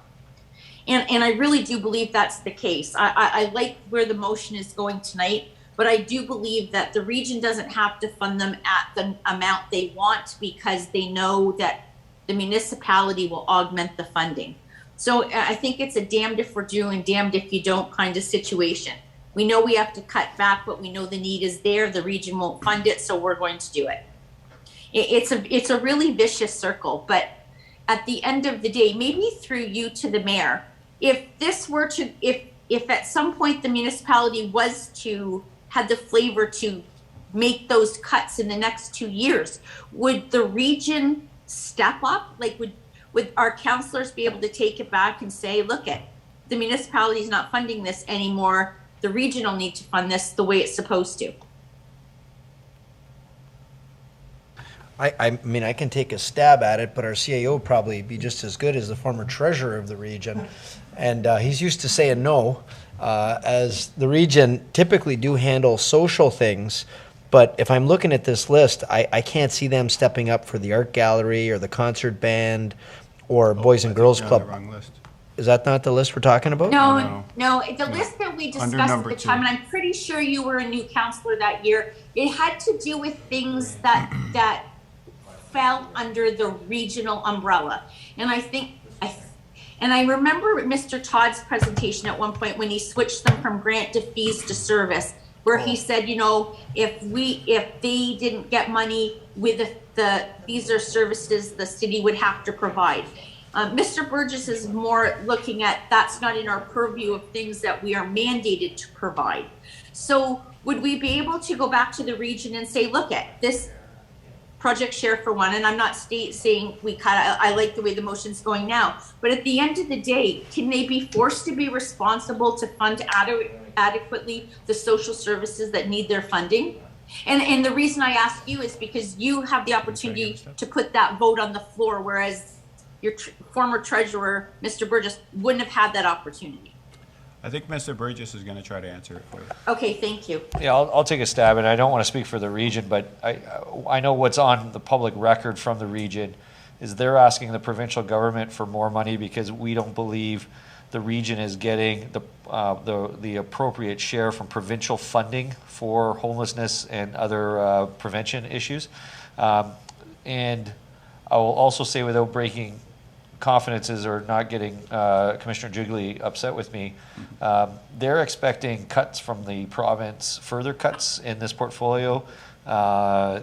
And I really do believe that's the case. I like where the motion is going tonight, But I do believe that the region doesn't have to fund them at the amount they want because they know that the municipality will augment the funding. So I think it's a damned if we're doing, damned if you don't kind of situation. We know we have to cut back, but we know the need is there. The region won't fund it, so we're going to do it. It's a really vicious circle, but at the end of the day, maybe through you to the mayor, if this were to, if at some point the municipality was to had the flavor to make those cuts in the next 2 years, would the region step up? Like would our councillors be able to take it back and say, look, the municipality is not funding this anymore. The region will need to fund this the way it's supposed to. I mean, I can take a stab at it, but our CAO would probably be just as good as the former treasurer of the region. And he's used to saying no, as the region typically do handle social things. But if I'm looking at this list, I can't see them stepping up for the art gallery or the concert band or Boys and Girls Club. Wrong list. Is that not the list we're talking about? No. The list that we discussed at the time, and I'm pretty sure you were a new councillor that year, it had to do with things that fell under the regional umbrella. And I remember Mr. Todd's presentation at one point when he switched them from grant to fees to service, where he said, you know, if they didn't get money with these are services the city would have to provide. Mr. Burgess is more looking at that's not in our purview of things that we are mandated to provide. So would we be able to go back to the region and say, look at this project share for one, and I'm not saying we cut, I like the way the motion's going now, but at the end of the day, can they be forced to be responsible to fund adequately the social services that need their funding? And the reason I ask you is because you have the opportunity to put that vote on the floor, whereas your former treasurer, Mr. Burgess, wouldn't have had that opportunity. I think Mr. Burgess is going to try to answer it for you. Okay, thank you. Yeah, I'll take a stab, and I don't want to speak for the region, but I know what's on the public record from the region is they're asking the provincial government for more money because we don't believe the region is getting the appropriate share from provincial funding for homelessness and other prevention issues. And I will also say, without breaking confidences or not getting Commissioner Jiggly upset with me, they're expecting cuts from the province, further cuts in this portfolio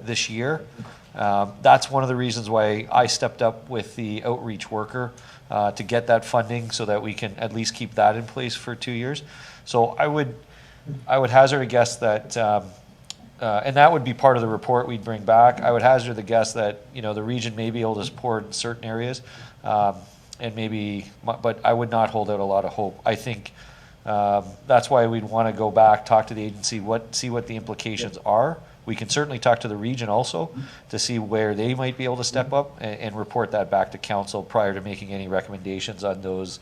this year. That's one of the reasons why I stepped up with the outreach worker to get that funding so that we can at least keep that in place for 2 years. So I would hazard a guess that, and that would be part of the report we'd bring back. I would hazard the guess that, you know, the region may be able to support in certain areas, and maybe, but I would not hold out a lot of hope. I think that's why we'd want to go back, talk to the agency, see what the implications are. We can certainly talk to the region also to see where they might be able to step up and report that back to council prior to making any recommendations on those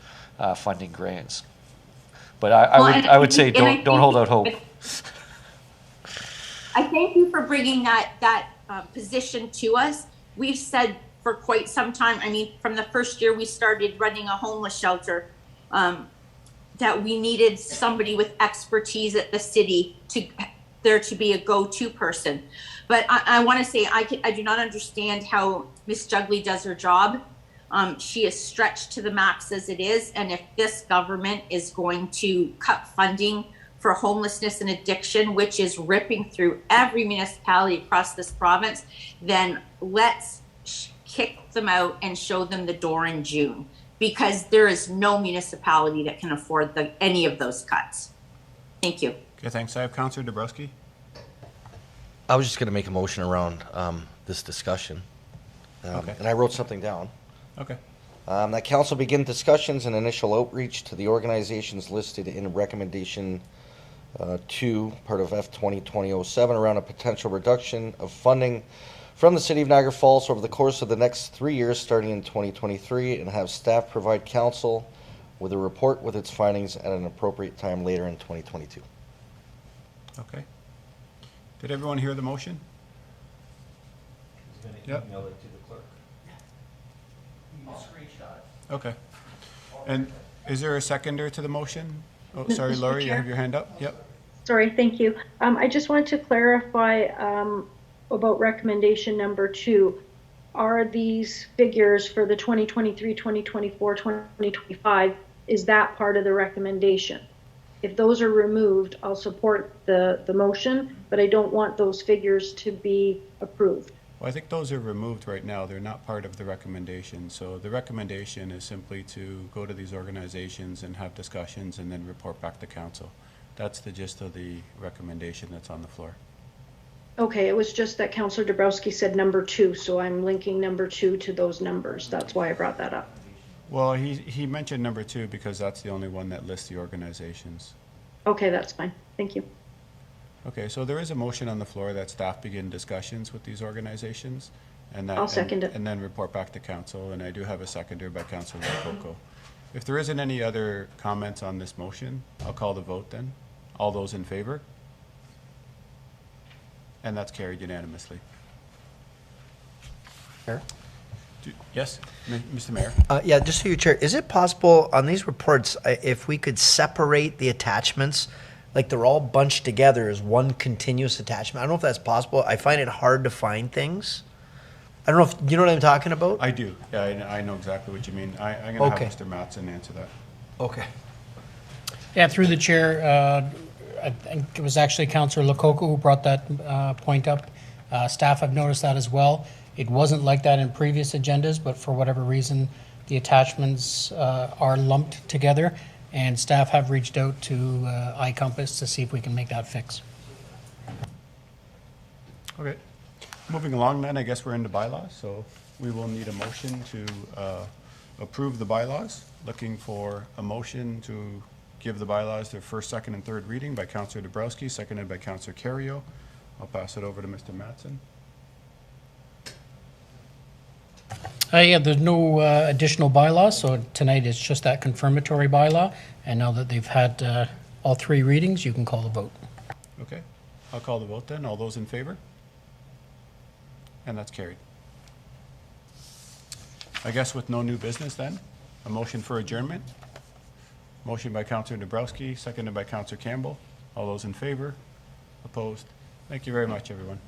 funding grants. But I would say don't hold out hope. I thank you for bringing that position to us. We've said for quite some time, I mean, from the first year we started running a homeless shelter, that we needed somebody with expertise at the city to be a go-to person. But I want to say, I do not understand how Ms. Jugley does her job. She is stretched to the max as it is. And if this government is going to cut funding for homelessness and addiction, which is ripping through every municipality across this province, then let's kick them out and show them the door in June, because there is no municipality that can afford any of those cuts. Thank you. Okay, thanks. I have Councillor Dabrowski. I was just going to make a motion around this discussion. Okay. And I wrote something down. Okay. That council begin discussions and initial outreach to the organizations listed in recommendation 2, part of F 2020-07, around a potential reduction of funding from the City of Niagara Falls over the course of the next 3 years, starting in 2023, and have staff provide council with a report with its findings at an appropriate time later in 2022. Okay. Did everyone hear the motion? Yep. Email it to the clerk. You can screenshot it. Okay. And is there a seconder to the motion? Oh, sorry, Laurie, you have your hand up? Yep. Sorry, thank you. I just wanted to clarify about recommendation number 2. Are these figures for the 2023, 2024, 2025, is that part of the recommendation? If those are removed, I'll support the motion, but I don't want those figures to be approved. Well, I think those are removed right now. They're not part of the recommendation. So the recommendation is simply to go to these organizations and have discussions and then report back to council. That's the gist of the recommendation that's on the floor. Okay, it was just that Councillor Dabrowski said number 2, so I'm linking number 2 to those numbers. That's why I brought that up. Well, he mentioned number 2 because that's the only one that lists the organizations. Okay, that's fine. Thank you. Okay, so there is a motion on the floor that staff begin discussions with these organizations, and that I'll second it. and then report back to council. And I do have a seconder by Councillor Lococo. If there isn't any other comments on this motion, I'll call the vote then. All those in favor? And that's carried unanimously. Mayor? Yes, Mr. Mayor? Yeah, just through your chair, is it possible on these reports, if we could separate the attachments, like they're all bunched together as one continuous attachment? I don't know if that's possible. I find it hard to find things. I don't know if, you know what I'm talking about? I do. Yeah, I know exactly what you mean. I'm going to Okay. have Mr. Mattson answer that. Okay. Yeah, through the chair, I think it was actually Councillor Lococo who brought that point up. Staff have noticed that as well. It wasn't like that in previous agendas, but for whatever reason, the attachments are lumped together, and staff have reached out to iCompass to see if we can make that fix. Okay. Moving along then, I guess we're into bylaws, so we will need a motion to approve the bylaws. Looking for a motion to give the bylaws their first, second, and third reading by Councillor Dabrowski, seconded by Councillor Carrio. I'll pass it over to Mr. Mattson. Yeah, there's no additional bylaws, so tonight it's just that confirmatory bylaw, and now that they've had all 3 readings, you can call the vote. Okay, I'll call the vote then. All those in favor? And that's carried. I guess with no new business then, a motion for adjournment. Motion by Councillor Dabrowski, seconded by Councillor Campbell. All those in favor? Opposed? Thank you very much, everyone.